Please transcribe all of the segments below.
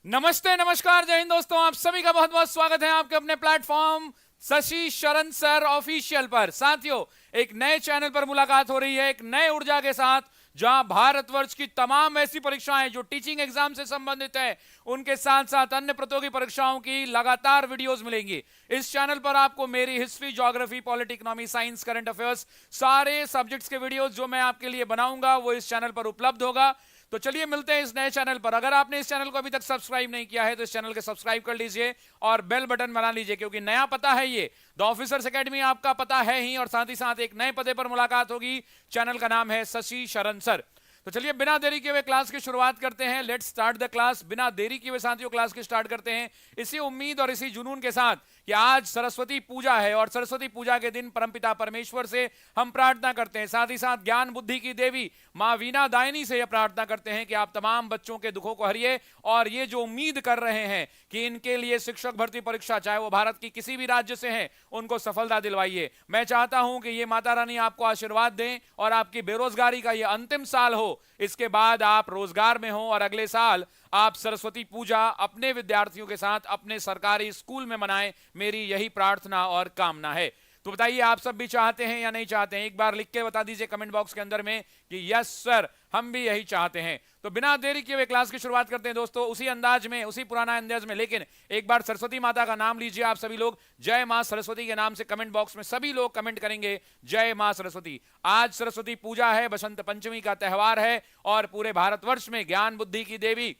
नमस्ते, नमस्कार, जय हिंद दोस्तों। आप सभी का बहुत बहुत स्वागत है आपके अपने प्लेटफॉर्म शशि शरण सर ऑफिशियल पर। साथियों, एक नए चैनल पर मुलाकात हो रही है, एक नए ऊर्जा के साथ, जहां भारतवर्ष की तमाम ऐसी परीक्षाएं जो टीचिंग एग्जाम से संबंधित है, उनके साथ साथ अन्य प्रतियोगी परीक्षाओं की लगातार वीडियोस मिलेंगी। इस चैनल पर आपको मेरी history, geography, polity, economy, science, current affairs, सारे सब्जेक्ट्स के वीडियोस जो मैं आपके लिए बनाऊंगा वो इस चैनल पर उपलब्ध होगा। तो चलिए मिलते हैं इस नए चैनल पर। अगर आपने इस चैनल को अभी तक सब्सक्राइब नहीं किया है तो इस चैनल को सब्सक्राइब कर लीजिए और बेल बटन बना लीजिए, क्योंकि नया पता है ये, द ऑफिसर्स एकेडमी आपका पता है ही, और साथ ही साथ एक नए पते पर मुलाकात होगी। चैनल का नाम है शशि शरण सर। तो चलिए बिना देरी किए हुए क्लास की शुरुआत करते हैं। Let's start the class. बिना देरी किए हुए साथियों क्लास की स्टार्ट करते हैं इसी उम्मीद और इसी जुनून के साथ कि आज सरस्वती पूजा है और सरस्वती पूजा के दिन परमपिता परमेश्वर से हम प्रार्थना करते हैं, साथ ही साथ ज्ञान बुद्धि की देवी मां वीणा दायनी से यह प्रार्थना करते हैं कि आप तमाम बच्चों के दुखों को हरिए और ये जो उम्मीद कर रहे हैं कि इनके लिए शिक्षक भर्ती परीक्षा, चाहे वो भारत की किसी भी राज्य से है, उनको सफलता दिलवाइए। मैं चाहता हूं कि ये माता रानी आपको आशीर्वाद दें और आपकी बेरोजगारी का ये अंतिम साल हो, इसके बाद आप रोजगार में हो और अगले साल आप सरस्वती पूजा अपने विद्यार्थियों के साथ अपने सरकारी स्कूल में मनाएं। मेरी यही प्रार्थना और कामना है। तो बताइए, आप सब भी चाहते हैं या नहीं चाहते हैं? एक बार लिख के बता दीजिए कमेंट बॉक्स के अंदर में कि यस सर, हम भी यही चाहते हैं। तो बिना देरी किए हुए क्लास की शुरुआत करते हैं दोस्तों, उसी अंदाज में, उसी पुराना अंदाज में, लेकिन एक बार सरस्वती माता का नाम लीजिए आप सभी लोग। जय मां सरस्वती के नाम से कमेंट बॉक्स में सभी लोग कमेंट करेंगे, जय मां सरस्वती। आज सरस्वती पूजा है, बसंत पंचमी का त्यौहार है और पूरे भारतवर्ष में ज्ञान बुद्धि की देवी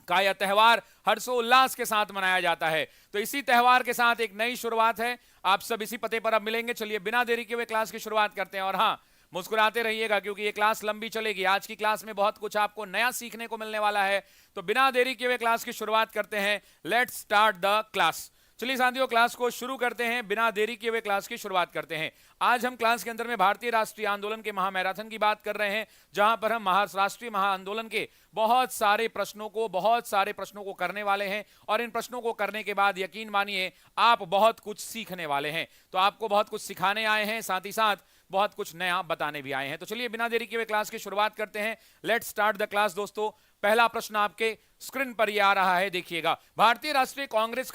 का यह त्यौहार हर्षोल्लास के साथ मनाया जाता है। तो इसी त्यौहार के साथ एक नई शुरुआत है। आप सब इसी पते पर अब मिलेंगे। चलिए बिना देरी के हुए क्लास की शुरुआत करते हैं। और हाँ, मुस्कुराते रहिएगा क्योंकि ये क्लास लंबी चलेगी। आज की क्लास में बहुत कुछ आपको नया सीखने को मिलने वाला है। तो बिना देरी के हुए क्लास की शुरुआत करते हैं। Let's start the class. चलिए साथियों, क्लास को शुरू करते हैं। बिना देरी किए हुए क्लास की शुरुआत करते हैं। आज हम क्लास के अंदर में भारतीय राष्ट्रीय आंदोलन के महामैराथन की बात कर रहे हैं, जहां पर हम राष्ट्रीय महाआंदोलन के बहुत सारे प्रश्नों को करने वाले हैं और इन प्रश्नों को करने के बाद यकीन मानिए आप बहुत कुछ सीखने वाले हैं। तो आपको बहुत कुछ सिखाने आए हैं, साथ ही साथ बहुत कुछ नया बताने भी आए हैं। तो चलिए बिना देरी किए हुए क्लास की शुरुआत करते हैं। लेट्स स्टार्ट द क्लास दोस्तों। पहला प्रश्न आपके स्क्रीन पर ये आ रहा है, देखिएगा। भारतीय राष्ट्रीय कांग्रेस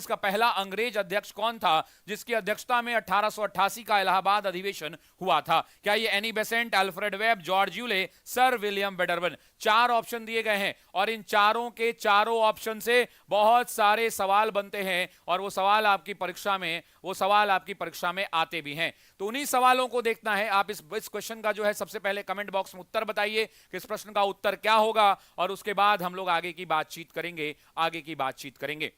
का पहला अंग्रेज अध्यक्ष कौन था जिसकी अध्यक्षता में 1888 का इलाहाबाद अधिवेशन हुआ था? क्या ये Annie Besant, Alfred Webb, George Yule, sir William Wedderburn? चार ऑप्शन दिए गए हैं और इन चारों के चारों ऑप्शन से बहुत सारे सवाल बनते हैं और वो सवाल आपकी परीक्षा में आते भी हैं। तो उन्हीं सवालों को देखना है। आप इस क्वेश्चन का जो है सबसे पहले कमेंट बॉक्स में उत्तर बताइए कि इस प्रश्न का उत्तर क्या होगा, और उसके बाद हम लोग आगे की बातचीत करेंगे।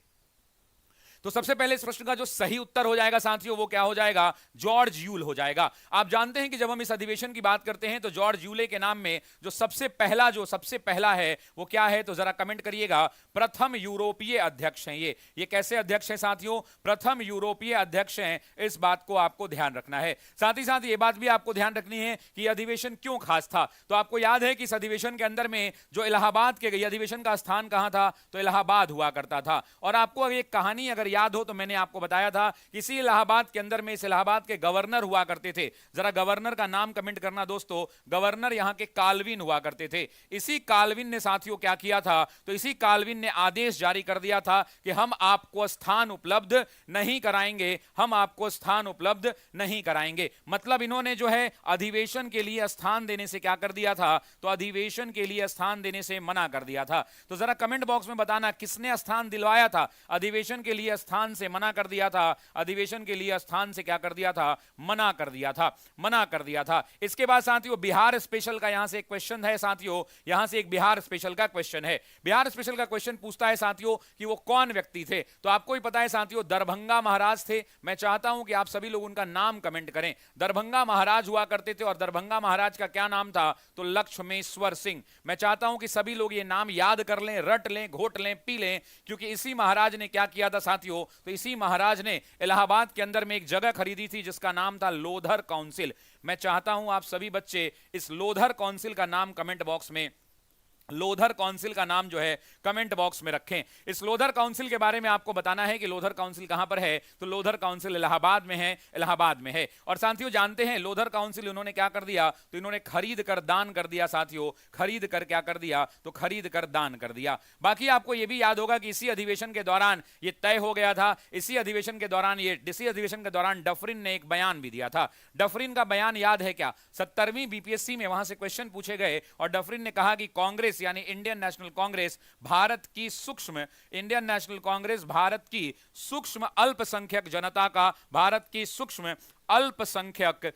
तो सबसे पहले इस प्रश्न का जो सही उत्तर हो जाएगा साथियों, वो क्या हो जाएगा? जॉर्ज यूल हो जाएगा। आप जानते हैं कि जब हम इस अधिवेशन की बात करते हैं तो जॉर्ज यूले के नाम में जो सबसे पहला है वो क्या है, तो जरा कमेंट करिएगा। प्रथम यूरोपीय अध्यक्ष हैं ये कैसे अध्यक्ष हैं साथियों? प्रथम यूरोपीय अध्यक्ष हैं। इस बात को आपको ध्यान रखना है। साथ ही साथ ये बात भी आपको ध्यान रखनी है कि यह अधिवेशन क्यों खास था। तो आपको याद है कि इस अधिवेशन के अंदर में जो इलाहाबाद के अधिवेशन का स्थान कहां था, तो इलाहाबाद हुआ करता था। और आपको एक कहानी अगर याद हो तो मैंने आपको बताया था कि इसी इलाहाबाद के अंदर में इस इलाहाबाद के गवर्नर हुआ करते थे। जरा गवर्नर का नाम कमेंट करना दोस्तों। गवर्नर यहां के काल्विन हुआ करते थे। इसी काल्विन ने साथियों क्या किया था, तो इसी काल्विन ने आदेश जारी कर दिया था कि हम आपको स्थान उपलब्ध नहीं कराएंगे। मतलब इन्होंने जो है अधिवेशन के लिए स्थान देने से क्या कर दिया था, तो अधिवेशन के लिए स्थान देने से मना कर दिया था। तो जरा कमेंट बॉक्स में बताना किसने स्थान दिलवाया था, अधिवेशन के लिए स्थान से मना कर दिया था, अधिवेशन के लिए स्थान से क्या कर दिया था, मना कर दिया था। इसके बाद साथियों बिहार स्पेशल का यहां से एक क्वेश्चन है साथियों, यहां से एक बिहार स्पेशल का क्वेश्चन है। बिहार स्पेशल का क्वेश्चन पूछता है साथियों कि वो कौन व्यक्ति थे। तो आपको ही पता है साथियों, दरभंगा महाराज थे। मैं चाहता हूं कि आप सभी लोग उनका नाम कमेंट करें। दरभंगा महाराज हुआ करते थे और दरभंगा महाराज का क्या नाम था, तो लक्ष्मेश्वर सिंह। मैं चाहता हूं कि सभी लोग ये नाम याद कर लें, रट लें, घोट लें, पी लें, क्योंकि इसी महाराज ने क्या किया था साथियों, तो इसी महाराज ने इलाहाबाद के अंदर में एक जगह खरीदी थी जिसका नाम था लोधर काउंसिल। मैं चाहता हूं आप सभी बच्चे इस लोधर काउंसिल का नाम कमेंट बॉक्स में लोधर काउंसिल का नाम जो है कमेंट बॉक्स में रखें। इस लोधर काउंसिल के बारे में आपको बताना है कि लोधर काउंसिल कहां पर है, तो लोधर काउंसिल इलाहाबाद में है, इलाहाबाद में है। और साथियों जानते हैं लोधर काउंसिल इन्होंने क्या कर दिया, तो इन्होंने खरीद कर दान कर दिया साथियों, खरीद कर क्या कर दिया, तो खरीद कर दान कर दिया। बाकी आपको यह भी याद होगा कि इसी अधिवेशन के दौरान यह तय हो गया था, इसी अधिवेशन के दौरान डफरिन ने एक बयान भी दिया था। डफरिन का बयान याद है क्या, 70वीं बीपीएससी में वहां से क्वेश्चन पूछे गए और डफरिन ने कहा कि कांग्रेस यानी इंडियन नेशनल कांग्रेस भारत की सूक्ष्म अल्पसंख्यक जनता का, भारत की सूक्ष्म अल्पसंख्यक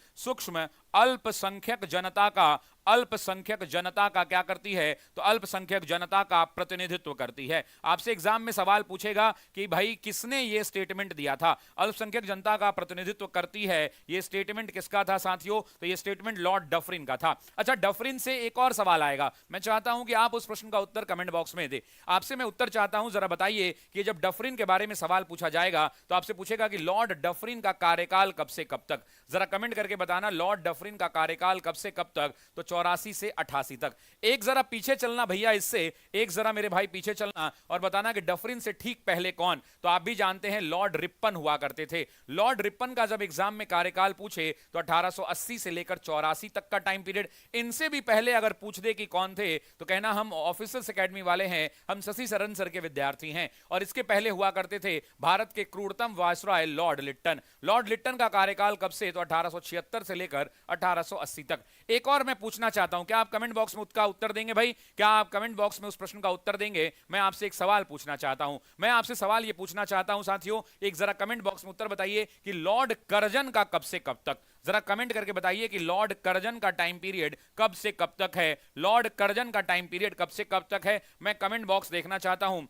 जनता का क्या करती है, तो अल्पसंख्यक जनता का प्रतिनिधित्व करती है। आपसे एग्जाम में सवाल पूछेगा कि भाई किसने ये स्टेटमेंट दिया था, अल्पसंख्यक जनता का प्रतिनिधित्व करती है, ये स्टेटमेंट किसका था साथियों, तो ये स्टेटमेंट लॉर्ड डफरिन का था। अच्छा, डफरिन से एक और सवाल आएगा, मैं चाहता हूं कि आप उस प्रश्न का उत्तर कमेंट बॉक्स में दे। आपसे मैं उत्तर चाहता हूं, जरा बताइए कि जब डफरिन के बारे में सवाल पूछा जाएगा तो आपसे पूछेगा कि लॉर्ड डफरिन का कार्यकाल कब से कब तक, जरा कमेंट करके बताना लॉर्ड डफरिन का कार्यकाल कब से कब तक, तो 84 से 88 तक। एक जरा पीछे चलना भैया, इससे एक जरा मेरे भाई पीछे चलना और बताना कि डफरिन से ठीक पहले कौन, तो आप भी जानते हैं लॉर्ड रिपन हुआ करते थे। लॉर्ड रिपन का जब एग्जाम में कार्यकाल पूछे तो 1880 से लेकर 84 तक का टाइम पीरियड। इनसे भी पहले अगर पूछ दे कि कौन थे तो कहना हम ऑफिसर्स एकेडमी वाले हैं, हम शशि शरण सर के विद्यार्थी हैं। और इसके पहले हुआ करते थे भारत के क्रूरतम viceroy lord Lytton. Lord Lytton का कार्यकाल कब से, तो 1876 से लेकर 1880 तक। एक और मैं पूछना चाहता हूं, क्या आप कमेंट बॉक्स में उसका उत्तर देंगे भाई, क्या आप कमेंट बॉक्स में उस प्रश्न का उत्तर देंगे। मैं आपसे एक सवाल पूछना चाहता हूं, मैं आपसे सवाल यह पूछना चाहता हूं साथियों, एक जरा कमेंट बॉक्स में उत्तर बताइए कि लॉर्ड कर्जन का कब से कब तक, जरा कमेंट करके बताइए कि लॉर्ड कर्जन का टाइम पीरियड कब से कब तक है, लॉर्ड कर्जन का टाइम पीरियड कब से कब तक है। मैं कमेंट बॉक्स देखना चाहता हूं,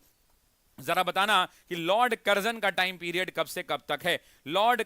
जरा बताना कि लॉर्ड कर्जन का टाइम पीरियड कब से कब तक है। लॉर्ड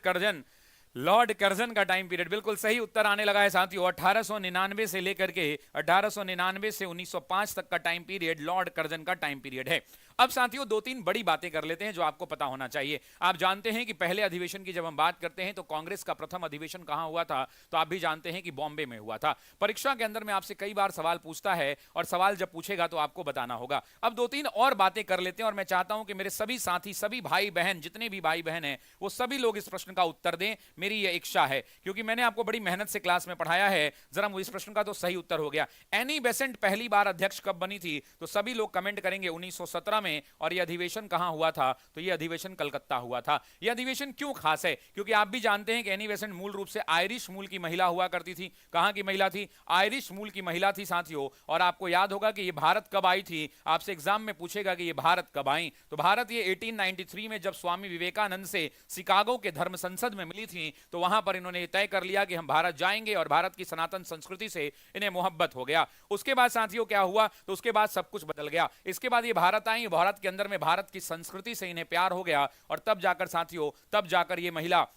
कर्जन का टाइम पीरियड बिल्कुल सही उत्तर आने लगा है साथियों, 1899 से लेकर के 1899 से 1905 तक का टाइम पीरियड लॉर्ड कर्जन का टाइम पीरियड है। अब साथियों दो तीन बड़ी बातें कर लेते हैं जो आपको पता होना चाहिए। आप जानते हैं कि पहले अधिवेशन की जब हम बात करते हैं तो कांग्रेस का प्रथम अधिवेशन कहां हुआ था, तो आप भी जानते हैं कि बॉम्बे में हुआ था। परीक्षा के अंदर में आपसे कई बार सवाल पूछता है और सवाल जब पूछेगा तो आपको बताना होगा। अब दो तीन और बातें कर लेते हैं और मैं चाहता हूं कि मेरे सभी साथी, सभी भाई बहन, जितने भी भाई बहन हैं वो सभी लोग इस प्रश्न का उत्तर दें, मेरी यह इच्छा है, क्योंकि मैंने आपको बड़ी मेहनत से क्लास में पढ़ाया है। जरा मुझे इस प्रश्न का तो सही उत्तर हो गया, एनी बेसेंट पहली बार अध्यक्ष कब बनी थी, तो सभी लोग कमेंट करेंगे 1917 में। और यह अधिवेशन कहां हुआ था, तो यह अधिवेशन कलकत्ता हुआ था। यह अधिवेशन क्यों खास है, क्योंकि आप भी जानते हैं कि एनी बेसेंट मूल रूप से आयरिश मूल की महिला हुआ करती थी। कहां की महिला थी, आयरिश मूल की महिला थी साथियों। और आपको याद होगा कि यह भारत कब आई थी, आपसे एग्जाम में पूछेगा कि यह भारत कब आई, तो भारत ये 1893 में जब स्वामी विवेकानंद से शिकागो के धर्म संसद में मिली थी, तो वहां पर इन्होंने तय कर लिया कि हम भारत जाएंगे और भारत की सनातन संस्कृति से इन्हें मोहब्बत हो गया। उसके बाद साथियों क्या हुआ, तो उसके बाद सब कुछ बदल गया। इसके बाद ये भारत आई, भारत के अंदर में भारत की संस्कृति से इन्हें प्यार हो गया और तब जाकर साथियों, तब जाकर ये महिला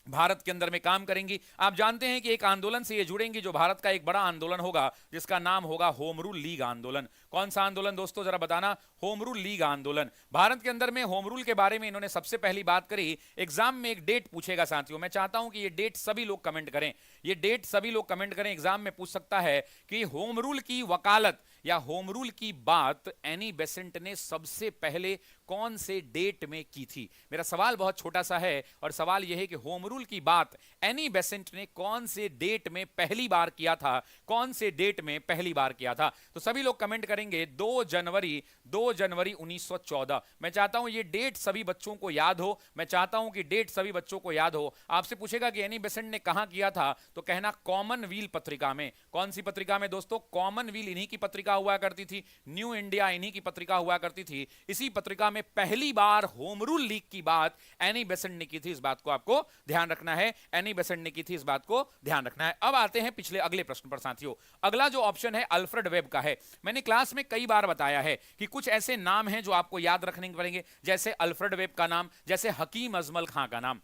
भारत के अंदर में काम करेंगी। आप जानते हैं कि एक आंदोलन से ये जुड़ेंगी जो भारत का एक बड़ा आंदोलन होगा, जिसका नाम होगा होम रूल लीग आंदोलन। कौन सा आंदोलन दोस्तों, जरा बताना, होम रूल लीग आंदोलन। भारत के अंदर में होम रूल के बारे में इन्होंने सबसे पहली बात करी। एग्जाम में एक डेट पूछेगा साथियों, मैं चाहता हूं कि ये डेट सभी लोग कमेंट करें, ये डेट सभी लोग कमेंट करें। एग्जाम में पूछ सकता है कि होम रूल की वकालत या होम रूल की बात एनी बेसेंट ने सबसे पहले कौन से डेट में की थी। मेरा सवाल बहुत छोटा सा है और सवाल यह है कि होम रूल की बात एनी बेसेंट ने कौन से डेट में पहली बार किया था, कौन से डेट में पहली बार किया था। तो सभी लोग कमेंट करेंगे 2 जनवरी 1914। मैं चाहता हूं ये डेट सभी बच्चों को याद हो, मैं चाहता हूं कि डेट सभी बच्चों को याद हो। आपसे पूछेगा कि एनी बेसेंट ने कहां किया था, तो कहना कॉमनवेल्थ पत्रिका में। कौन सी पत्रिका में दोस्तों, कॉमनवेल्थ इन्हीं की पत्रिका हुआ करती थी, न्यू इंडिया इन्हीं की पत्रिका हुआ करती थी। इसी पत्रिका में पहली बार होम रूल लीग की बात एनी बेसेंट ने की थी। इस बात को आपको ध्यान रखना है, एनी बेसेंट ने की थी, इस बात को ध्यान रखना है। अब आते हैं पिछले अगले प्रश्न पर साथियों। अगला जो ऑप्शन है अल्फ्रेड वेब का है। मैंने क्लास में कई बार बताया है कि कुछ ऐसे नाम हैं जो आपको याद रखने पड़ेंगे, जैसे अल्फ्रेड वेब का नाम, जैसे हकीम अजमल खां का नाम।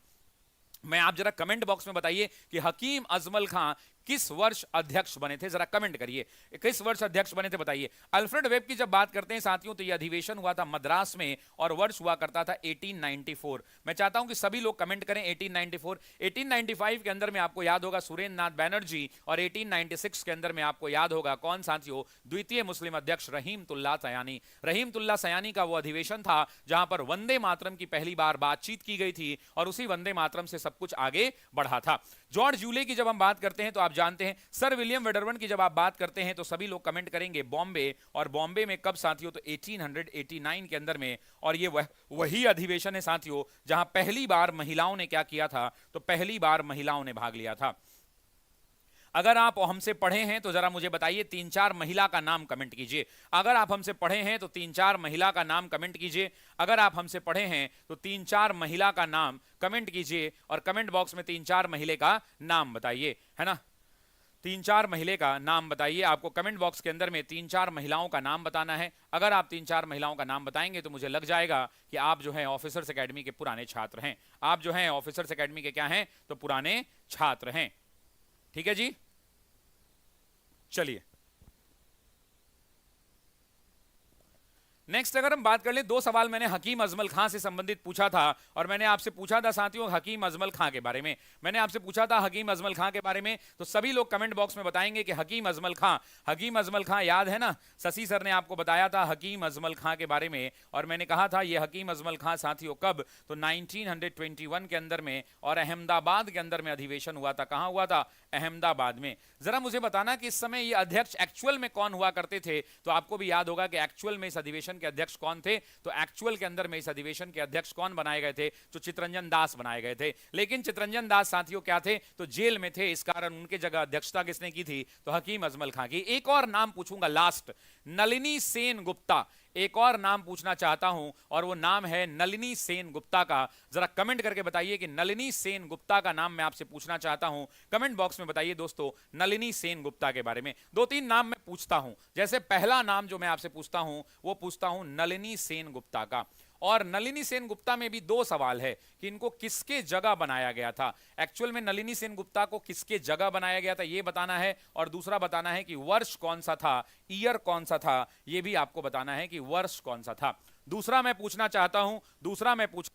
मैं आप जरा कमेंट बॉक्स में बताइए कि हकीम अजमल खां किस वर्ष अध्यक्ष बने थे, जरा कमेंट करिए, किस वर्ष अध्यक्ष बने थे बताइए। अल्फ्रेड वेब की जब बात करते हैं साथियों तो यह अधिवेशन हुआ था मद्रास में और वर्ष हुआ करता था 1894। मैं चाहता हूं कि सभी लोग कमेंट करें 1894। 1895 के अंदर में आपको याद होगा सुरेंद्र नाथ बैनर्जी और 1896 के अंदर में आपको याद होगा कौन साथियों, द्वितीय मुस्लिम अध्यक्ष रहीमतुल्लाह सयानी। रहीमतुल्लाह सयानी का वो अधिवेशन था जहां पर वंदे मातरम की पहली बार बातचीत की गई थी और उसी वंदे मातरम से सब कुछ आगे बढ़ा था। जॉर्ज यूले की जब हम बात करते हैं तो आप जानते हैं, सर विलियम वेडरवन की जब आप बात करते हैं तो सभी लोग कमेंट करेंगे बॉम्बे, और बॉम्बे में कब साथियों, तो 1889 के अंदर में। और ये वही अधिवेशन है साथियों जहां पहली बार महिलाओं ने क्या किया था, तो पहली बार महिलाओं ने भाग लिया था। अगर आप हमसे पढ़े हैं तो जरा मुझे बताइए 3-4 महिला का नाम कमेंट कीजिए। अगर आप हमसे पढ़े हैं तो 3-4 महिला का नाम कमेंट कीजिए। अगर आप हमसे पढ़े हैं तो 3-4 महिला का नाम कमेंट कीजिए और कमेंट बॉक्स में 3-4 महिला का नाम बताइए, है ना। 3-4 महिला का नाम बताइए, आपको कमेंट बॉक्स के अंदर में 3-4 महिलाओं का नाम बताना है। अगर आप 3-4 महिलाओं का नाम बताएंगे तो मुझे लग जाएगा कि आप जो है ऑफिसर्स एकेडमी के पुराने छात्र हैं। आप जो हैं ऑफिसर्स एकेडमी के क्या हैं, तो पुराने छात्र हैं। ठीक है जी, चलिए नेक्स्ट अगर हम बात कर ले, 2 सवाल मैंने हकीम अजमल खां से संबंधित पूछा था और मैंने आपसे पूछा था साथियों हकीम अजमल खां के बारे में। मैंने आपसे पूछा था हकीम अजमल खां के बारे में, तो सभी लोग कमेंट बॉक्स में बताएंगे कि हकीम अजमल खां, हकीम अजमल खां याद है ना, शशि सर ने आपको बताया था हकीम अजमल खां के बारे में और मैंने कहा था ये हकीम अजमल खां साथियों कब, तो 1921 के अंदर में और अहमदाबाद के अंदर में अधिवेशन हुआ था। कहां हुआ था, अहमदाबाद में। जरा मुझे बताना कि इस समय ये अध्यक्ष एक्चुअल में कौन हुआ करते थे, तो आपको भी याद होगा कि एक्चुअल में इस अधिवेशन के अध्यक्ष कौन थे, तो एक्चुअल के अंदर में इस अधिवेशन के अध्यक्ष कौन बनाए गए थे, तो चितरंजन दास बनाए गए थे। लेकिन चितरंजन दास साथियों क्या थे, तो जेल में थे, इस कारण उनके जगह अध्यक्षता किसने की थी, तो हकीम अजमल खां की। एक और नाम पूछूंगा लास्ट, नलिनी सेन गुप्ता। एक और नाम पूछना चाहता हूं और वो नाम है नलिनी सेन गुप्ता का। जरा कमेंट करके बताइए कि नलिनी सेन गुप्ता का नाम मैं आपसे पूछना चाहता हूं। कमेंट बॉक्स में बताइए दोस्तों नलिनी सेन गुप्ता के बारे में। 2-3 नाम मैं पूछता हूं, जैसे पहला नाम जो मैं आपसे पूछता हूं वो पूछता हूं नलिनी सेन गुप्ता का। और नलिनी सेन गुप्ता में भी 2 सवाल है कि इनको किसके जगह बनाया गया था। एक्चुअल में नलिनी सेन गुप्ता को किसके जगह बनाया गया था ये बताना है, और दूसरा बताना है कि वर्ष कौन सा था, ईयर कौन सा था, ये भी आपको बताना है कि वर्ष कौन सा था। दूसरा मैं पूछना चाहता हूं, दूसरा मैं पूछ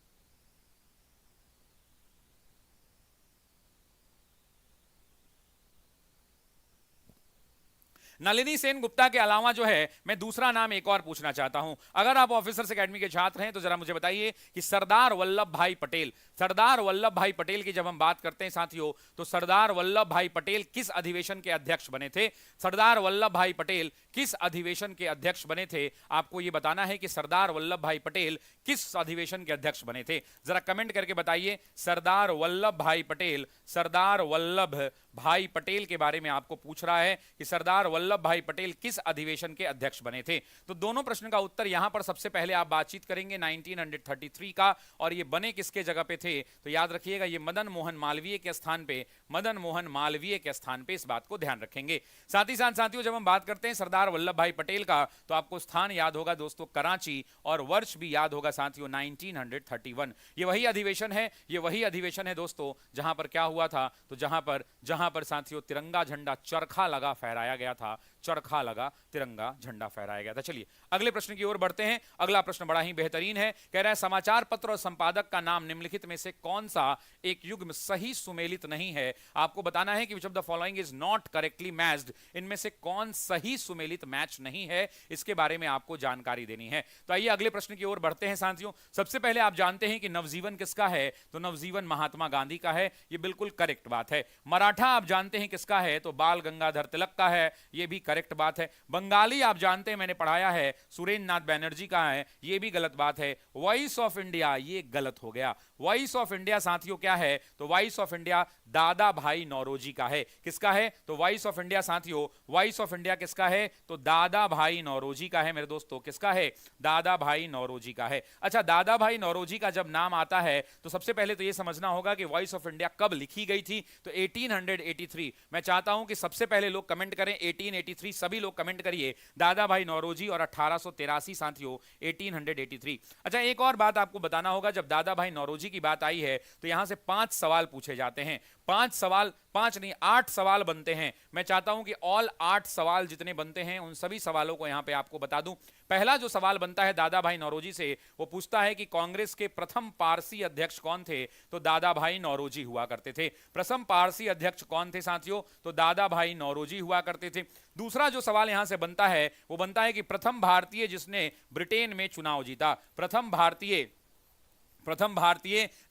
नलिनी सेन गुप्ता के अलावा जो है मैं दूसरा नाम एक और पूछना चाहता हूं। अगर आप ऑफिसर्स एकेडमी के छात्र हैं तो जरा मुझे बताइए कि सरदार वल्लभ भाई पटेल, सरदार वल्लभ भाई पटेल की जब हम बात करते हैं साथियों, तो सरदार वल्लभ भाई पटेल किस अधिवेशन के अध्यक्ष बने थे, सरदार वल्लभ भाई पटेल किस अधिवेशन के अध्यक्ष बने थे। आपको यह बताना है कि सरदार वल्लभ भाई पटेल किस अधिवेशन के अध्यक्ष बने थे। जरा कमेंट करके बताइए सरदार वल्लभ भाई पटेल, सरदार वल्लभ भाई पटेल के बारे में आपको पूछ रहा है कि सरदार वल्लभ भाई पटेल किस अधिवेशन के अध्यक्ष बने थे। तो दोनों प्रश्न का उत्तर यहां पर सबसे पहले आप बातचीत करेंगे 1933 का, और ये बने किसके जगह पे थे, तो याद रखिएगा ये मदन मोहन मालवीय के स्थान पे, मदन मोहन मालवीय के स्थान पे, इस बात को ध्यान रखेंगे। साथ ही साथ साथियों जब हम बात करते हैं सरदार वल्लभ भाई पटेल का, तो आपको स्थान याद होगा दोस्तों कराची, और वर्ष भी याद होगा साथियों 1931। ये वही अधिवेशन है, ये वही अधिवेशन है दोस्तों जहां पर क्या हुआ था, तो जहां पर साथियों तिरंगा झंडा चरखा लगा फहराया गया था, चरखा लगा तिरंगा झंडा फहराया गया था। चलिए अगले प्रश्न की ओर बढ़ते हैं। अगला प्रश्न बड़ा ही बेहतरीन है, कह रहा है समाचार पत्र और संपादक का नाम निम्नलिखित में से कौन सा एक युग्म सही सुमेलित नहीं है। आपको बताना है कि which of the following is not correctly matched, इनमें से कौन सही सुमेलित मैच नहीं है, इसके बारे में आपको जानकारी देनी है। तो आइए अगले प्रश्न की ओर बढ़ते हैं साथियों। सबसे पहले आप जानते हैं कि नवजीवन किसका है, तो नवजीवन महात्मा गांधी का है, यह बिल्कुल करेक्ट बात है। मराठा आप जानते हैं किसका है, तो बाल गंगाधर तिलक का है, यह भी करेक्ट बात है। बंगाली आप जानते हैं, मैंने पढ़ाया है, सुरेंद्र नाथ बैनर्जी का है, यह भी गलत बात है। वॉइस ऑफ इंडिया ये गलत हो गया। वॉइस ऑफ इंडिया साथियों क्या है, तो वॉइस ऑफ इंडिया दादा भाई नौरोजी का है। किसका है, तो वॉइस ऑफ इंडिया साथियों, वॉइस ऑफ इंडिया किसका है, तो दादा भाई नौरोजी का है मेरे दोस्तों। किसका है, दादा भाई नौरोजी का है। अच्छा, दादा भाई नौरोजी का जब नाम आता है तो सबसे पहले तो यह समझना होगा कि वॉइस ऑफ इंडिया कब लिखी गई थी, तो 1883। मैं चाहता हूं कि सबसे पहले लोग कमेंट करें 1883 1883, सभी लोग कमेंट करिए दादा भाई नौरोजी और 1883 साथियों 1883। अच्छा, एक और बात आपको बताना होगा, जब दादा भाई नौरोजी की बात आई है तो यहां से 5 सवाल पूछे जाते हैं। 5 सवाल, 5 नहीं 8 सवाल बनते हैं। मैं चाहता हूं कि ऑल 8 सवाल जितने बनते हैं उन सभी सवालों को यहां पे आपको बता दूं। पहला जो सवाल बनता है दादा भाई नौरोजी से, वो पूछता है कि कांग्रेस के प्रथम पारसी अध्यक्ष कौन थे? तो दादा भाई नौरोजी हुआ करते थे। प्रथम पारसी अध्यक्ष कौन थे साथियों? तो दादा भाई नौरोजी हुआ करते थे। दूसरा जो सवाल यहां से बनता है वो बनता है कि प्रथम भारतीय जिसने ब्रिटेन में चुनाव जीता, प्रथम भारतीय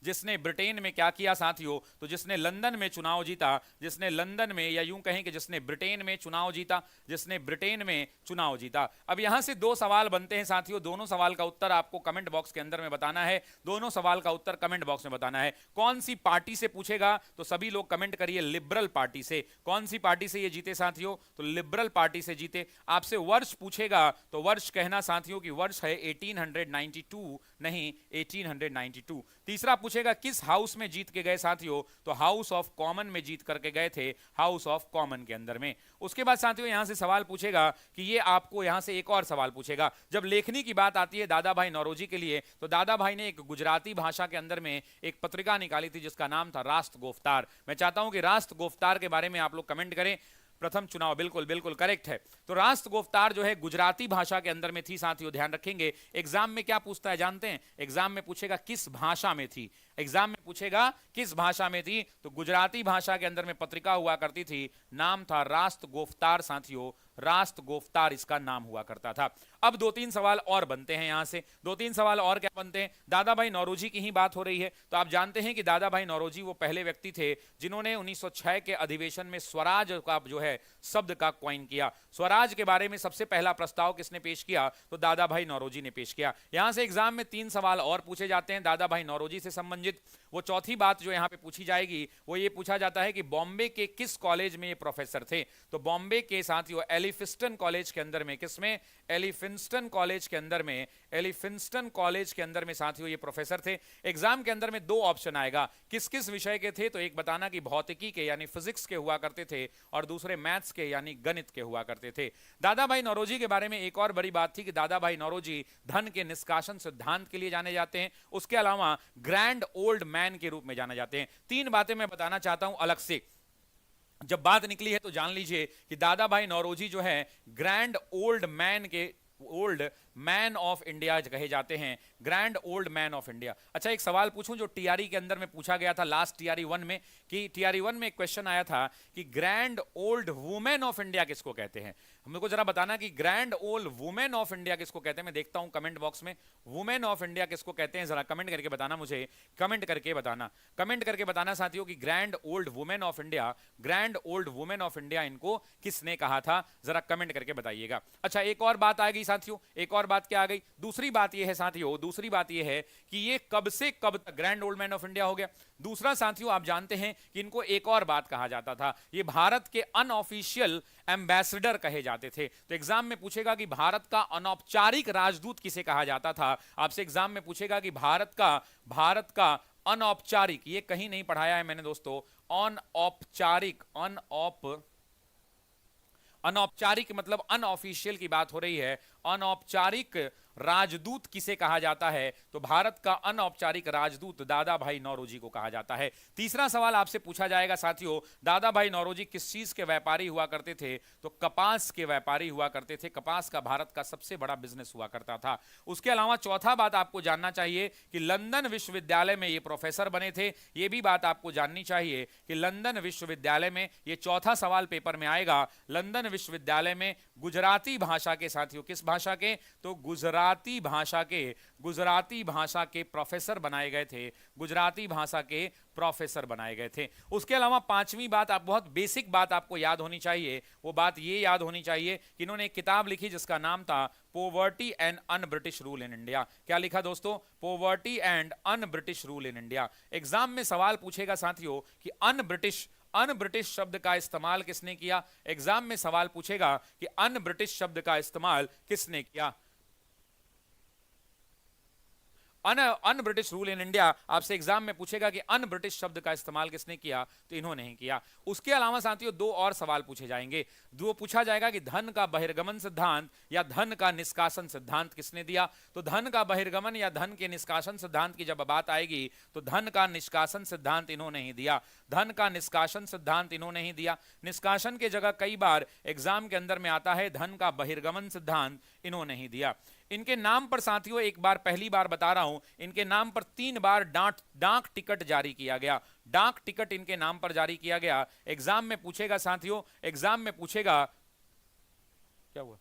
जिसने ब्रिटेन में क्या किया साथियों? तो जिसने लंदन में चुनाव जीता, जिसने लंदन में, या यूं कहें कि जिसने ब्रिटेन में चुनाव जीता, जिसने ब्रिटेन में चुनाव जीता। अब यहां से 2 सवाल बनते हैं साथियों, दोनों सवाल का उत्तर आपको कमेंट बॉक्स के अंदर में बताना है। दोनों सवाल का उत्तर कमेंट बॉक्स में बताना है। कौन सी पार्टी से पूछेगा? तो सभी लोग कमेंट करिए लिबरल पार्टी से। कौन सी पार्टी से ये जीते साथियों? तो लिबरल पार्टी से जीते। आपसे वर्ष पूछेगा तो वर्ष कहना साथियों कि वर्ष है 1892, नहीं 1892। तीसरा पूछेगा किस हाउस में जीत के गए साथियों? तो हाउस ऑफ कॉमन में जीत करके गए थे, हाउस ऑफ कॉमन के अंदर में। उसके बाद साथियों यहां से सवाल पूछेगा कि ये आपको यहां से एक और सवाल पूछेगा, जब लेखनी की बात आती है दादा भाई नौरोजी के लिए, तो दादा भाई ने एक गुजराती भाषा के अंदर में एक पत्रिका निकाली थी जिसका नाम था राष्ट्र गोफ्तार। मैं चाहता हूं कि राष्ट्र गोफ्तार के बारे में आप लोग कमेंट करें। प्रथम चुनाव, बिल्कुल बिल्कुल करेक्ट है। तो राष्ट्र गोफ्तार जो है गुजराती भाषा के अंदर में थी साथियों, ध्यान रखेंगे। एग्जाम में क्या पूछता है जानते हैं? एग्जाम में पूछेगा किस भाषा में थी। एग्जाम में पूछेगा किस भाषा में थी, तो गुजराती भाषा के अंदर में पत्रिका हुआ करती थी, नाम था राष्ट्र गोफ्तार साथियों, राष्ट्र गोफ्तार इसका नाम हुआ करता था। अब 2-3 सवाल और बनते हैं यहां से। 2-3 सवाल और क्या बनते हैं? दादा भाई नौरोजी की ही बात हो रही है तो आप जानते हैं कि दादा भाई नौरोजी वो पहले व्यक्ति थे जिन्होंने 1906 के अधिवेशन में स्वराज का जो है शब्द का क्वाइन किया। स्वराज के बारे में सबसे पहला प्रस्ताव किसने पेश किया? तो दादा भाई नौरोजी ने पेश किया। यहां से एग्जाम में 3 सवाल और पूछे जाते हैं दादा भाई नौरोजी से संबंधित। वो चौथी बात जो यहां पे पूछी जाएगी वो ये पूछा जाता है कि बॉम्बे के किस कॉलेज में ये प्रोफेसर थे? तो बॉम्बे के साथियों एलिफिंस्टन कॉलेज के अंदर में, किसमें? एलिफिंस्टन कॉलेज के अंदर में, एलिफिंस्टन कॉलेज के अंदर में साथियों ये प्रोफेसर थे। एग्जाम के अंदर में 2 ऑप्शन आएगा, किस किस विषय के थे? तो एक बताना कि भौतिकी के यानी फिजिक्स के हुआ करते थे और दूसरे मैथ्स के यानी गणित के हुआ करते थे। दादा भाई नौरोजी के बारे में एक और बड़ी बात थी कि दादा भाई नौरोजी धन के निष्कासन सिद्धांत के लिए जाने जाते हैं, उसके अलावा ग्रैंड ओल्ड मैन के रूप में जाने जाते हैं। 3 बातें मैं बताना चाहता हूं अलग से, जब बात निकली है तो जान लीजिए कि दादा भाई नौरोजी जो है ग्रैंड ओल्ड मैन के, ओल्ड मैन ऑफ इंडिया कहे जाते हैं, grand old man of India. अच्छा, एक सवाल पूछूं जो टीआरई के अंदर में पूछा गया था लास्ट टीआरई 1 में, कि टीआरई 1 में एक क्वेश्चन आया था कि grand old women of India किसको कहते हैं? हमको जरा बताना कि grand old women of India किसको कहते हैं। मैं देखता हूं कमेंट बॉक्स में, वुमेन ऑफ इंडिया किसको कहते हैं, जरा कमेंट करके बताना मुझे, कमेंट करके बताना, कमेंट करके बताना साथियों कि grand old women of India, grand old women of India इनको किसने कहा था, जरा कमेंट करके बताइएगा। अच्छा, एक और बात आ गई साथियों, एक और बात क्या आ गई? दूसरी बात यह है साथियों, दूसरी बात यह है कि ये कब से कब तक grand old man of India हो गया। दूसरा साथियों आप जानते हैं कि इनको एक और बात कहा जाता था, ये भारत के अनऑफिशियल एम्बेसडर कहे जाते थे। तो एग्जाम में पूछेगा कि भारत का अनौपचारिक राजदूत किसे कहा जाता था। आपसे एग्जाम में पूछेगा कि भारत का अनौपचारिक, ये कहीं नहीं पढ़ाया है मैंने दोस्तों, अनौपचारिक, अनौपचारिक मतलब अनऑफिशियल की बात हो रही है, अनौपचारिक राजदूत किसे कहा जाता है? तो भारत का अनौपचारिक राजदूत दादा भाई नौरोजी को कहा जाता है। तीसरा सवाल आपसे पूछा जाएगा साथियों, दादा भाई नौरोजी किस चीज के व्यापारी हुआ करते थे? तो कपास के व्यापारी हुआ करते थे। कपास का भारत का सबसे बड़ा बिजनेस हुआ करता था। उसके अलावा चौथा बात आपको जानना चाहिए कि लंदन विश्वविद्यालय में ये प्रोफेसर बने थे। ये भी बात आपको जाननी चाहिए कि लंदन विश्वविद्यालय में, ये चौथा सवाल पेपर में आएगा, लंदन विश्वविद्यालय में गुजराती भाषा के साथियों, किस भाषा के? तो गुजराती भाषा के प्रोफेसर बनाए गए थे, गुजराती भाषा के प्रोफेसर बनाए गए थे। उसके अलावा 5वीं बात, आप बहुत बेसिक बात आपको याद होनी चाहिए, वो बात ये याद होनी चाहिए कि इन्होंने एक किताब लिखी जिसका नाम था poverty and un British rule in India. क्या लिखा दोस्तों? Poverty and un British rule in India. Exam में सवाल पूछेगा साथियों कि अन ब्रिटिश शब्द का इस्तेमाल किसने किया। एग्जाम में सवाल पूछेगा कि अन ब्रिटिश शब्द का इस्तेमाल किसने किया। Un British rule in India, आपसे एग्जाम में पूछेगा कि अन ब्रिटिश शब्द का इस्तेमाल किसने किया, तो इन्होंने ही किया। उसके अलावा साथियों दो और सवाल पूछे जाएंगे। दो पूछा जाएगा कि धन का बहिर्गमन सिद्धांत या धन का निष्कासन सिद्धांत किसने दिया। तो धन का बहिर्गमन या धन के निष्कासन सिद्धांत की जब बात आएगी तो धन का निष्कासन सिद्धांत इन्होंने ही दिया। धन का निष्कासन सिद्धांत इन्होंने ही दिया। निष्कासन की जगह कई बार एग्जाम के अंदर में आता है धन का बहिर्गमन सिद्धांत, इन्होंने ही दिया। इनके नाम पर साथियों एक बार पहली बार बता रहा हूं, इनके नाम पर 3 बार डाक टिकट जारी किया गया। डाक टिकट इनके नाम पर जारी किया गया। एग्जाम में पूछेगा साथियों, एग्जाम में पूछेगा, क्या हुआ?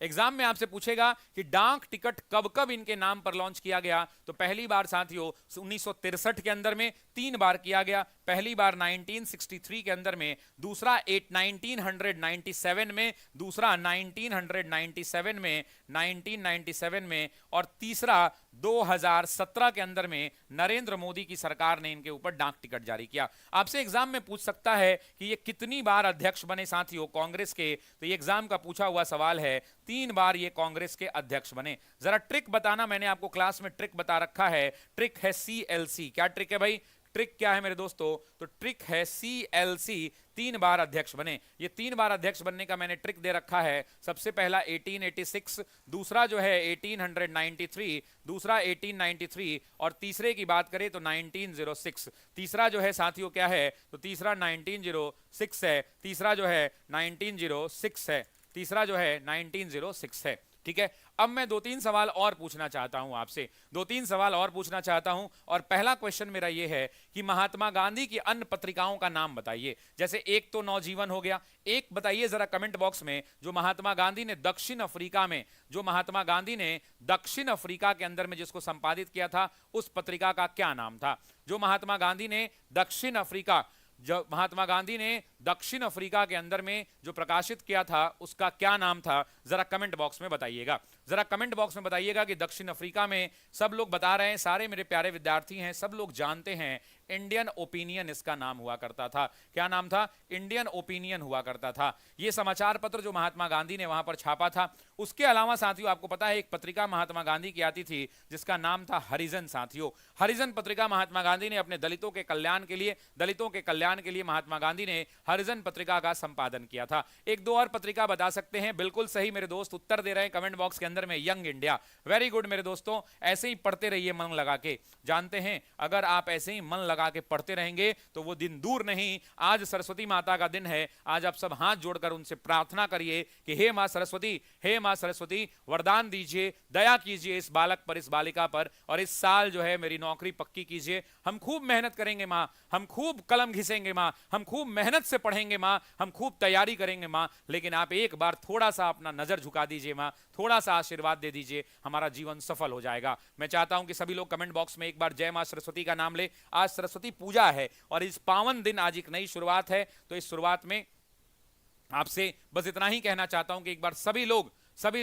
एग्जाम में आपसे पूछेगा कि डाक टिकट कब कब इनके नाम पर लॉन्च किया गया। तो पहली बार साथियों 1963 के अंदर में 3 बार किया गया। पहली बार 1963 के अंदर में, दूसरा 1997 में, दूसरा 1997 में, 1997 में, और तीसरा 2017 के अंदर में नरेंद्र मोदी की सरकार ने इनके ऊपर डाक टिकट जारी किया। आपसे एग्जाम में पूछ सकता है कि ये कितनी बार अध्यक्ष बने साथियों कांग्रेस के, तो ये एग्जाम का पूछा हुआ सवाल है। 3 बार ये कांग्रेस के अध्यक्ष बने। जरा ट्रिक बताना, मैंने आपको क्लास में ट्रिक बता रखा है। ट्रिक है CLC। क्या ट्रिक है भाई? ट्रिक क्या है मेरे दोस्तों? तो ट्रिक है CLC। 3 बार अध्यक्ष बने। ये 3 बार अध्यक्ष बनने का मैंने ट्रिक दे रखा है। सबसे पहला 1886, दूसरा जो है 1893, दूसरा 1893, और तीसरे की बात करें तो 1906। तीसरा जो है साथियों क्या है? तो तीसरा 1906 है। तीसरा जो है 1906 है। तीसरा जो है 1906 है। ठीक है, अब मैं 2-3 सवाल और पूछना चाहता हूं आपसे, 2-3 सवाल और पूछना चाहता हूं। और पहला क्वेश्चन मेरा यह है कि महात्मा गांधी की अन्य पत्रिकाओं का नाम बताइए। जैसे एक तो नवजीवन हो गया, एक बताइए जरा कमेंट बॉक्स में, जो महात्मा गांधी ने दक्षिण अफ्रीका में, जो महात्मा गांधी ने दक्षिण अफ्रीका के अंदर में जिसको संपादित किया था, उस पत्रिका का क्या नाम था? जो महात्मा गांधी ने दक्षिण अफ्रीका, जो महात्मा गांधी ने दक्षिण अफ्रीका के अंदर में जो प्रकाशित किया था, उसका क्या नाम था? जरा कमेंट बॉक्स में बताइएगा। जरा कमेंट बॉक्स में बताइएगा कि दक्षिण अफ्रीका में, सब लोग बता रहे हैं, सारे मेरे प्यारे विद्यार्थी हैं, सब लोग जानते हैं, इंडियन ओपिनियन इसका नाम हुआ करता था। क्या नाम था? इंडियन ओपिनियन हुआ करता था। यह समाचार पत्र जो महात्मा गांधी ने वहां पर छापा था। उसके अलावा साथियों आपको पता है एक पत्रिका महात्मा गांधी की आती थी जिसका नाम था हरिजन। साथियों हरिजन पत्रिका महात्मा गांधी ने अपने दलितों के कल्याण के लिए महात्मा गांधी ने हरिजन पत्रिका का संपादन किया था। एक दो और पत्रिका बता सकते हैं। बिल्कुल सही मेरे दोस्त उत्तर दे रहे हैं कमेंट बॉक्स के अंदर में, यंग इंडिया। वेरी गुड मेरे दोस्तों, ऐसे ही पढ़ते रहिए मन लगा के। जानते हैं अगर आप ऐसे ही मन लगा के पढ़ते रहेंगे तो वो दिन दूर नहीं। आज सरस्वती माता का दिन है। आज आप सब हाथ जोड़कर उनसे प्रार्थना करिए कि हे मां सरस्वती, हे मां सरस्वती, वरदान दीजिए, दया कीजिए इस बालक पर, इस बालिका पर, और इस साल जो है मेरी नौकरी पक्की कीजिए। हम खूब मेहनत करेंगे मां, हम खूब कलम घिसेंगे मां, हम खूब मेहनत से पढ़ेंगे मां, हम खूब तैयारी करेंगे मां, लेकिन आप एक बार थोड़ा सा अपना नजर झुका दीजिए मां, थोड़ा सा आशीर्वाद दे दीजिए, हमारा जीवन सफल हो जाएगा। मैं चाहता हूं कि सभी लोग कमेंट बॉक्स में एक बार जय मां सरस्वती का नाम ले। आज सरस्वती पूजा है और इस पावन दिन आज एक नई शुरुआत है। तो इस शुरुआत में आपसे बस इतना ही कहना चाहता हूं कि एक बार सभी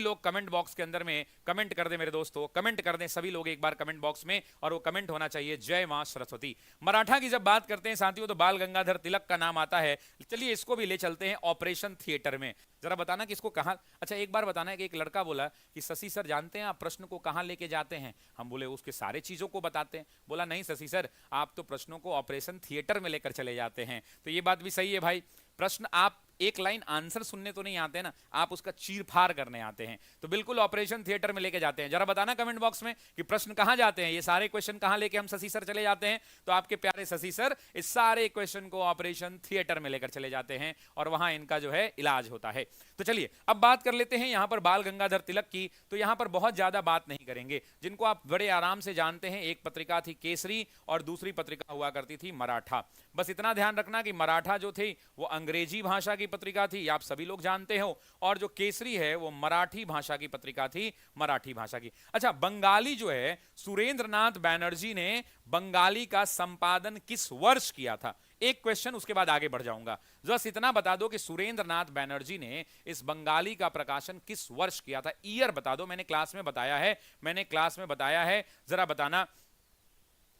लोग कमेंट बॉक्स के अंदर में कमेंट कर दें मेरे दोस्तों, कमेंट कर दें सभी लोग एक बार कमेंट बॉक्स में, और वो कमेंट होना चाहिए जय मां सरस्वती। मराठा की जब बात करते हैं साथियों तो बाल गंगाधर तिलक का नाम आता है। चलिए इसको भी ले चलते हैं ऑपरेशन थिएटर में। जरा बताना कि इसको कहां, अच्छा एक बार बताना है कि एक लड़का बोला कि शशि सर जानते हैं आप प्रश्न को कहां लेके जाते हैं? हम बोले उसके सारे चीजों को बताते हैं। बोला नहीं शशि सर, आप तो प्रश्नों को ऑपरेशन थिएटर में लेकर चले जाते हैं। तो ये बात भी सही है भाई। प्रश्न आप एक लाइन आंसर सुनने तो नहीं आते ना, आप उसका चीरफाड़ करने आते हैं। तो बिल्कुल ऑपरेशन थिएटर में लेके जाते हैं। जरा बताना कमेंट बॉक्स में कि प्रश्न कहां जाते हैं, ये सारे क्वेश्चन कहां लेके हम शशि सर चले जाते हैं? तो आपके प्यारे शशि सर इस सारे क्वेश्चन को ऑपरेशन थिएटर में लेकर चले जाते हैं और वहां इनका जो है इलाज होता है। तो चलिए अब बात कर लेते हैं यहां पर बाल गंगाधर तिलक की। तो यहां पर बहुत ज्यादा बात नहीं करेंगे, जिनको आप बड़े आराम से जानते हैं। एक पत्रिका थी केसरी और दूसरी पत्रिका हुआ करती थी मराठा। बस इतना ध्यान रखना कि मराठा जो थी वो अंग्रेजी भाषा की पत्रिका थी, आप सभी लोग जानते हो, और जो केसरी है वो मराठी भाषा की पत्रिका थी, मराठी भाषा की। अच्छा बंगाली जो है, सुरेंद्रनाथ बैनर्जी ने बंगाली का संपादन किस वर्ष किया था? एक क्वेश्चन, उसके बाद आगे बढ़ जाऊंगा। बस इतना बता दो कि सुरेंद्रनाथ बैनर्जी ने इस बंगाली का प्रकाशन किस वर्ष किया था? ईयर बता दो। मैंने क्लास में बताया है, जरा बताना।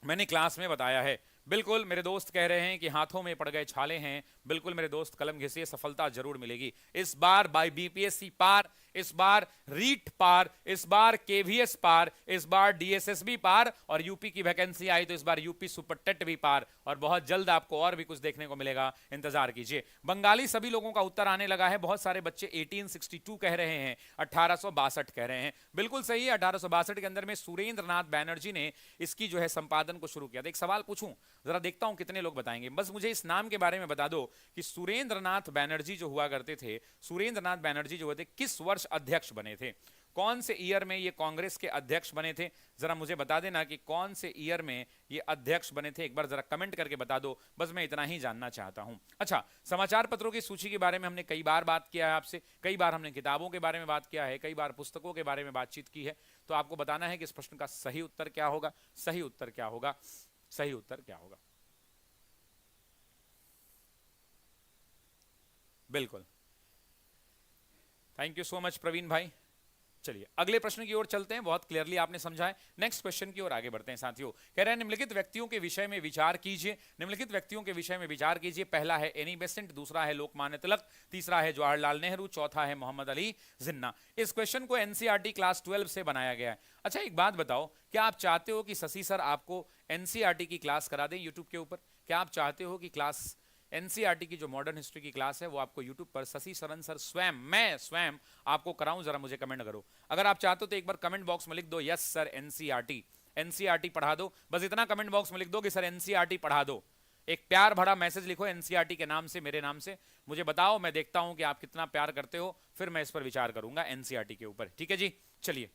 मैंने क्लास में बताया है। बिल्कुल मेरे दोस्त कह रहे हैं कि हाथों में पड़ गए छाले हैं। बिल्कुल मेरे दोस्त, कलम घिसिए, सफलता जरूर मिलेगी। इस बार बाय बीपीएससी पार, इस बार रीट पार, इस बार केवीएस पार, इस बार डीएसएसबी पार, और यूपी की वैकेंसी आई तो इस बार यूपी सुपर टेट भी पार, और बहुत जल्द आपको और भी कुछ देखने को मिलेगा, इंतजार कीजिए। बंगाली सभी लोगों का उत्तर आने लगा है। बहुत सारे बच्चे 1862 कह रहे हैं, 1862 कह रहे हैं। बिल्कुल सही है, 1862 के अंदर में सुरेंद्र नाथ बैनर्जी ने इसकी जो है संपादन को शुरू किया था। एक सवाल पूछूं, जरा देखता हूं कितने लोग बताएंगे। बस मुझे इस नाम के बारे में बता दो कि सुरेंद्र नाथ बैनर्जी जो हुआ करते थे, सुरेंद्र नाथ बैनर्जी जो हुए थे, किस वर्ष अध्यक्ष बने थे? कौन से ईयर में ये कांग्रेस के अध्यक्ष बने थे? जरा मुझे बता देना कि कौन से ईयर में ये अध्यक्ष बने थे, एक बार जरा कमेंट करके बता दो। बस मैं इतना ही जानना चाहता हूं। अच्छा, समाचार पत्रों की सूची के बारे में हमने कई बार बात किया है आपसे, कई बार हमने किताबों के बारे में बात किया है, कई बार पुस्तकों के बारे में बातचीत की है। तो आपको बताना है कि इस प्रश्न का सही उत्तर क्या होगा, सही उत्तर क्या होगा, सही उत्तर क्या होगा। बिल्कुल, thank you so much Praveen भाई। चलिए अगले प्रश्न की ओर चलते हैं, बहुत क्लियरली आपने समझा है। नेक्स्ट क्वेश्चन की ओर आगे बढ़ते हैं साथियों। कह रहे हैं निम्नलिखित व्यक्तियों के विषय में विचार कीजिए, निम्नलिखित व्यक्तियों के विषय में विचार कीजिए। पहला है एनी बेसेंट, दूसरा है लोकमान्य तिलक, तीसरा है जवाहरलाल नेहरू, चौथा है मोहम्मद अली जिन्ना। इस क्वेश्चन को एनसीईआरटी क्लास 12 से बनाया गया है। अच्छा एक बात बताओ, क्या आप चाहते हो कि शशि सर आपको एनसीईआरटी की क्लास करा दें यूट्यूब के ऊपर? क्या आप चाहते हो कि क्लास एनसीईआरटी की जो मॉडर्न हिस्ट्री की क्लास है वो आपको यूट्यूब पर शशि शरण सर स्वयं, मैं स्वयं आपको कराऊं? जरा मुझे कमेंट करो। अगर आप चाहते हो तो एक बार कमेंट बॉक्स में लिख दो यस सर एनसीईआरटी, एनसीईआरटी पढ़ा दो। बस इतना कमेंट बॉक्स में लिख दो कि सर एनसीईआरटी पढ़ा दो। एक प्यार भरा मैसेज लिखो एनसीईआरटी के नाम से, मेरे नाम से। मुझे बताओ, मैं देखता हूं कि आप कितना प्यार करते हो, फिर मैं इस पर विचार करूंगा एनसीईआरटी के ऊपर। ठीक है जी, चलिए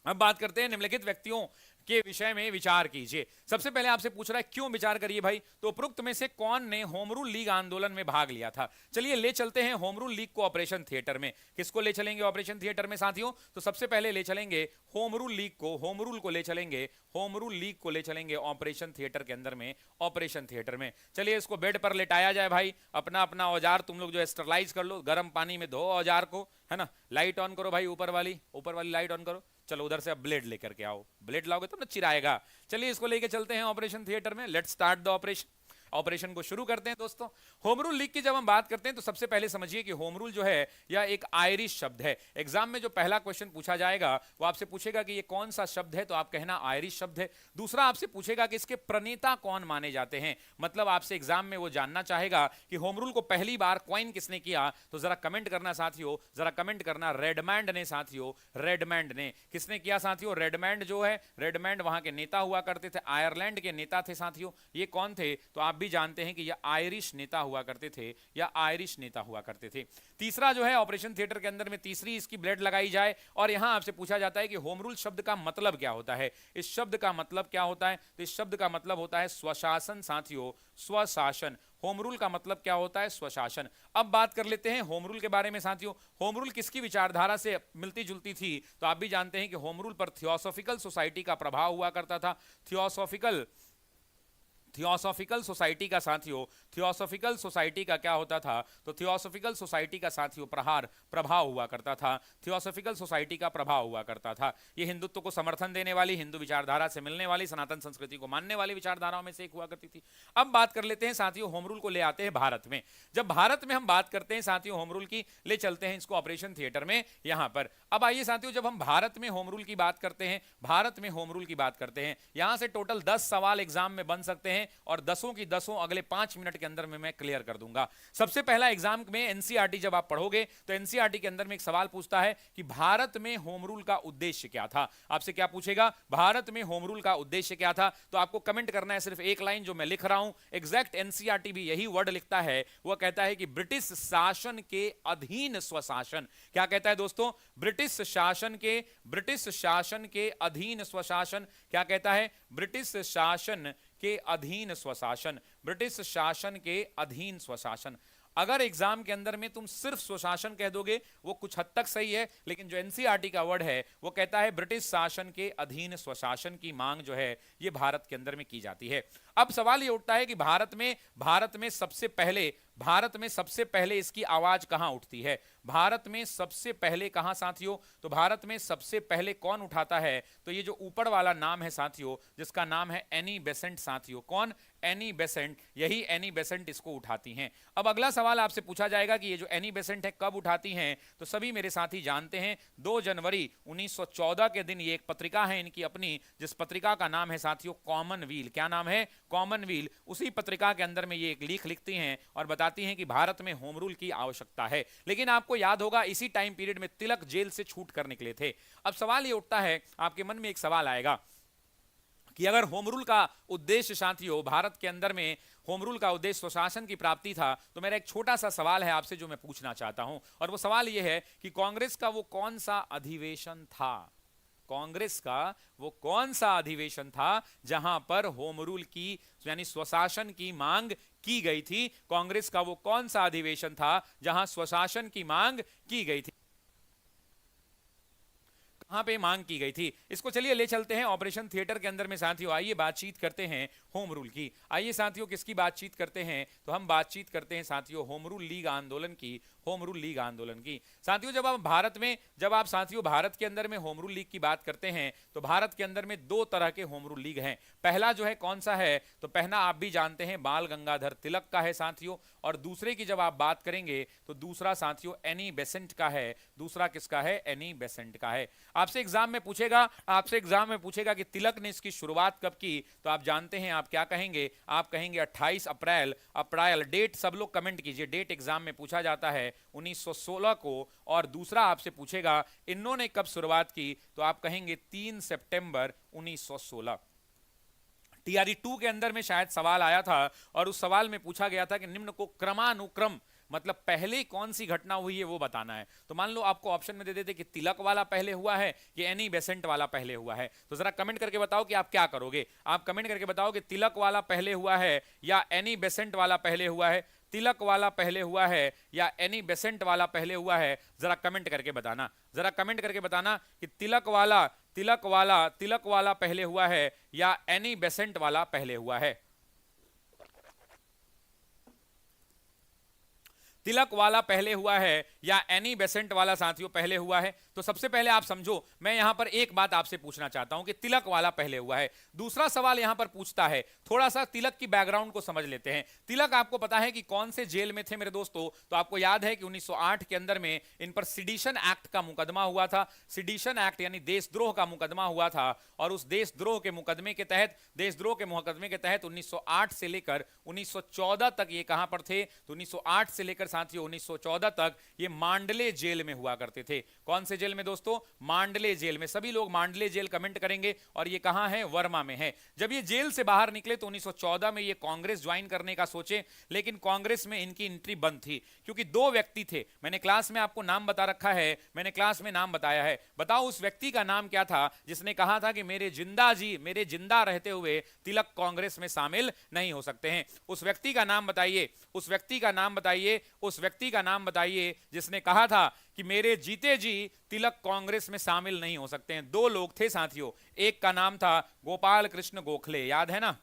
अब बात करते हैं निम्नलिखित व्यक्तियों के विषय में विचार कीजिए। सबसे पहले आपसे पूछ रहा है क्यों विचार करिए भाई, तो उपरोक्त में से कौन ने होम रूल लीग आंदोलन में भाग लिया था? चलिए ले चलते हैं होम रूल लीग को ऑपरेशन थिएटर में। किसको ले चलेंगे ऑपरेशन थिएटर में साथियों? तो सबसे पहले ले चलेंगे होम रूल लीग को, होम रूल को ले चलेंगे, होम रूल लीग को ले चलेंगे ऑपरेशन थिएटर के अंदर में, ऑपरेशन थिएटर में। चलिए इसको बेड पर लेटाया जाए भाई, अपना अपना औजार तुम लोग जो स्टरलाइज कर लो, गर्म पानी में धो औजार को, है ना। लाइट ऑन करो भाई, ऊपर वाली लाइट ऑन करो। चलो उधर से अब ब्लेड लेकर के आओ, ब्लेड लाओगे तब ना चिराएगा। चलिए इसको लेके चलते हैं ऑपरेशन थिएटर में। Let's start the operation. Operation को शुरू करते हैं दोस्तों। होम रूल लीग की जब हम बात करते हैं तो सबसे पहले समझिए कि होम रूल जो है यह एक आयरिश शब्द है। एग्जाम में जो पहला क्वेश्चन पूछा जाएगा वो आपसे पूछेगा कि ये कौन सा शब्द है, तो आप कहना आयरिश शब्द है। दूसरा आपसे पूछेगा कि इसके प्रणेता कौन माने जाते हैं, मतलब आपसे एग्जाम में वो जानना चाहेगा कि होम रूल को पहली बार कॉइन किसने किया। तो जरा कमेंट करना साथियों, जरा कमेंट करना, रेडमैंड ने साथियों, रेडमैंड ने। किसने किया साथियों? रेडमैंड जो है, रेडमैंड वहां के नेता हुआ करते थे, आयरलैंड के नेता थे साथियों। ये कौन थे? तो आप भी जानते हैं कि यह आयरिश नेता हुआ करते थे, या आयरिश नेता हुआ करते थे। तीसरा जो है ऑपरेशन थिएटर के अंदर में तीसरी इसकी ब्लेड लगाई जाए, और यहां आपसे पूछा जाता है कि होम रूल शब्द का मतलब क्या होता है। इस शब्द का मतलब क्या होता है? तो इस शब्द का मतलब होता है स्वशासन साथियों, स्वशासन। होम रूल का मतलब क्या होता है? स्वशासन। अब बात कर लेते हैं होम रूल के बारे में साथियों। होम रूल किसकी विचारधारा से मिलती जुलती थी? तो आप भी जानते हैं कि होम रूल पर थियोसॉफिकल सोसाइटी का प्रभाव हुआ करता था। थियोसॉफिकल सोसाइटी का साथियों, थियोसॉफिकल सोसाइटी का क्या होता था? तो थियोसॉफिकल सोसाइटी का साथियों प्रभाव हुआ करता था। थियोसॉफिकल सोसाइटी का प्रभाव हुआ करता था। ये हिंदुत्व को समर्थन देने वाली, हिंदू विचारधारा से मिलने वाली, सनातन संस्कृति को मानने वाली विचारधाराओं में से एक हुआ करती थी। अब बात कर लेते हैं साथियों, होम रूल को ले आते हैं भारत में। जब भारत में हम बात करते हैं साथियों होम रूल की, ले चलते हैं इसको ऑपरेशन थिएटर में यहां पर। अब आइए साथियों, जब हम भारत में होम रूल की बात करते हैं, भारत में होम रूल की बात करते हैं, यहां से टोटल 10 सवाल एग्जाम में बन सकते हैं, और 10 की 10 अगले 5 मिनट के अंदर में मैं क्लियर कर दूंगा। सबसे पहला एग्जाम में एनसीईआरटी जब आप पढ़ोगे तो एनसीईआरटी के अंदर में एक सवाल पूछता है कि भारत में होम रूल का उद्देश्य क्या था। आपसे क्या पूछेगा? भारत में होम रूल का उद्देश्य क्या था। तो आपको कमेंट करना है सिर्फ एक लाइन जो मैं लिख रहा हूं, एग्जैक्ट एनसीईआरटी भी यही वर्ड लिखता है। वह कहता है कि ब्रिटिश शासन के अधीन स्वशासन। क्या कहता है दोस्तों? ब्रिटिश शासन के अधीन स्वशासन। क्या कहता है? ब्रिटिश शासन के अधीन स्वशासन, ब्रिटिश शासन के अधीन स्वशासन। अगर एग्जाम के अंदर में तुम सिर्फ स्वशासन कह दोगे वो कुछ हद तक सही है, लेकिन जो एनसीईआरटी का वर्ड है वो कहता है ब्रिटिश शासन के अधीन स्वशासन की मांग जो है ये भारत के अंदर में की जाती है। अब सवाल ये उठता है कि भारत में सबसे पहले भारत में सबसे पहले इसकी आवाज कहां उठती है? भारत में सबसे पहले कहां साथियों? तो भारत में सबसे पहले कौन उठाता है? तो ये जो ऊपर वाला नाम है साथियों, जिसका नाम है एनी बेसेंट साथियों। कौन? Annie Besant. यही एनी बेसेंट इसको उठाती हैं। अब अगला सवाल आपसे पूछा जाएगा कि ये जो एनी बेसेंट है कब उठाती हैं? तो सभी मेरे साथी जानते हैं 2 जनवरी 1914 के दिन ये एक पत्रिका है इनकी अपनी, जिस पत्रिका का नाम है साथियों कॉमनवील। क्या नाम है? कॉमनवील। उसी पत्रिका के अंदर में ये एक लेख लिखती हैं और बताती हैं कि भारत में होम रूल की आवश्यकता है। लेकिन आपको याद होगा इसी टाइम पीरियड में तिलक जेल से छूट कर निकले थे। अब सवाल ये उठता है, आपके मन में एक सवाल आएगा कि अगर होम रूल का उद्देश्य साथियों, भारत के अंदर में होम रूल का उद्देश्य स्वशासन की प्राप्ति था, तो मेरा एक छोटा सा सवाल है आपसे जो मैं पूछना चाहता हूं, और वो सवाल ये है कि कांग्रेस का वो कौन सा अधिवेशन था? कांग्रेस का वो कौन सा अधिवेशन था जहां पर होम रूल की यानी स्वशासन की मांग की गई थी? कांग्रेस का वो कौन सा अधिवेशन था जहां स्वशासन की मांग की गई थी? कहां पे मांग की गई थी? इसको चलिए ले चलते हैं ऑपरेशन थिएटर के अंदर में साथियों। आइए बातचीत करते हैं होम रूल की। आइए साथियों किसकी बातचीत करते हैं? तो हम बातचीत करते हैं साथियों होम रूल लीग आंदोलन की। होम रूल लीग आंदोलन की साथियों, जब आप साथियों भारत के अंदर में होम रूल लीग की बात करते हैं तो भारत के अंदर में 2 तरह के होम रूल लीग हैं। पहला जो है कौन सा है? तो पहला आप भी जानते हैं बाल गंगाधर तिलक का है साथियों, और दूसरे की जब आप बात करेंगे तो दूसरा साथियों एनी बेसेंट का है। दूसरा किसका है? एनी बेसेंट का है। आपसे एग्जाम में पूछेगा कि तिलक ने इसकी शुरुआत कब की? तो आप जानते हैं आप क्या कहेंगे? आप कहेंगे 28 अप्रैल। अप्रैल डेट सब लोग कमेंट कीजिए, डेट एग्जाम में पूछा जाता है 1916 को। और दूसरा आपसे पूछेगा इन्होंने कब शुरुआत की? तो आप कहेंगे 3 सितंबर 1916। टीआरई 2 के अंदर में शायद सवाल आया था और उस सवाल में पूछा गया था कि निम्न को क्रमानुक्रम मतलब पहले कौन सी घटना हुई है वो बताना है। तो मान लो आपको ऑप्शन में दे देते कि तिलक वाला पहले हुआ है कि एनी बेसेंट वाला पहले हुआ है, तो जरा कमेंट करके बताओ कि आप क्या करोगे। आप कमेंट करके बताओ कि तिलक वाला पहले हुआ है या एनी बेसेंट वाला पहले हुआ है। तिलक वाला पहले हुआ है या एनी बेसेंट वाला पहले हुआ है? जरा कमेंट करके बताना, जरा कमेंट करके बताना कि तिलक वाला पहले हुआ है या एनी बेसेंट वाला पहले हुआ है। तिलक वाला पहले हुआ है या एनी बेसेंट वाला साथियों पहले हुआ है? तो सबसे पहले आप समझो, मैं यहां पर एक बात आपसे पूछना चाहता हूं कि तिलक वाला पहले हुआ है। दूसरा सवाल यहां पर पूछता है, थोड़ा सा तिलक की बैकग्राउंड को समझ लेते हैं। तिलक आपको पता है कि कौन से जेल में थे मेरे दोस्तों? तो आपको याद है कि 1908 के अंदर में इन पर सिडिशन एक्ट का मुकदमा हुआ था। सिडिशन एक्ट यानी देशद्रोह का मुकदमा हुआ था, और उस देशद्रोह के मुकदमे के तहत 1908 से लेकर 1914 तक ये कहां पर थे? तो 1908 से लेकर साथियों 1914 तक ये मांडले जेल में हुआ करते थे। कौन से जेल में दोस्तों? मांडले जेल में। सभी लोग मांडले जेल कमेंट करेंगे। और ये कहां है? वर्मा में है। जब ये जेल से बाहर निकले तो 1914 में ये कांग्रेस ज्वाइन करने का सोचे, लेकिन कांग्रेस में इनकी एंट्री बंद थी क्योंकि 2 व्यक्ति थे। मैंने क्लास में आपको नाम बता रखा है, मैंने क्लास में नाम बताया है। बताओ उस व्यक्ति का नाम क्या था जिसने कहा था कि मेरे जिंदा रहते हुए तिलक कांग्रेस में शामिल नहीं हो सकते हैं? उस व्यक्ति का नाम बताइए, उस व्यक्ति का नाम बताइए, उस व्यक्ति का नाम बताइए जिसने कहा था कि मेरे जीते जी तिलक कांग्रेस में शामिल नहीं हो सकते हैं। 2 लोग थे साथियों, एक का नाम था गोपाल कृष्ण गोखले, याद है ना?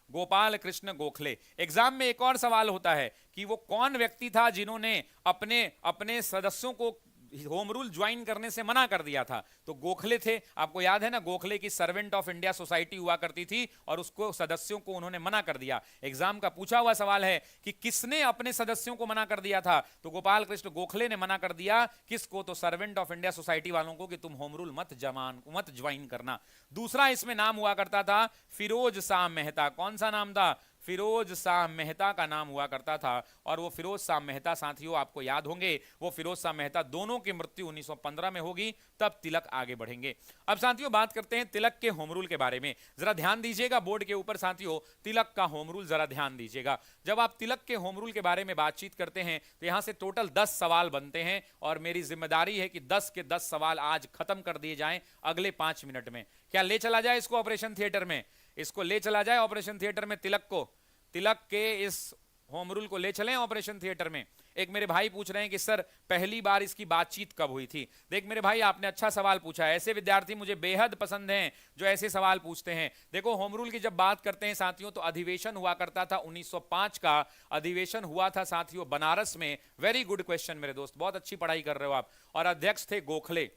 गोपाल कृष्ण गोखले। एग्जाम में एक और सवाल होता है कि वो कौन व्यक्ति था जिन्होंने अपने सदस्यों को होम रूल ज्वाइन करने से मना कर दिया था? तो गोखले थे। आपको याद है ना, गोखले की सर्वेंट ऑफ इंडिया सोसाइटी हुआ करती थी और उसको सदस्यों को उन्होंने मना कर दिया। एग्जाम का पूछा हुआ सवाल है कि किसने अपने सदस्यों को मना कर दिया था? तो गोपाल कृष्ण गोखले ने मना कर दिया। किसको? तो सर्वेंट ऑफ इंडिया सोसाइटी वालों को कि तुम होम रूल मत ज्वाइन करना। दूसरा इसमें नाम हुआ करता था फिरोज शाह मेहता। कौन सा नाम था? फिरोज शाह मेहता का नाम हुआ करता था। और वो फिरोज शाह मेहता साथियों आपको याद होंगे, वो फिरोज शाह मेहता दोनों की मृत्यु 1915 में होगी, तब तिलक आगे बढ़ेंगे। अब साथियों बात करते हैं तिलक के होम रूल के बारे में। जरा ध्यान दीजिएगा बोर्ड के ऊपर साथियों, तिलक का होम रूल जरा ध्यान दीजिएगा। जब आप तिलक के होम रूल के बारे में बातचीत करते हैं तो यहां से टोटल 10 सवाल बनते हैं और मेरी जिम्मेदारी है कि 10 के 10 सवाल आज खत्म कर दिए जाएं अगले 5 मिनट में। क्या ले चला जाए इसको ऑपरेशन थिएटर में? इसको ले चला जाए ऑपरेशन थिएटर में तिलक को। तिलक के इस होम रूल को ले चलें ऑपरेशन थिएटर में। एक मेरे भाई पूछ रहे हैं कि सर पहली बार इसकी बातचीत कब हुई थी। देख मेरे भाई, आपने अच्छा सवाल पूछा है। ऐसे विद्यार्थी मुझे बेहद पसंद हैं जो ऐसे सवाल पूछते हैं। देखो, होम रूल की जब बात करते हैं साथियों, तो अधिवेशन हुआ करता था 1905 का अधिवेशन हुआ था साथियों बनारस में। वेरी गुड क्वेश्चन मेरे दोस्त, बहुत अच्छी पढ़ाई कर रहे हो आप। और अध्यक्ष थे गोखले।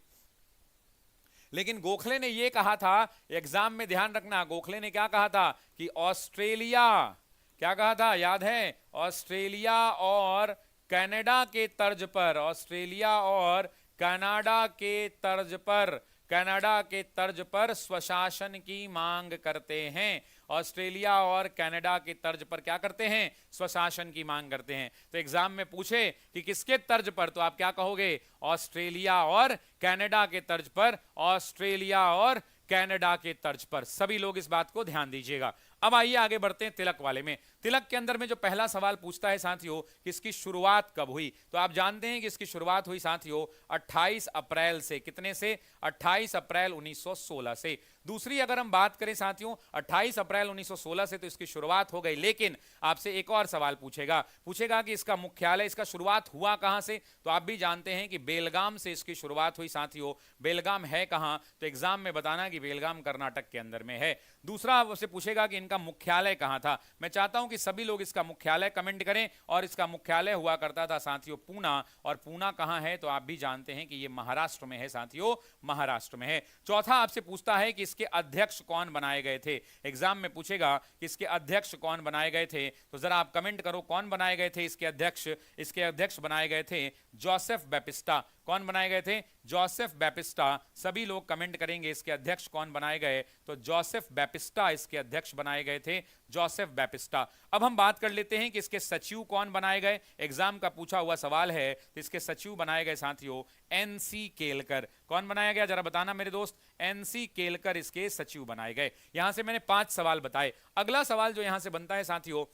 लेकिन गोखले ने यह कहा था, एग्जाम में ध्यान रखना, गोखले ने क्या कहा था कि ऑस्ट्रेलिया, क्या कहा था याद है, ऑस्ट्रेलिया और कनाडा के तर्ज पर, ऑस्ट्रेलिया और कनाडा के तर्ज पर, कनाडा के तर्ज पर स्वशासन की मांग करते हैं। ऑस्ट्रेलिया और कनाडा के तर्ज पर क्या करते हैं, स्वशासन की मांग करते हैं। तो एग्जाम में पूछे कि किसके तर्ज पर, तो आप क्या कहोगे, ऑस्ट्रेलिया और कनाडा के तर्ज पर, ऑस्ट्रेलिया और कनाडा के तर्ज पर। सभी लोग इस बात को ध्यान दीजिएगा। अब आइए आगे बढ़ते हैं तिलक वाले में। तिलक के अंदर में जो पहला सवाल पूछता है साथियों कि इसकी शुरुआत कब हुई, तो आप जानते हैं कि इसकी शुरुआत हुई साथियों 28 अप्रैल से। कितने से, 28 अप्रैल 1916 से। दूसरी अगर हम बात करें साथियों 28 अप्रैल 1916 से, तो इसकी शुरुआत हो गई। लेकिन आपसे एक और सवाल पूछेगा कि इसका मुख्यालय, इसका शुरुआत हुआ कहां से, तो आप भी जानते हैं कि बेलगाम से इसकी शुरुआत हुई साथियों। बेलगाम है कहां, तो एग्जाम में बताना कि बेलगाम कर्नाटक के अंदर में है। दूसरा आपसे पूछेगा कि इनका मुख्यालय कहां था। मैं चाहता हूं कि सभी लोग इसका मुख्यालय कमेंट करें, और इसका मुख्यालय हुआ करता था साथियों पूना। और पूना कहां है, तो आप भी जानते हैं कि यह महाराष्ट्र में है साथियों, महाराष्ट्र में है। चौथा आपसे पूछता है कि इसके अध्यक्ष कौन बनाए गए थे। एग्जाम में पूछेगा कि इसके अध्यक्ष कौन बनाए गए थे, तो जरा आप कमेंट करो कौन बनाए गए थे इसके अध्यक्ष। इसके अध्यक्ष बनाए गए थे जोसेफ बैपिस्टा। कौन बनाए गए थे, जोसेफ बैपिस्टा। सभी लोग कमेंट करेंगे इसके अध्यक्ष कौन बनाए गए, तो जोसेफ बैपिस्टा इसके अध्यक्ष बनाए गए थे, जोसेफ बैपिस्टा। अब हम बात कर लेते हैं कि इसके सचिव कौन बनाए गए। एग्जाम का पूछा हुआ सवाल है, तो इसके सचिव बनाए गए साथियों एनसी केलकर। कौन बनाया गया, जरा बताना मेरे दोस्त, एनसी केलकर इसके सचिव बनाए गए। यहां से मैंने 5 सवाल बताए। अगला सवाल जो यहां से बनता है साथियों,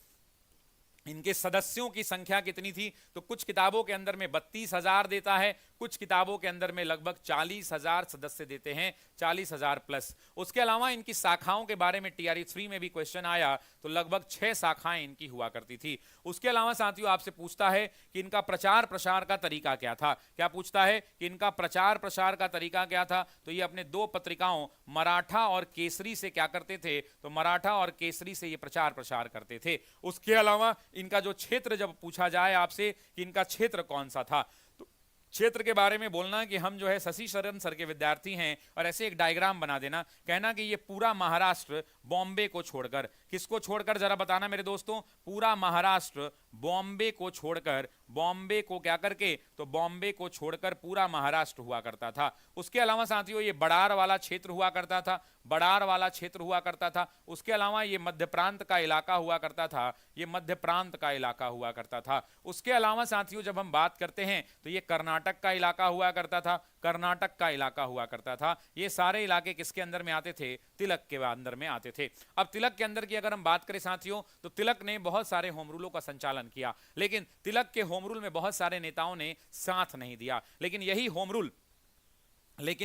इनके सदस्यों की संख्या कितनी थी, तो कुछ किताबों के अंदर में 32,000 देता है, कुछ किताबों के अंदर में लगभग 40,000 सदस्य देते हैं, 40,000 प्लस। उसके अलावा इनकी शाखाओं के बारे में टीआरई 3 में भी क्वेश्चन आया, तो लगभग 6 शाखाएं इनकी हुआ करती थी। उसके अलावा साथियों आपसे पूछता है कि इनका प्रचार प्रसार का तरीका क्या था। क्या पूछता है कि इनका प्रचार प्रसार का तरीका क्या था, तो ये अपने 2 पत्रिकाओं मराठा और केसरी से क्या करते थे, तो मराठा और केसरी से ये प्रचार प्रसार करते थे। उसके अलावा इनका जो क्षेत्र, जब पूछा जाए आपसे कि इनका क्षेत्र कौन सा था, तो क्षेत्र के बारे में बोलना कि हम जो है शशि शरण सर के विद्यार्थी हैं, और ऐसे एक डायग्राम बना देना, कहना कि ये पूरा महाराष्ट्र बॉम्बे को छोड़कर, किसको छोड़कर जरा बताना मेरे दोस्तों, पूरा महाराष्ट्र बॉम्बे को छोड़कर, बॉम्बे को क्या करके, तो बॉम्बे को छोड़कर पूरा महाराष्ट्र हुआ करता था। उसके अलावा साथियों ये बड़ार वाला क्षेत्र हुआ करता था, बड़ार वाला क्षेत्र हुआ करता था। उसके अलावा ये मध्य प्रांत का इलाका हुआ करता था, ये मध्य प्रांत का इलाका हुआ करता था। उसके अलावा साथियों जब हम बात करते हैं तो ये कर्नाटक का इलाका हुआ करता था, कर्नाटक का इलाका हुआ करता था। ये सारे इलाके किसके अंदर में आते थे, तिलक के अंदर में आते थे। अब तिलक के अंदर की अगर हम बात करें साथियों, तो तिलक ने बहुत सारे होम रूलों का संचालन किया, लेकिन तिलक के होम रूल में बहुत सारे नेताओं ने साथ नहीं दिया। लेकिन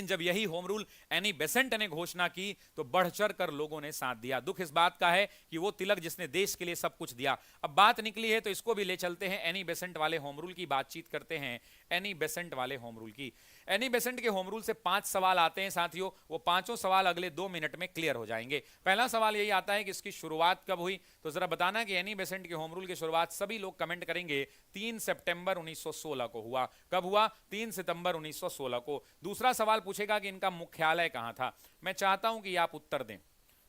जब यही होम रूल एनी बेसेंट ने घोषणा की, तो बढ़ चढ़ कर लोगों ने साथ दिया। दुख इस बात का है कि वो तिलक जिसने देश के लिए सब कुछ दिया। अब बात निकली है तो इसको भी ले चलते हैं, एनी बेसेंट वाले होम रूल की बातचीत करते हैं। एनी बेसेंट वाले होम रूल की, एनी बेसेंट के होम रूल से 5 सवाल आते हैं साथियों। वो पांचों सवाल अगले 2 मिनट में क्लियर हो जाएंगे। पहला सवाल यही आता है कि इसकी शुरुआत कब हुई, तो जरा बताना कि एनी बेसेंट के होम रूल की शुरुआत, सभी लोग कमेंट करेंगे, 3 सितंबर 1916 को हुआ। कब हुआ, 3 सितंबर 1916 को। दूसरा सवाल पूछेगा कि इनका मुख्यालय कहां था। मैं चाहता हूं कि आप उत्तर दें,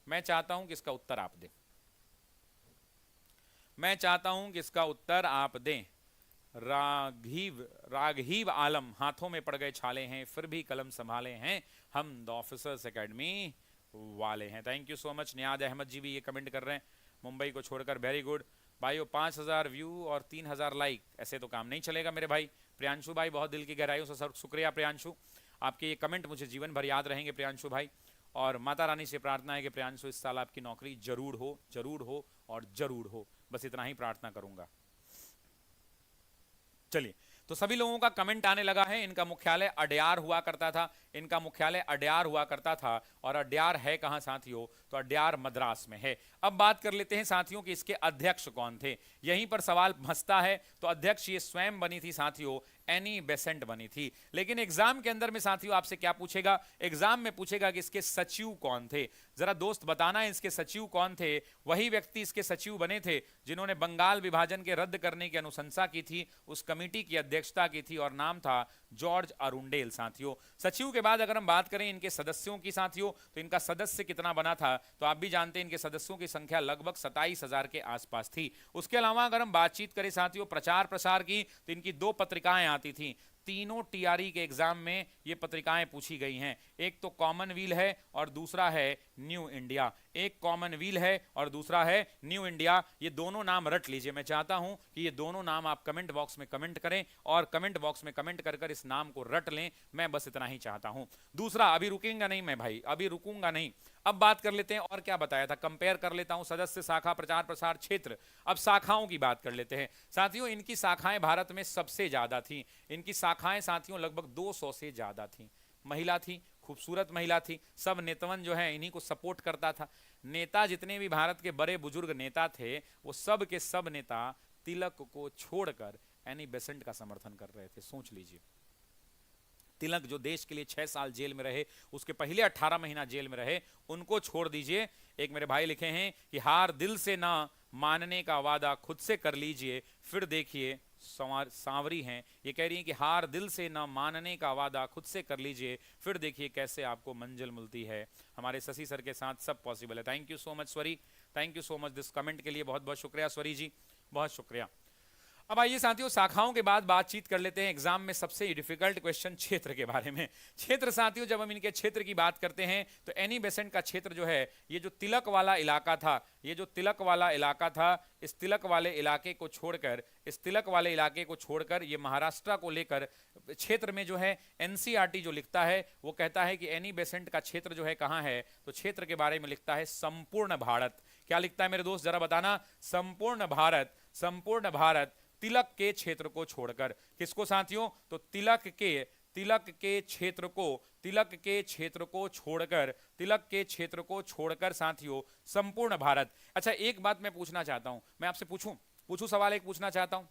मैं चाहता हूं कि इसका उत्तर आप दें, मैं चाहता हूं कि इसका उत्तर आप दें। राघीव आलम, हाथों में पड़ गए छाले हैं फिर भी कलम संभाले हैं, हम द ऑफिसर्स एकेडमी वाले हैं। Thank you so much. Niyaz Ahmad ji भी ये कमेंट कर रहे हैं, मुंबई को छोड़कर, वेरी गुड भाइयों। 5,000 व्यू और 3,000 लाइक, ऐसे तो काम नहीं चलेगा मेरे भाई। प्रियांशु भाई बहुत दिल की गहराइयों से शुक्रिया प्रियांशु, आपके ये कमेंट मुझे जीवन भर याद रहेंगे प्रियांशु भाई। और माता रानी से प्रार्थना है कि प्रियांशु इस साल आपकी नौकरी जरूर हो, जरूर हो और जरूर हो, बस इतना ही प्रार्थना करूंगा। चलिए, तो सभी लोगों का कमेंट आने लगा है। इनका मुख्यालय अडयार हुआ करता था। इनका मुख्यालय अड्यार हुआ करता था, और अड्यार है कहां साथियों, तो अड्यार मद्रास में है। अब बात कर लेते हैं साथियों कि इसके अध्यक्ष कौन थे। यहीं पर सवाल फंसता है। तो अध्यक्ष ये स्वयं बनी थी साथियों, एनी बेसेंट बनी थी। लेकिन एग्जाम के अंदर में साथियों आपसे क्या पूछेगा, एग्जाम में पूछेगा कि इसके सचिव कौन थे। जरा दोस्त बताना है इसके सचिव कौन थे। वही व्यक्ति इसके सचिव बने थे जिन्होंने बंगाल विभाजन के रद्द करने की अनुशंसा की थी, उस कमेटी की अध्यक्षता की थी, और नाम था जॉर्ज अरुंडेल साथियों। सचिव के बाद अगर हम बात करें इनके सदस्यों की साथियों, तो इनका सदस्य कितना बना था, तो आप भी जानते हैं इनके सदस्यों की संख्या लगभग 27,000 के आसपास थी। उसके अलावा अगर हम बातचीत करें साथियों प्रचार प्रसार की, तो इनकी 2 पत्रिकाएं आती थी। तीनों टीआरई के एग्जाम में ये पत्रिकाएं पूछी गई हैं। एक तो कॉमनवील है और दूसरा है न्यू इंडिया। एक कॉमनवील है और दूसरा है न्यू इंडिया। ये दोनों नाम रट लीजिए। मैं चाहता हूं कि ये दोनों नाम आप कमेंट बॉक्स में कमेंट करें, और कमेंट बॉक्स में कमेंट कर कर इस नाम को रट लें। मैं बस इतना ही चाहता हूं। दूसरा, अभी रुकेंगा नहीं मैं भाई, अभी रुकूंगा नहीं। अब बात कर लेते हैं और क्या बताया था, कंपेयर कर लेता हूं सदस्य, शाखा, प्रचार प्रसार, क्षेत्र। अब शाखाओं की बात कर लेते हैं साथियों। इनकी शाखाएं भारत में सबसे ज्यादा थी। इनकी शाखाएं साथियों लगभग 200 से ज्यादा थी। महिला थी, खूबसूरत महिला थी। सब नेतवन जो है इन्हीं को सपोर्ट करता था। नेता जितने भी भारत के बड़े बुजुर्ग नेता थे, वो सब के सब नेता तिलक को छोड़कर एनी बेसेंट का समर्थन कर रहे थे। सोच लीजिए, तिलक जो देश के लिए 6 साल जेल में रहे, उसके पहले 18 महीना जेल में रहे, उनको छोड़ दीजिए। एक मेरे भाई लिखे हैं कि हार दिल से ना मानने का वादा खुद से कर लीजिए, फिर देखिए सांवरी हैं। ये कह रही हैं कि हार दिल से ना मानने का वादा खुद से कर लीजिए, फिर देखिए कैसे आपको मंजिल मिलती है। हमारे शशि सर के साथ सब पॉसिबल है। थैंक यू सो मच स्वरी, thank you so much this comment के लिए बहुत बहुत शुक्रिया स्वरी जी, बहुत शुक्रिया। अब आइए साथियों शाखाओं के बाद बातचीत कर लेते हैं एग्जाम में सबसे डिफिकल्ट क्वेश्चन क्षेत्र के बारे में। क्षेत्र साथियों, जब हम इनके क्षेत्र की बात करते हैं तो एनी बेसेंट का क्षेत्र जो है, ये जो तिलक वाला इलाका था, ये जो तिलक वाला इलाका था, इस तिलक वाले इलाके को छोड़कर, इस तिलक वाले इलाके को छोड़कर ये महाराष्ट्र को लेकर क्षेत्र में जो है एनसीईआरटी जो लिखता है वो कहता है कि एनी बेसेंट का क्षेत्र जो है कहां है, तो क्षेत्र के बारे में लिखता है संपूर्ण भारत। क्या लिखता है मेरे दोस्त जरा बताना, संपूर्ण भारत, संपूर्ण भारत तिलक के क्षेत्र को छोड़कर। किसको साथियों, तो तिलक के क्षेत्र को, तिलक के क्षेत्र को छोड़कर, तिलक के क्षेत्र को छोड़कर साथियों संपूर्ण भारत। अच्छा एक बात मैं पूछना चाहता हूं, मैं आपसे पूछूं सवाल एक पूछना चाहता हूं।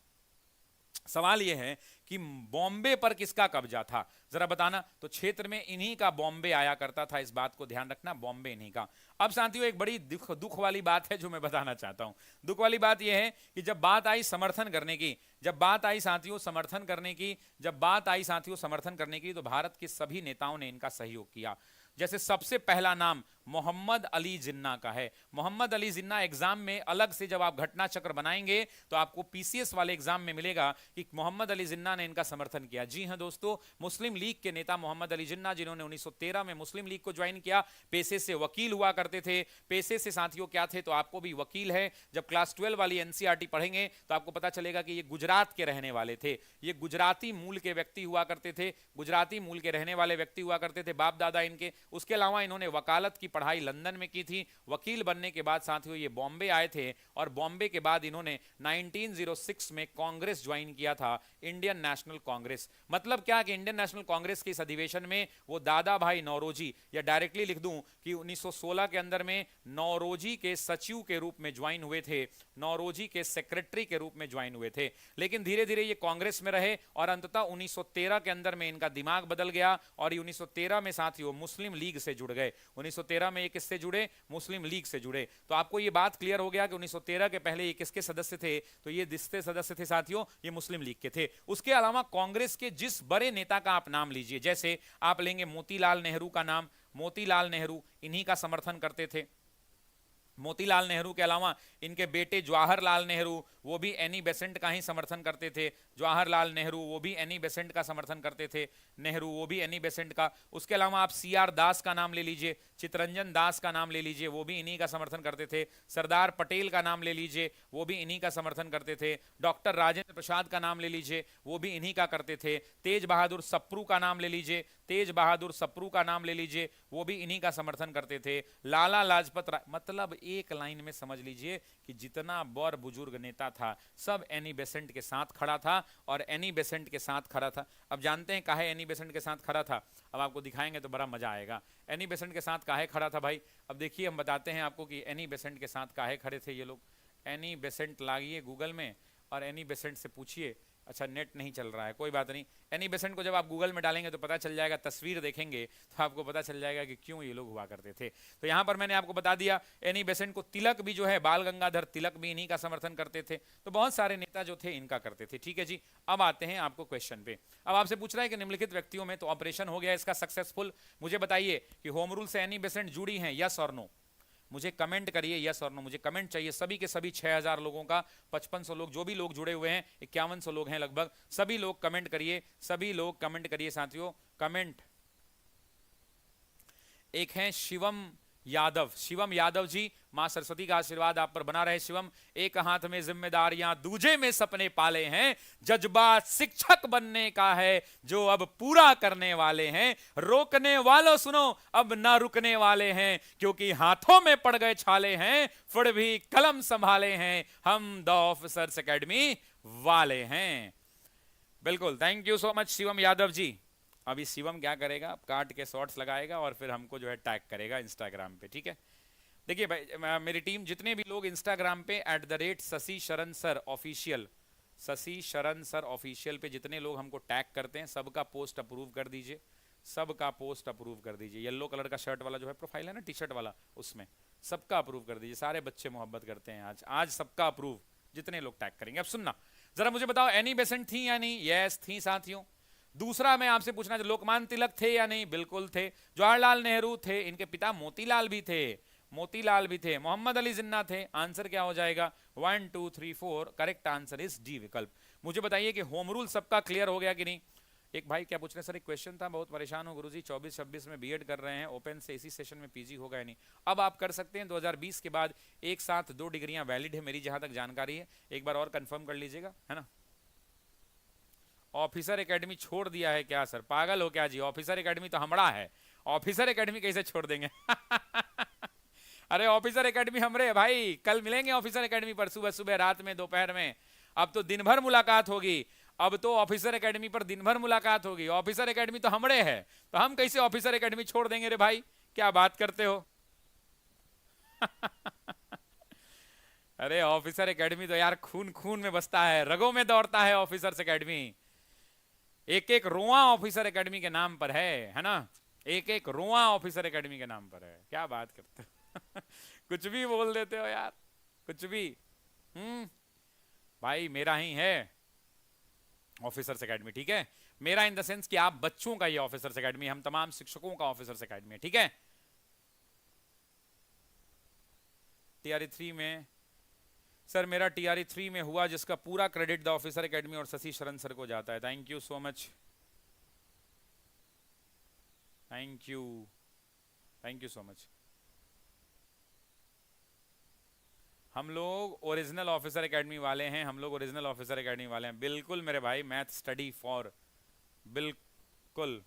सवाल यह है कि बॉम्बे पर किसका कब्जा था, जरा बताना। तो क्षेत्र में इन्हीं का बॉम्बे आया करता था, इस बात को ध्यान रखना, बॉम्बे इन्हीं का। अब साथियों एक बड़ी दुख वाली बात है जो मैं बताना चाहता हूं। दुख वाली बात यह है कि जब बात आई समर्थन करने की, जब बात आई साथियों समर्थन करने की, जब बात आई साथियों समर्थन करने की, तो भारत के सभी नेताओं ने इनका सहयोग किया। जैसे सबसे पहला नाम मोहम्मद अली जिन्ना का है। मोहम्मद अली जिन्ना एग्जाम में अलग से जब आप घटना चक्र बनाएंगे तो आपको पीसीएस वाले एग्जाम में मिलेगा कि मोहम्मद अली जिन्ना ने इनका समर्थन किया। जी हां दोस्तों, मुस्लिम लीग के नेता मोहम्मद अली जिन्ना, जिन्होंने 1913 में मुस्लिम लीग को ज्वाइन किया, पेशे से वकील हुआ करते थे। पेशे से साथियों क्या थे, तो आपको भी वकील है। जब क्लास 12 वाली एनसीईआरटी पढ़ेंगे तो आपको पता चलेगा कि ये गुजरात के रहने वाले थे, ये गुजराती मूल के व्यक्ति हुआ करते थे, गुजराती मूल के रहने वाले व्यक्ति हुआ करते थे बाप दादा इनके। उसके अलावा इन्होंने वकालत की पढ़ाई लंदन में की थी। वकील बनने के बाद साथियों ये बॉम्बे आए थे, और बॉम्बे के बाद इन्होंने 1906 में कांग्रेस ज्वाइन किया था, इंडियन नेशनल कांग्रेस। मतलब क्या कि इंडियन नेशनल कांग्रेस के इस अधिवेशन में वो दादा भाई नौरोजी, या डायरेक्टली लिख दूं कि 1916 के अंदर में नौरोजी के सचिव के रूप में ज्वाइन हुए थे, नौरोजी के सेक्रेटरी के रूप में ज्वाइन हुए थे। लेकिन धीरे धीरे ये कांग्रेस में रहे, और अंततः 1913 के अंदर में इनका दिमाग बदल गया, और ये 1913 में साथियों मुस्लिम लीग से जुड़ गए। 1913 में ये किससे जुड़े, मुस्लिम लीग से जुड़े। तो आपको ये बात क्लियर हो गया कि 1913 के पहले ये किसके सदस्य थे, तो ये किसके सदस्य थे साथियों, ये मुस्लिम लीग के थे। उसके अलावा कांग्रेस के जिस बड़े नेता का आप नाम लीजिए, जैसे आप लेंगे मोतीलाल नेहरू का नाम, मोतीलाल नेहरू इन्हीं का समर्थन करते थे। मोतीलाल नेहरू के अलावा इनके बेटे जवाहरलाल नेहरू, वो भी एनी बेसेंट का ही समर्थन करते थे। जवाहरलाल नेहरू वो भी एनी बेसेंट का समर्थन करते थे, नेहरू वो भी एनी बेसेंट का। उसके अलावा आप सीआर दास का नाम ले लीजिए, चितरंजन दास का नाम ले लीजिए, वो भी इन्हीं का समर्थन करते थे। सरदार पटेल का नाम ले लीजिए, वो भी इन्हीं का समर्थन करते थे। डॉक्टर राजेंद्र प्रसाद का नाम ले लीजिए, वो भी इन्हीं का करते थे। तेज बहादुर सप्रू का नाम ले लीजिए, तेज बहादुर सप्रू का नाम ले लीजिए, वो भी इन्हीं का समर्थन करते थे। लाला लाजपत राय, मतलब एक लाइन में समझ लीजिए कि जितना बड़ बुजुर्ग नेता था सब एनी बेसेंट के साथ खड़ा था, और एनी बेसेंट के साथ खड़ा था। अब जानते हैं काहे एनी बेसेंट के साथ खड़ा था, अब आपको दिखाएंगे तो बड़ा मजा आएगा। एनी बेसेंट के साथ काहे खड़ा था भाई, अब देखिए हम बताते हैं आपको कि एनी बेसेंट के साथ काहे खड़े थे ये लोग। एनी बेसेंट लागिए गूगल में और एनी बेसेंट से पूछिए। अच्छा नेट नहीं चल रहा है, कोई बात नहीं। एनी बेसेंट को जब आप गूगल में डालेंगे तो पता चल जाएगा, तस्वीर देखेंगे तो आपको पता चल जाएगा कि क्यों ये लोग हुआ करते थे। तो यहाँ पर मैंने आपको बता दिया, एनी बेसेंट को तिलक भी जो है, बाल गंगाधर तिलक भी इन्हीं का समर्थन करते थे। तो बहुत सारे नेता जो थे इनका करते थे। ठीक है जी, अब आते हैं आपको क्वेश्चन पे। अब आपसे पूछ रहा है कि निम्नलिखित व्यक्तियों में, तो ऑपरेशन हो गया इसका सक्सेसफुल। मुझे बताइए कि होम रूल से एनी बेसेंट जुड़ी हैं, यस और नो। मुझे कमेंट करिए यस और नो, मुझे कमेंट चाहिए सभी के सभी 6000 लोगों का, 5500 लोग जो भी लोग जुड़े हुए हैं, 5100 लोग हैं लगभग, सभी लोग कमेंट करिए, सभी लोग कमेंट करिए साथियों, कमेंट। एक हैं शिवम यादव, शिवम यादव जी, मां सरस्वती का आशीर्वाद आप पर बना रहे शिवम। एक हाथ में जिम्मेदारियां दूजे में सपने पाले हैं, जज्बा शिक्षक बनने का है जो अब पूरा करने वाले हैं। रोकने वालों सुनो अब ना रुकने वाले हैं, क्योंकि हाथों में पड़ गए छाले हैं, फिर भी कलम संभाले हैं, हम द ऑफिसर्स एकेडमी वाले हैं। बिल्कुल, thank you so much Shivam Yadav ji. अभी शिवम क्या करेगा, काट के शॉर्ट्स लगाएगा और फिर हमको जो है टैग करेगा इंस्टाग्राम पे। ठीक है, देखिए भाई मेरी टीम जितने भी लोग इंस्टाग्राम पे @शशि शरण सर ऑफिशियल, शशि शरण सर ऑफिशियल पे जितने लोग हमको टैग करते हैं सबका पोस्ट अप्रूव कर दीजिए, सबका पोस्ट अप्रूव कर दीजिए। येलो कलर का शर्ट वाला जो है प्रोफाइल है ना, टी शर्ट वाला, उसमें सबका अप्रूव कर दीजिए। सारे बच्चे मोहब्बत करते हैं आज, आज सबका अप्रूव जितने लोग टैग करेंगे। अब सुनना जरा, मुझे बताओ एनी बेसेंट थी या नहीं? यस थी साथियों। दूसरा मैं आपसे पूछना, लोकमान्य तिलक थे या नहीं? बिल्कुल थे। जवाहरलाल नेहरू थे, इनके पिता मोतीलाल भी थे, मोतीलाल भी थे। मोहम्मद अली जिन्ना थे। आंसर क्या हो जाएगा? 1 2 3 4, करेक्ट आंसर इज डी विकल्प। मुझे बताइए कि होम रूल सबका क्लियर हो गया कि नहीं? एक भाई क्या पूछ रहे हैं, सर एक क्वेश्चन था, बहुत परेशान हो गुरुजी, 24-26 में बीएड कर रहे हैं, ओपन से इसी सेशन में पीजी होगा या नहीं? अब आप कर सकते हैं, 2020 के बाद एक साथ 2 डिग्रियां वैलिड है, मेरी जहां तक जानकारी है। एक बार और कंफर्म कर लीजिएगा, है ना। ऑफिसर एकेडमी छोड़ दिया है क्या सर? पागल हो क्या जी, ऑफिसर एकेडमी तो हमारा है, ऑफिसर एकेडमी कैसे छोड़ देंगे? अरे ऑफिसर एकेडमी हमरे भाई, कल मिलेंगे ऑफिसर एकेडमी पर, सुबह सुबह, रात में, दोपहर में। अब तो दिन भर मुलाकात होगी, अब तो ऑफिसर एकेडमी पर दिन भर मुलाकात होगी। ऑफिसर एकेडमी तो हमरे है, तो हम कैसे ऑफिसर एकेडमी छोड़ देंगे रे भाई, क्या बात करते हो? अरे ऑफिसर एकेडमी तो यार खून खून में बसता है, रगों में दौड़ता है ऑफिसर एकेडमी। एक एक रोआ ऑफिसर एकेडमी के नाम पर है ना, एक एक रोआ ऑफिसर एकेडमी के नाम पर है। क्या बात करते हो? कुछ भी बोल देते हो यार, कुछ भी। भाई मेरा ही है ऑफिसर्स एकेडमी, ठीक है। मेरा इन द सेंस कि आप बच्चों का ये ऑफिसर्स एकेडमी, हम तमाम शिक्षकों का ऑफिसर्स एकेडमी है, ठीक है। टीआरई 3 में सर, मेरा टीआरई 3 में हुआ, जिसका पूरा क्रेडिट द ऑफिसर एकेडमी और शशि शरण सर को जाता है। Thank you so much, thank you, thank you so much. हम लोग ओरिजिनल ऑफिसर एकेडमी वाले हैं, हम लोग ओरिजिनल ऑफिसर एकेडमी वाले हैं, बिल्कुल मेरे भाई। मैथ स्टडी फॉर, बिल्कुल।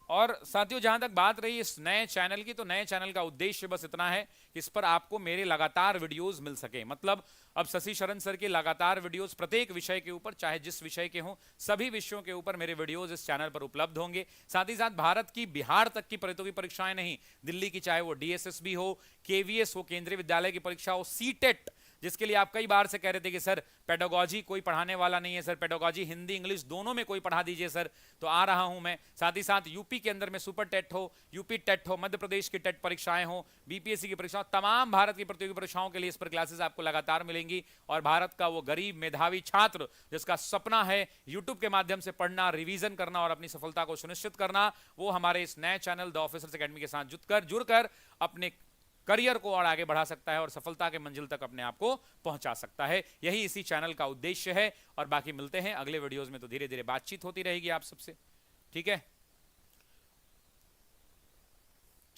और साथियों जहां तक बात रही इस नए चैनल की, तो नए चैनल का उद्देश्य बस इतना है कि इस पर आपको मेरे लगातार वीडियोस मिल सके। मतलब अब शशि शरण सर के लगातार वीडियोस प्रत्येक विषय के ऊपर, चाहे जिस विषय के हों, सभी विषयों के ऊपर मेरे वीडियोस इस चैनल पर उपलब्ध होंगे। साथ ही साथ भारत की बिहार तक की प्रतियोगी परीक्षाएं नहीं, दिल्ली की चाहे वो डीएसएसबी हो, केवीएस हो, केंद्रीय विद्यालय की परीक्षा हो, सीटेट, जिसके लिए आप कई बार से कह रहे थे कि सर पेडागोजी कोई पढ़ाने वाला नहीं है सर, पेडागोजी हिंदी इंग्लिश दोनों में कोई पढ़ा दीजिए सर, तो आ रहा हूं मैं। साथ ही साथ यूपी के अंदर में सुपर टेट हो, यूपी टेट हो, मध्य प्रदेश की टेट परीक्षाएं हो, बीपीएससी की परीक्षाओं, तमाम भारत की प्रतियोगी परीक्षाओं के लिए इस पर क्लासेस आपको लगातार मिलेंगी। और भारत का वो गरीब मेधावी छात्र जिसका सपना है यूट्यूब के माध्यम से पढ़ना, रिवीजन करना और अपनी सफलता को सुनिश्चित करना, वो हमारे इस नए चैनल द ऑफिसर्स एकेडमी के साथ जुड़कर अपने करियर को और आगे बढ़ा सकता है और सफलता के मंजिल तक अपने आप को पहुंचा सकता है। यही इसी चैनल का उद्देश्य है। और बाकी मिलते हैं अगले वीडियोस में, तो धीरे धीरे बातचीत होती रहेगी आप सबसे, ठीक है।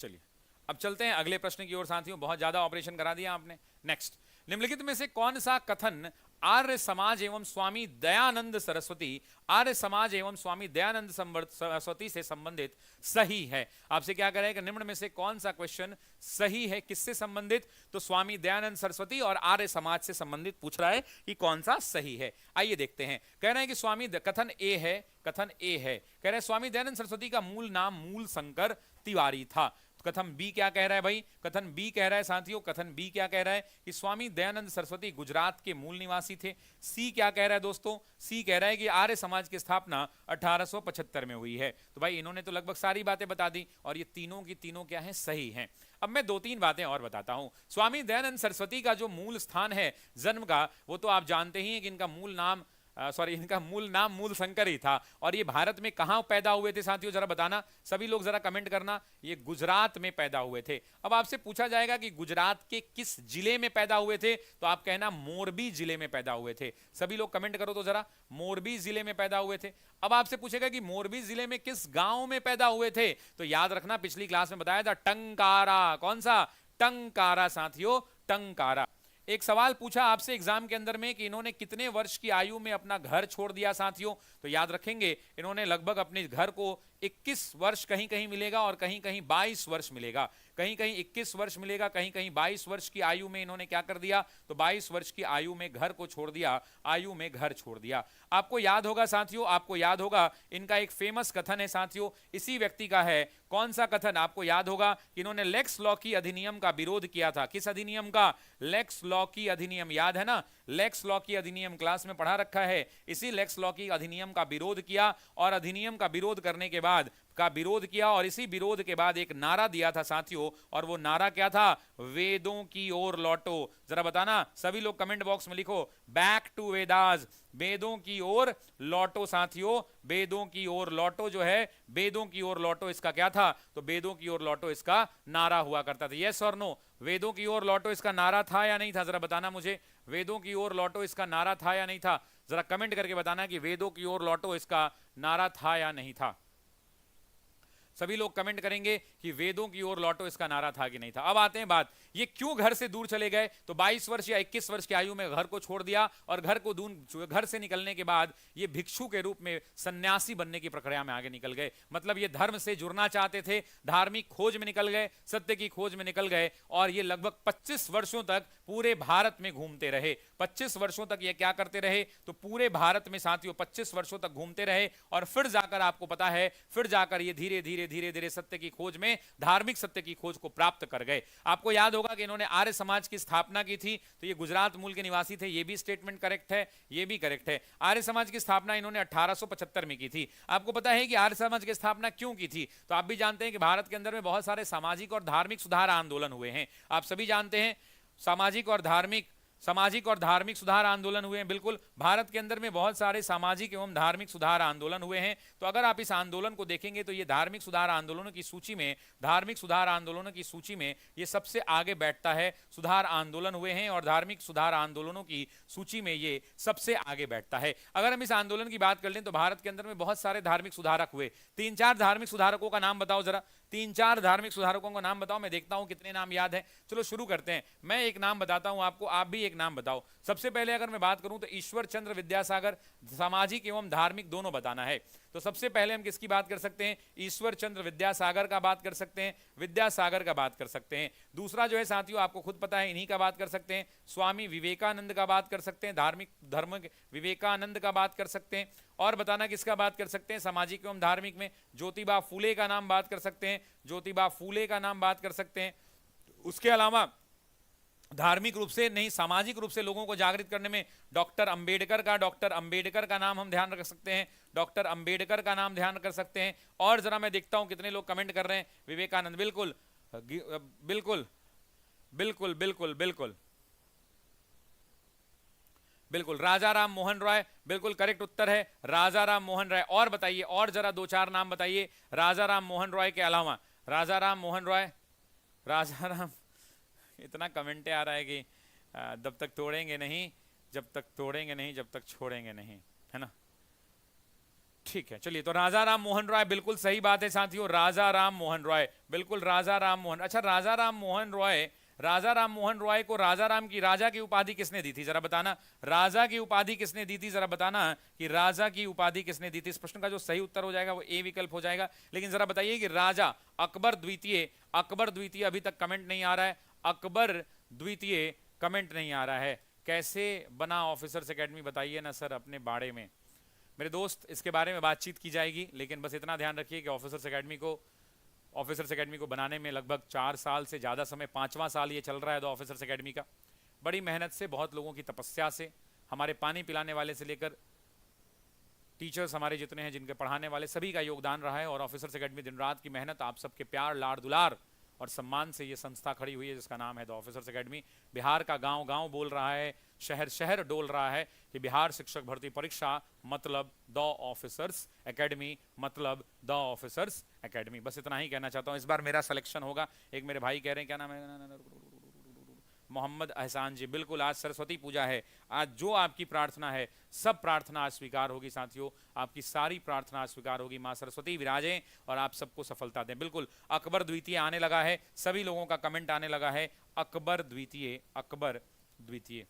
चलिए अब चलते हैं अगले प्रश्न की ओर साथियों। बहुत ज्यादा ऑपरेशन करा दिया आपने। नेक्स्ट निम्नलिखित में से कौन सा कथन आर्य समाज एवं स्वामी दयानंद सरस्वती, आर्य समाज एवं स्वामी दयानंद सरस्वती से संबंधित सही है? आपसे क्या कह रहे हैं कि निम्न में से कौन सा क्वेश्चन सही है, किससे संबंधित? तो स्वामी दयानंद सरस्वती और आर्य समाज से संबंधित पूछ रहा है कि कौन सा सही है। आइए देखते हैं। कह रहे हैं कि स्वामी, कथन ए है, कथन ए है, कह रहे हैं स्वामी दयानंद सरस्वती का मूल नाम मूल शंकर तिवारी था। कथन बी क्या कह रहा है भाई? कथन बी कह रहा है साथियों, कथन बी क्या कह रहा है कि स्वामी दयानंद सरस्वती गुजरात के मूल निवासी थे। सी क्या कह रहा है दोस्तों? सी कह रहा है कि आर्य समाज की स्थापना 1875 में हुई है। तो भाई इन्होंने तो लगभग सारी बातें बता दी और ये तीनों की तीनों क्या है? सही हैं। अब मैं दो तीन बातें और बताता हूं। स्वामी दयानंद सरस्वती का जो मूल स्थान है जन्म का, वो तो आप जानते ही हैं कि इनका मूल नाम इनका मूल नाम मूल शंकर ही था। और ये भारत में कहां पैदा हुए थे साथियों, जरा बताना, सभी लोग जरा कमेंट करना। ये गुजरात में पैदा हुए थे। अब आपसे पूछा जाएगा कि गुजरात के किस जिले में पैदा हुए थे, तो आप कहना मोरबी जिले में पैदा हुए थे। सभी लोग कमेंट करो तो जरा, मोरबी जिले में पैदा हुए थे। अब आपसे पूछेगा कि मोरबी जिले में किस गांव में पैदा हुए थे, तो याद रखना पिछली क्लास में बताया था टंकारा। कौन सा? टंकारा साथियों, टंकारा। एक सवाल पूछा आपसे एग्जाम के अंदर में कि इन्होंने कितने वर्ष की आयु में अपना घर छोड़ दिया साथियों, तो याद रखेंगे इन्होंने लगभग अपने घर को 21 वर्ष कहीं कहीं मिलेगा और कहीं कहीं 22 वर्ष मिलेगा। कहीं कहीं 21 वर्ष मिलेगा, कहीं कहीं 22 वर्ष की आयु में इन्होंने क्या कर दिया, तो 22 वर्ष की आयु में घर को छोड़ दिया, आयु में घर छोड़ दिया। आपको याद होगा साथियों, आपको याद होगा इनका एक फेमस कथन है साथियों, इसी व्यक्ति का है। कौन सा कथन? आपको याद होगा कि इन्होंने लेक्स लॉ की अधिनियम का विरोध किया था। किस अधिनियम का? लेक्स लॉ की अधिनियम, याद है ना? लेक्स लॉ की अधिनियम क्लास में पढ़ा रखा है। इसी लेक्स लॉ की अधिनियम का विरोध किया और अधिनियम का विरोध करने के बाद और इसी विरोध के बाद एक नारा दिया था साथियों, और वो नारा क्या था? वेदों की ओर लौटो। जरा बताना, सभी लोग कमेंट बॉक्स में लिखो, बैक टू वेदास, वेदों की ओर लौटो साथियों, वेदों की ओर लौटो। जो है वेदों की ओर लौटो, इसका क्या था? तो वेदों की ओर लौटो इसका नारा हुआ करता था। यस और नो? वेदों की ओर लौटो इसका नारा था या नहीं था? जरा बताना मुझे, वेदों की ओर लौटो इसका नारा था या नहीं था? जरा कमेंट करके बताना कि वेदों की ओर लौटो इसका नारा था या नहीं था। सभी लोग कमेंट करेंगे कि वेदों की ओर लौटो इसका नारा था कि नहीं था। अब आते हैं बात, ये क्यों घर से दूर चले गए? तो 22 वर्ष या 21 वर्ष की आयु में घर को छोड़ दिया और घर से निकलने के बाद ये भिक्षु के रूप में सन्यासी बनने की प्रक्रिया में आगे निकल गए। मतलब ये धर्म से जुड़ना चाहते थे, धार्मिक खोज में निकल गए, सत्य की खोज में निकल गए, और ये लगभग 25 वर्षों तक पूरे भारत में घूमते रहे। 25 वर्षों तक ये क्या करते रहे? तो पूरे भारत में साथियों 25 वर्षों तक घूमते रहे, और फिर जाकर आपको पता है, फिर जाकर ये धीरे धीरे धीरे धीरे सत्य की खोज में, धार्मिक सत्य की खोज को प्राप्त कर गए। आपको याद होगा कि इन्होंने आर्य समाज की स्थापना की थी, तो ये गुजरात मूल के निवासी थे। ये भी स्टेटमेंट करेक्ट है, ये भी करेक्ट है। आर्य समाज की स्थापना इन्होंने 1875 में की थी। आपको पता है कि आर्य समाज की स्थापना क्यों की थी? तो आप भी जानते हैं कि भारत के अंदर में बहुत सारे सामाजिक और धार्मिक सुधार आंदोलन हुए हैं। आप सभी जानते हैं सामाजिक और धार्मिक सुधार आंदोलन हुए हैं। बिल्कुल, भारत के अंदर में बहुत सारे सामाजिक एवं धार्मिक सुधार आंदोलन हुए हैं। तो अगर आप इस आंदोलन को देखेंगे तो ये धार्मिक सुधार आंदोलनों की सूची में ये सबसे आगे बैठता है। सुधार आंदोलन हुए हैं और धार्मिक सुधार आंदोलनों की सूची में ये सबसे आगे बैठता है। अगर हम इस आंदोलन की बात कर लें तो भारत के अंदर में बहुत सारे धार्मिक सुधारक हुए। 3-4 धार्मिक सुधारकों का नाम बताओ जरा, 3-4 धार्मिक सुधारकों का नाम बताओ, मैं देखता हूं कितने नाम याद है। चलो शुरू करते हैं। मैं एक नाम बताता हूं आपको, आप भी एक नाम बताओ। सबसे पहले अगर मैं बात करूं तो ईश्वर चंद्र विद्यासागर, सामाजिक एवं धार्मिक दोनों बताना है। तो सबसे पहले हम किसकी बात कर सकते हैं? ईश्वर चंद्र विद्यासागर का बात कर सकते हैं, विद्यासागर का बात कर सकते हैं। दूसरा जो है साथियों आपको खुद पता है, इन्हीं का बात कर सकते हैं, स्वामी विवेकानंद का बात कर सकते हैं, धार्मिक धर्म विवेकानंद का बात कर सकते हैं। और बताना किसका बात कर सकते हैं? सामाजिक एवं धार्मिक में ज्योतिबा फूले का नाम बात कर सकते हैं, ज्योतिबा फूले का नाम बात कर सकते हैं। उसके अलावा धार्मिक रूप से नहीं, सामाजिक रूप से लोगों को जागृत करने में डॉक्टर अंबेडकर का नाम हम ध्यान रख सकते हैं, डॉक्टर अंबेडकर का नाम ध्यान कर सकते हैं। और जरा मैं देखता हूं कितने लोग कमेंट कर रहे हैं। विवेकानंद, बिल्कुल बिल्कुल बिल्कुल बिल्कुल बिल्कुल बिल्कुल। राजा राम मोहन रॉय, बिल्कुल करेक्ट उत्तर है राजा राम मोहन रॉय। और बताइए, और जरा 2-4 नाम बताइए राजा राम मोहन रॉय के अलावा। राजा राम मोहन रॉय, राजा राम, इतना कमेंट आ रहा है कि जब तक तोड़ेंगे नहीं, जब तक छोड़ेंगे नहीं, है ना? ठीक है, चलिए। तो राजा राम मोहन रॉय बिल्कुल सही बात है साथियों, राजा राम मोहन रॉय, बिल्कुल राजा राम मोहन। अच्छा, राजा राम मोहन रॉय राजा राम मोहन रॉय को राजा राम की राजा की उपाधि किसने दी थी, जरा बताना। राजा की उपाधि किसने दी थी, जरा बताना कि राजा की उपाधि किसने दी थी। इस प्रश्न का जो सही उत्तर हो जाएगा वो ए विकल्प हो जाएगा। लेकिन जरा बताइए कि राजा अकबर द्वितीय अभी तक कमेंट नहीं आ रहा है, अकबर द्वितीय कमेंट नहीं आ रहा है। कैसे बना ऑफिसर्स एकेडमी, बताइए ना सर अपने बारे में। मेरे दोस्त इसके बारे में बातचीत की जाएगी, लेकिन बस इतना ध्यान रखिए कि ऑफिसर्स एकेडमी को बनाने में लगभग 4 साल से ज़्यादा समय, 5वां साल ये चल रहा है द ऑफिसर्स एकेडमी का। बड़ी मेहनत से, बहुत लोगों की तपस्या से, हमारे पानी पिलाने वाले से लेकर टीचर्स हमारे जितने हैं, जिनके पढ़ाने वाले, सभी का योगदान रहा है। और ऑफिसर्स एकेडमी दिन रात की मेहनत, आप सबके प्यार, लाड़ दुलार और सम्मान से ये संस्था खड़ी हुई है जिसका नाम है द ऑफिसर्स एकेडमी। बिहार का गांव गांव बोल रहा है, शहर शहर डोल रहा है कि बिहार शिक्षक भर्ती परीक्षा मतलब द ऑफिसर्स एकेडमी, मतलब द ऑफिसर्स एकेडमी। बस इतना ही कहना चाहता हूँ। इस बार मेरा सिलेक्शन होगा। एक मेरे भाई कह रहे हैं, क्या नाम है, मोहम्मद एहसान जी, बिल्कुल आज सरस्वती पूजा है, आज जो आपकी प्रार्थना है सब प्रार्थना आज स्वीकार होगी साथियों, आपकी सारी प्रार्थना आज स्वीकार होगी। माँ सरस्वती विराजें और आप सबको सफलता दें। बिल्कुल अकबर द्वितीय आने लगा है, सभी लोगों का कमेंट आने लगा है, अकबर द्वितीय, अकबर द्वितीय।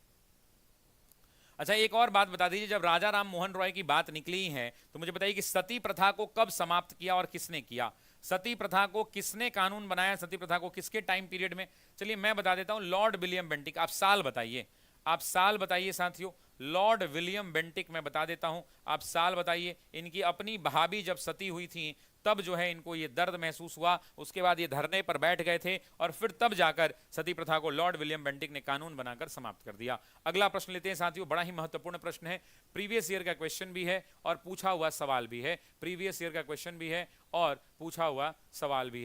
अच्छा एक और बात बता दीजिए, जब राजा राम मोहन रॉय की बात निकली है तो मुझे बताइए कि सती प्रथा को कब समाप्त किया और किसने किया। सती प्रथा को किसने कानून बनाया, सती प्रथा को किसके टाइम पीरियड में। चलिए मैं बता देता हूं, लॉर्ड विलियम बेंटिक। आप साल बताइए, आप साल बताइए साथियों। लॉर्ड विलियम बेंटिक मैं बता देता हूं, आप साल बताइए। इनकी अपनी भाभी जब सती हुई थी तब जो है इनको ये दर्द महसूस हुआ, उसके बाद ये धरने पर बैठ गए थे और फिर तब जाकर सती प्रथा को लॉर्ड विलियम बेंटिक ने कानून बनाकर समाप्त कर दिया। अगला प्रश्न लेते हैं साथियों, बड़ा ही महत्वपूर्ण प्रश्न है, प्रीवियस ईयर का क्वेश्चन भी है और पूछा हुआ सवाल भी है। प्रीवियस ईयर का क्वेश्चन भी है और पूछा हुआ सवाल भी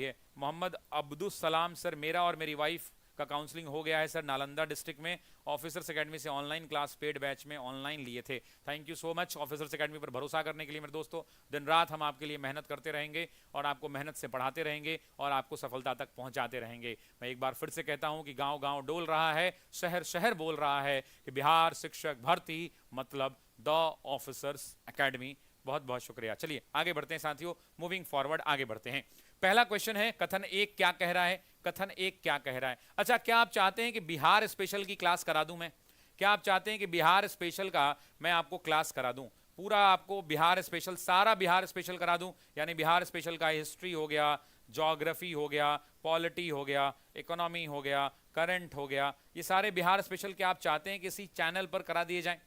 है। मोहम्मद अब्दुल सलाम सर, मेरा और मेरी वाइफ का काउंसलिंग हो गया है सर नालंदा डिस्ट्रिक्ट में। ऑफिसर्स एकेडमी से ऑनलाइन क्लास पेड बैच में ऑनलाइन लिए थे। Thank you so much officers academy पर भरोसा करने के लिए मेरे दोस्तों। दिन रात हम आपके लिए मेहनत करते रहेंगे और आपको मेहनत से पढ़ाते रहेंगे और आपको सफलता तक पहुंचाते रहेंगे। मैं एक बार फिर से कहता हूं कि गांव गांव डोल रहा है, शहर शहर बोल रहा है कि बिहार शिक्षक भर्ती मतलब द ऑफिसर्स एकेडमी। बहुत बहुत शुक्रिया। चलिए आगे बढ़ते हैं साथियों, मूविंग फॉरवर्ड आगे बढ़ते हैं। पहला क्वेश्चन है, कथन एक क्या कह रहा है, कथन एक क्या कह रहा है। अच्छा क्या आप चाहते हैं कि बिहार स्पेशल की क्लास करा दूं मैं, क्या आप चाहते हैं कि बिहार स्पेशल का मैं आपको क्लास करा दूं, पूरा आपको बिहार स्पेशल, सारा बिहार स्पेशल करा दूं। यानी बिहार स्पेशल का हिस्ट्री हो गया, ज्योग्राफी हो गया, पॉलिटी हो गया, इकोनॉमी हो गया, करंट हो गया, ये सारे बिहार स्पेशल क्या आप चाहते हैं कि इसी चैनल पर करा दिए जाएं।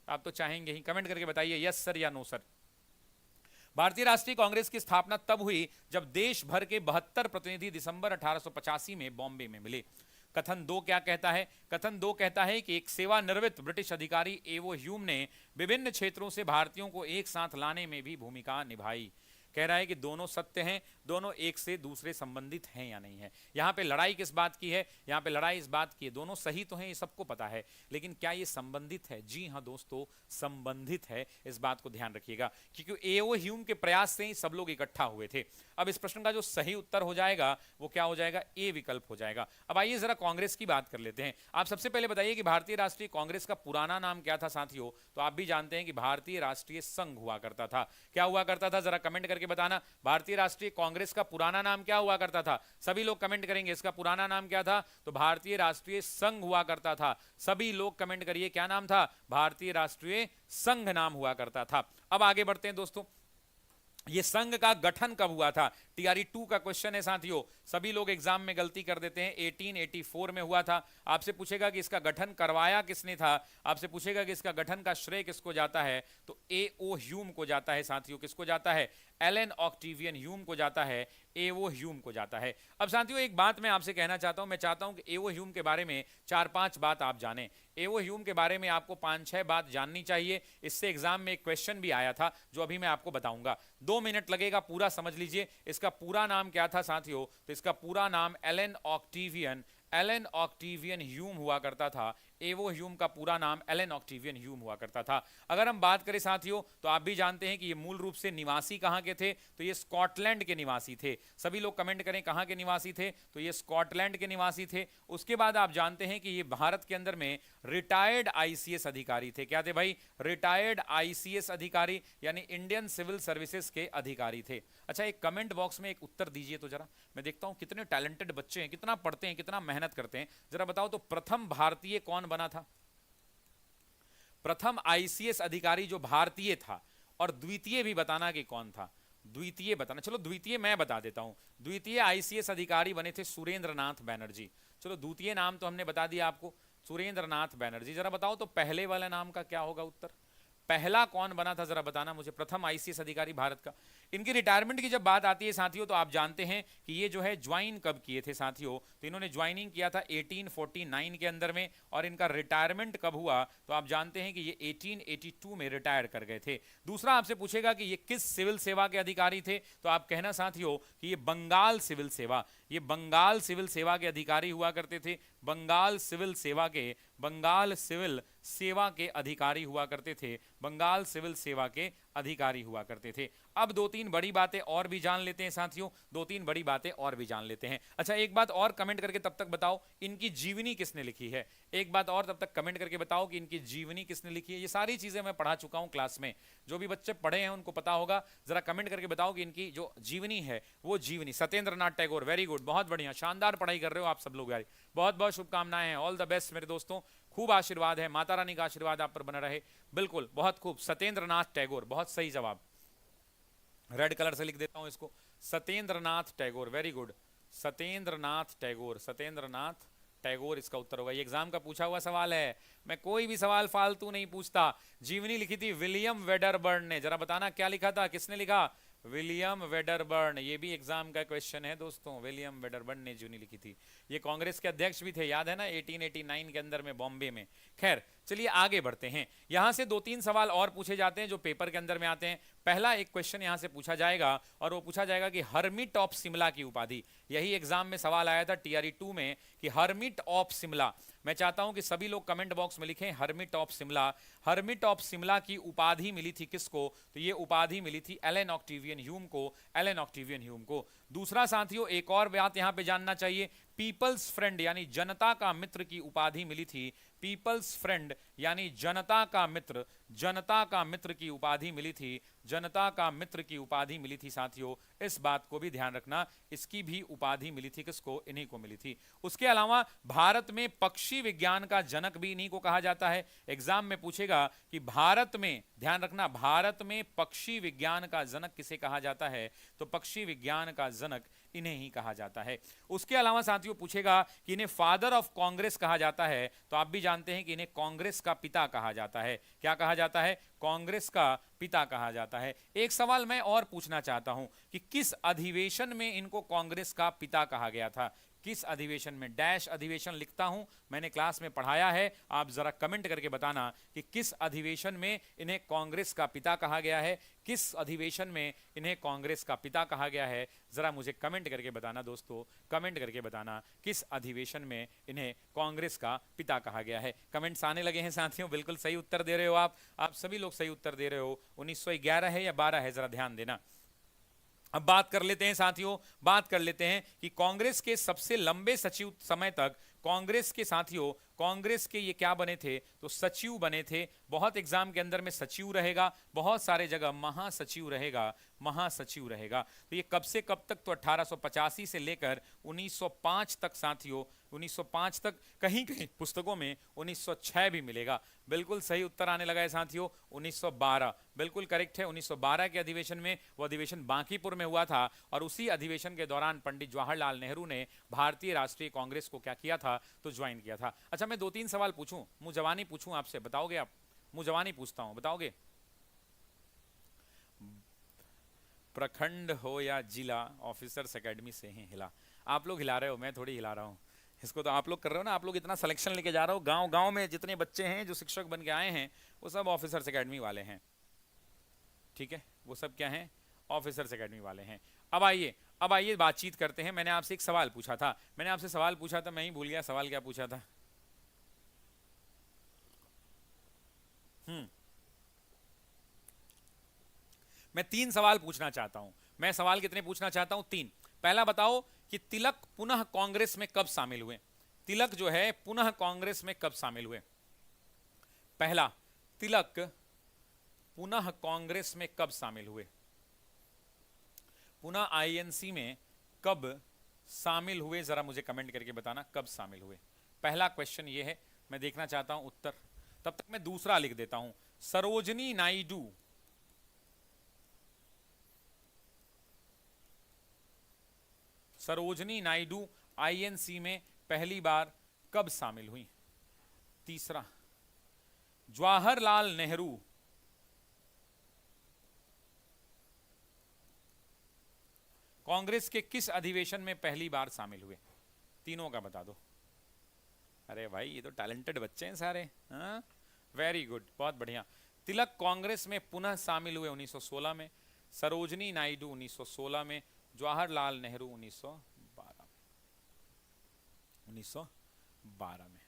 आप तो चाहेंगे ही, कमेंट करके बताइए यस सर या नो सर। भारतीय राष्ट्रीय कांग्रेस की स्थापना तब हुई जब देश भर के 72 प्रतिनिधि दिसंबर 1885 में बॉम्बे में मिले। कथन दो क्या कहता है, कथन दो कहता है कि एक सेवानिवृत्त ब्रिटिश अधिकारी एवो ह्यूम ने विभिन्न क्षेत्रों से भारतीयों को एक साथ लाने में भी भूमिका निभाई। कह रहा है कि दोनों सत्य हैं, दोनों एक से दूसरे संबंधित हैं या नहीं है। यहाँ पे लड़ाई किस बात की है, यहाँ पे लड़ाई इस बात की है, दोनों सही तो हैं ये सबको पता है, लेकिन क्या ये संबंधित है। जी हाँ दोस्तों संबंधित है, इस बात को ध्यान रखिएगा, क्योंकि एओ ह्यूम के प्रयास से ही सब लोग इकट्ठा हुए थे। अब इस प्रश्न का जो सही उत्तर हो जाएगा वो क्या हो जाएगा, ए विकल्प हो जाएगा। अब आइए जरा कांग्रेस की बात कर लेते हैं। आप सबसे पहले बताइए कि भारतीय राष्ट्रीय कांग्रेस का पुराना नाम क्या था साथियों। तो आप भी जानते हैं कि भारतीय राष्ट्रीय संघ हुआ करता था। क्या हुआ करता था, जरा कमेंट करके बताना। भारतीय राष्ट्रीय कांग्रेस का पुराना नाम क्या हुआ करता था, सभी लोग कमेंट करेंगे इसका पुराना नाम क्या था। तो भारतीय राष्ट्रीय संघ हुआ करता था। सभी लोग कमेंट करिए क्या नाम था, भारतीय राष्ट्रीय संघ नाम हुआ करता था। अब आगे बढ़ते हैं दोस्तों, ये संघ का गठन कब हुआ था। टीआरई 2 का क्वेश्चन है साथियों, सभी लोग एग्जाम में गलती कर देते हैं। 1884 में हुआ था। आपसे पूछेगा कि इसका गठन करवाया किसने था, आपसे पूछेगा कि इसका गठन का श्रेय किसको जाता है, तो एओ ह्यूम को जाता है साथियों। किसको जाता है, एलन ऑक्टेवियन ह्यूम को जाता है, एओ ह्यूम को जाता है। अब साथियों एक बात मैं आपसे कहना चाहता हूं, मैं चाहता हूं कि एओ ह्यूम के बारे में 4-5 बात आप जानें। एओ ह्यूम के बारे में आपको 5-6 बात जाननी चाहिए। इससे एग्जाम में एक क्वेश्चन भी आया था जो अभी मैं आपको बताऊंगा। 2 मिनट लगेगा, पूरा समझ लीजिए। इसका पूरा नाम क्या था साथियों, तो इसका पूरा नाम एलन ऑक्टेवियन ह्यूम हुआ करता था। एवो ह्यूम का पूरा नाम एलन ऑक्टेवियन ह्यूम हुआ करता था। अगर हम बात करें साथियों तो आप भी जानते हैं कि ये मूल रूप से निवासी कहाँ के थे, तो ये स्कॉटलैंड के निवासी थे। सभी लोग कमेंट करें कहाँ के निवासी थे, तो ये स्कॉटलैंड के निवासी थे। उसके बाद आप जानते हैं कि ये भारत के अंदर में रिटायर्ड आईसीएस अधिकारी थे। क्या थे भाई? रिटायर्ड आईसीएस अधिकारी, यानी इंडियन सिविल सर्विसेज के अधिकारी थे। अच्छा, एक कमेंट बॉक्स में एक उत्तर दीजिए तो जरा, मैं देखता हूं कितने टैलेंटेड बच्चे हैं, कितना पढ़ते हैं, कितना मेहनत करते हैं। जरा बताओ तो प्रथम भारतीय कौन बना था? प्रथम आईसीएस अधिकारी जो भारतीय था, और द्वितीय भी बताना कि कौन था। द्वितीय बताना, चलो द्वितीय मैं बता देता हूं। द्वितीय आईसीएस अधिकारी बने थे सुरेंद्र नाथ बैनर्जी। चलो द्वितीय नाम तो हमने बता दिया आपको, सुरेंद्र नाथ बैनर्जी। जरा बताओ तो पहले वाले नाम का क्या होगा उत्तर? पहला कौन बना था जरा बताना मुझे, प्रथम आईसीएस अधिकारी भारत का। इनकी रिटायरमेंट की जब बात आती है साथियों तो आप जानते हैं कि ये जो है ज्वाइन कब किए थे साथियों, तो इन्होंने ज्वाइनिंग किया था 1849 के अंदर में, और इनका रिटायरमेंट कब हुआ तो आप जानते हैं कि ये 1882 में रिटायर कर गए थे। दूसरा आपसे पूछेगा कि ये किस सिविल सेवा के अधिकारी थे, तो आप कहना साथियों कि ये बंगाल सिविल सेवा, ये बंगाल सिविल सेवा के अधिकारी हुआ करते थे। बंगाल सिविल सेवा के, बंगाल सिविल सेवा के अधिकारी हुआ करते थे, बंगाल सिविल सेवा के अधिकारी हुआ करते थे। अब दो तीन बड़ी बातें और भी जान लेते हैं साथियों, दो तीन बड़ी बातें और भी जान लेते हैं। अच्छा, एक बात और कमेंट करके तब तक बताओ इनकी जीवनी किसने लिखी है। एक बात और तब तक कमेंट करके बताओ कि इनकी जीवनी किसने लिखी है। ये सारी चीजें मैं पढ़ा चुका हूं क्लास में, जो भी बच्चे पढ़े हैं उनको पता होगा। जरा कमेंट करके बताओ कि इनकी जो जीवनी है वो जीवनी। सत्येंद्र नाथ टैगोर, वेरी गुड, बहुत बढ़िया, शानदार पढ़ाई कर रहे हो आप सब लोग यार, बहुत बहुत शुभकामनाएं हैं, ऑल द बेस्ट मेरे दोस्तों, खूब आशीर्वाद है, माता रानी का आशीर्वाद आप पर बना रहे। बिल्कुल, बहुत खूब, सत्येंद्र नाथ टैगोर, बहुत सही जवाब। रेड कलर से लिख देता हूं इसको, सत्येंद्र नाथ टैगोर, वेरी गुड, सत्येंद्र नाथ टैगोर, सत्येंद्र नाथ टैगोर इसका उत्तर होगा। ये एग्जाम का पूछा हुआ सवाल है, मैं कोई भी सवाल फालतू नहीं पूछता। जीवनी लिखी थी विलियम वेडरबर्न ने, जरा बताना क्या लिखा था, किसने लिखा? William Wedderburn. ये भी एग्जाम का क्वेश्चन है दोस्तों, विलियम वेडरबर्न ने जीवनी लिखी थी। ये कांग्रेस के अध्यक्ष भी थे, याद है ना, 1889 के अंदर में बॉम्बे में। खैर चलिए आगे बढ़ते हैं। यहां से दो तीन सवाल और पूछे जाते हैं जो पेपर के अंदर में आते हैं। पहला एक क्वेश्चन यहां से पूछा जाएगा और वो पूछा जाएगा कि हर्मिट ऑफ शिमला की उपाधि, यही एग्जाम में सवाल आया था टीआरई 2 में कि हर्मिट ऑफ शिमला। मैं चाहता हूं कि सभी लोग कमेंट बॉक्स में लिखें hermit of Shimla. Hermit of Shimla की उपाधि मिली थी किसको? तो ये उपाधि मिली थी एलन ऑक्टेवियन ह्यूम को, एलन ऑक्टेवियन ह्यूम को। दूसरा साथियों एक और बात यहां पे जानना चाहिए, पीपल्स फ्रेंड यानी जनता का मित्र की उपाधि मिली थी, पीपल्स फ्रेंड यानी जनता का मित्र, जनता का मित्र की उपाधि मिली थी, जनता का मित्र की उपाधि मिली थी साथियों। इस बात को भी ध्यान रखना, इसकी भी उपाधि मिली थी किसको? इन्हीं को मिली थी। उसके अलावा भारत में पक्षी विज्ञान का जनक भी इन्हीं को कहा जाता है। एग्जाम में पूछेगा कि भारत में, ध्यान रखना, भारत में पक्षी विज्ञान का जनक किसे कहा जाता है? तो पक्षी विज्ञान का जनक इन्हें ही कहा जाता है। उसके अलावा साथियों पूछेगा कि इन्हें फादर ऑफ कांग्रेस कहा जाता है, तो आप भी जानते हैं कि इन्हें कांग्रेस का पिता कहा जाता है। क्या कहा जाता है? कांग्रेस का पिता कहा जाता है। एक सवाल मैं और पूछना चाहता हूं कि किस अधिवेशन में इनको कांग्रेस का पिता कहा गया था? किस अधिवेशन में? डैश अधिवेशन लिखता हूं, मैंने क्लास में पढ़ाया है, आप जरा कमेंट करके बताना कि किस अधिवेशन में इन्हें कांग्रेस का पिता कहा गया है, किस अधिवेशन में इन्हें कांग्रेस का पिता कहा गया है। जरा मुझे कमेंट करके बताना दोस्तों, कमेंट करके बताना किस अधिवेशन में इन्हें कांग्रेस का पिता कहा गया है। कमेंट्स आने लगे हैं साथियों, बिल्कुल सही उत्तर दे रहे हो आप सभी लोग सही उत्तर दे रहे हो। 1911 है या 12 है, जरा ध्यान देना। अब बात कर लेते हैं साथियों, बात कर लेते हैं कि कांग्रेस के सबसे लंबे सचिव समय तक, कांग्रेस के साथियों, कांग्रेस के ये क्या बने थे? तो सचिव बने थे। बहुत एग्जाम के अंदर में सचिव रहेगा, बहुत सारे जगह महासचिव रहेगा, महासचिव रहेगा। तो ये कब से कब तक? तो 1885 से लेकर 1905 तक साथियों, 1905 तक, कहीं कहीं पुस्तकों में 1906 भी मिलेगा। बिल्कुल सही उत्तर आने लगा है साथियों, 1912 बिल्कुल करेक्ट है। 1912 के अधिवेशन में, वो अधिवेशन बांकीपुर में हुआ था, और उसी अधिवेशन के दौरान पंडित जवाहरलाल नेहरू ने भारतीय राष्ट्रीय कांग्रेस को क्या किया था? तो ज्वाइन किया था। अच्छा, मैं दो तीन सवाल पूछूं, मुंह जवानी पूछूं आपसे, बताओगे आप? मुंह जवानी पूछता हूं, बताओगे? प्रखंड हो या जिला, ऑफिसर्स एकेडमी से ही हिला। आप लोग हिला रहे हो, मैं थोड़ी हिला रहा हूं इसको, तो आप लोग कर रहे हो ना। आप लोग इतना सिलेक्शन लेके जा रहे हो, गांव गांव में जितने बच्चे हैं जो शिक्षक बन के आए हैं वो सब ऑफिसर्स एकेडमी वाले हैं, ठीक है, वो सब क्या हैं? ऑफिसर्स एकेडमी वाले हैं। अब आइए बातचीत करते हैं। मैंने आपसे एक सवाल पूछा था, मैंने आपसे सवाल पूछा था, मैं ही भूल गया सवाल क्या पूछा था। मैं 3 सवाल पूछना चाहता हूं। मैं सवाल कितने पूछना चाहता हूं? 3। पहला बताओ कि तिलक पुनः कांग्रेस में कब शामिल हुए? तिलक जो है पुनः कांग्रेस में कब शामिल हुए? पहला, तिलक पुनः कांग्रेस में कब शामिल हुए? पुनः आईएनसी में कब शामिल हुए? जरा मुझे कमेंट करके बताना कब शामिल हुए। पहला क्वेश्चन ये है, मैं देखना चाहता हूं उत्तर। तब तक मैं दूसरा लिख देता हूं। सरोजनी नायडू सरोजनी नायडू आईएनसी में पहली बार कब शामिल हुई? तीसरा, जवाहरलाल नेहरू कांग्रेस के किस अधिवेशन में पहली बार शामिल हुए? तीनों का बता दो। अरे भाई ये तो टैलेंटेड बच्चे हैं सारे। हाँ, वेरी गुड, बहुत बढ़िया। तिलक कांग्रेस में पुनः शामिल हुए 1916 में, सरोजनी नायडू 1916 में, जवाहरलाल नेहरू 1912 में।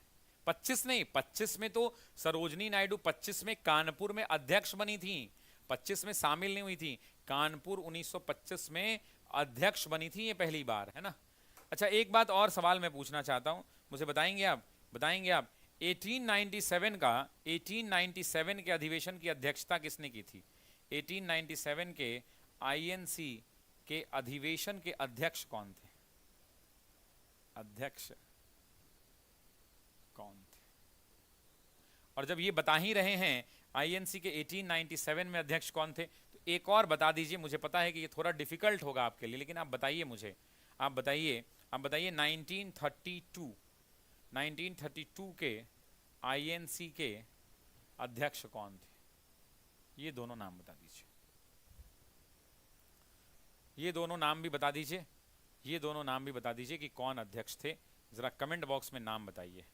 25 नहीं, 25 में तो सरोजनी नायडू 25 में कानपुर में अध्यक्ष बनी थी, 25 में शामिल नहीं हुई थी। कानपुर 1925 में अध्यक्ष बनी थी, ये पहली बार है ना। अच्छा, एक बात और सवाल मैं पूछना चाहता हूं, मुझे बताएंगे आप 1897 के अधिवेशन की अध्यक्षता किसने की थी? 1897 के आईएनसी के अधिवेशन के अध्यक्ष कौन थे? अध्यक्ष कौन थे? और जब ये बता ही रहे हैं आईएनसी के 1897 में अध्यक्ष कौन थे, तो एक और बता दीजिए। मुझे पता है कि ये थोड़ा डिफिकल्ट होगा आपके लिए, लेकिन आप बताइए मुझे, आप बताइए 1932 के आईएनसी के अध्यक्ष कौन थे? ये दोनों नाम बता दीजिए। ये दोनों नाम भी बता दीजिए, ये दोनों नाम भी बता दीजिए कि कौन अध्यक्ष थे। जरा कमेंट बॉक्स में नाम बताइए।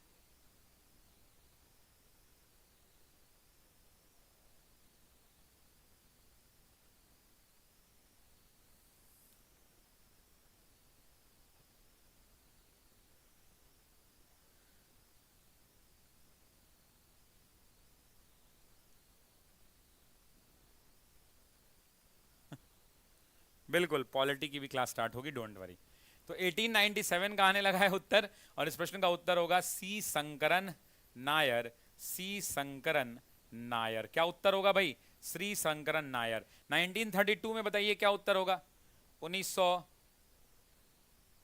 बिल्कुल, पॉलिटी की भी क्लास स्टार्ट होगी, डोंट वरी। तो 1897 का आने लगा है उत्तर, और इस प्रश्न का उत्तर होगा सी शंकरन नायर। सी शंकरन नायर। क्या उत्तर होगा भाई? श्री शंकरन नायर। 1932 में बताइए क्या उत्तर होगा? 1900।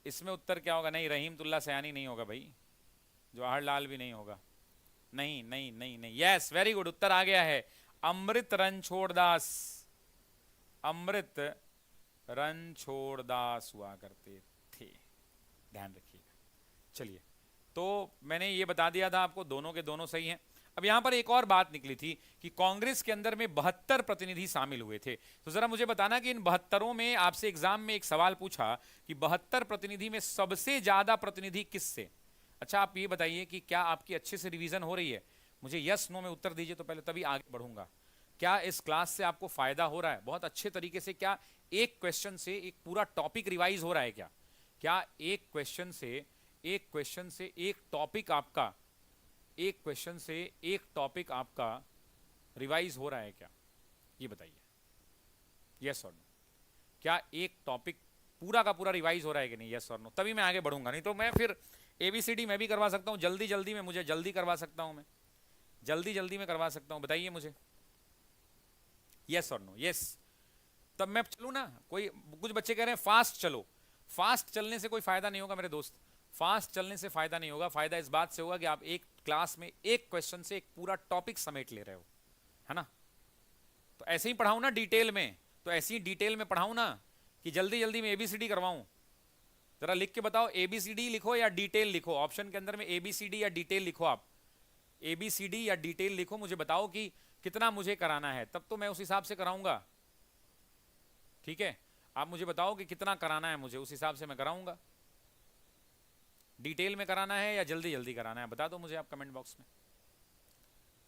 इसमें उत्तर क्या होगा? नहीं, रहीमतुल्ला सयानी नहीं होगा भाई, जवाहरलाल भी नहीं होगा। नहीं नहीं नहीं नहीं, यस, वेरी गुड, उत्तर आ गया है। अमृत रणछोड़दास। अमृत रणछोड़दास हुआ करते थे, ध्यान रखिएगा। चलिए, तो मैंने ये बता दिया था आपको, दोनों के दोनों सही हैं। अब यहां पर एक और बात निकली थी कि कांग्रेस के अंदर में 72 प्रतिनिधि शामिल हुए थे। तो जरा मुझे बताना कि इन 72 में, आपसे एग्जाम में एक सवाल पूछा कि 72 प्रतिनिधि में सबसे ज्यादा प्रतिनिधि किससे? अच्छा, आप ये बताइए कि क्या आपकी अच्छे से रिवीजन हो रही है? मुझे यस नो में उत्तर दीजिए तो पहले, तभी आगे बढ़ूंगा। क्या इस क्लास से आपको फायदा हो रहा है बहुत अच्छे तरीके से? क्या एक क्वेश्चन से एक पूरा टॉपिक रिवाइज हो रहा है? क्या एक क्वेश्चन से एक टॉपिक आपका, एक क्वेश्चन से एक टॉपिक आपका रिवाइज हो रहा है क्या? ये बताइए, यस और नो। क्या एक टॉपिक पूरा का पूरा रिवाइज हो रहा है कि नहीं? यस और नो, तभी मैं आगे बढ़ूंगा। नहीं तो मैं फिर एबीसीडी मैं भी करवा सकता हूं जल्दी जल्दी में, मुझे जल्दी करवा सकता हूं, मैं जल्दी जल्दी में करवा सकता हूं। बताइए मुझे, यस और नो। यस, तब मैं चलूं ना। कुछ बच्चे कह रहे हैं फास्ट चलो। फास्ट चलने से कोई फायदा नहीं होगा मेरे दोस्त, फास्ट चलने से फायदा नहीं होगा। फायदा इस बात से होगा कि आप एक क्लास में एक क्वेश्चन से एक पूरा टॉपिक समेट ले रहे हो, है ना। तो ऐसे ही पढ़ाऊं ना डिटेल में, तो ऐसे ही डिटेल में पढ़ाऊं ना कि जल्दी जल्दी में एबीसीडी करवाऊं? जरा लिख के बताओ, एबीसीडी लिखो या डिटेल लिखो? ऑप्शन के अंदर में एबीसीडी या डिटेल लिखो। आप एबीसीडी या डिटेल लिखो, मुझे बताओ कि कितना मुझे कराना है, तब तो मैं उस हिसाब से कराऊंगा। ठीक है, आप मुझे बताओ कि कितना कराना है मुझे, उस हिसाब से मैं कराऊंगा। डिटेल में कराना है या जल्दी जल्दी कराना है, बता दो मुझे आप कमेंट बॉक्स में।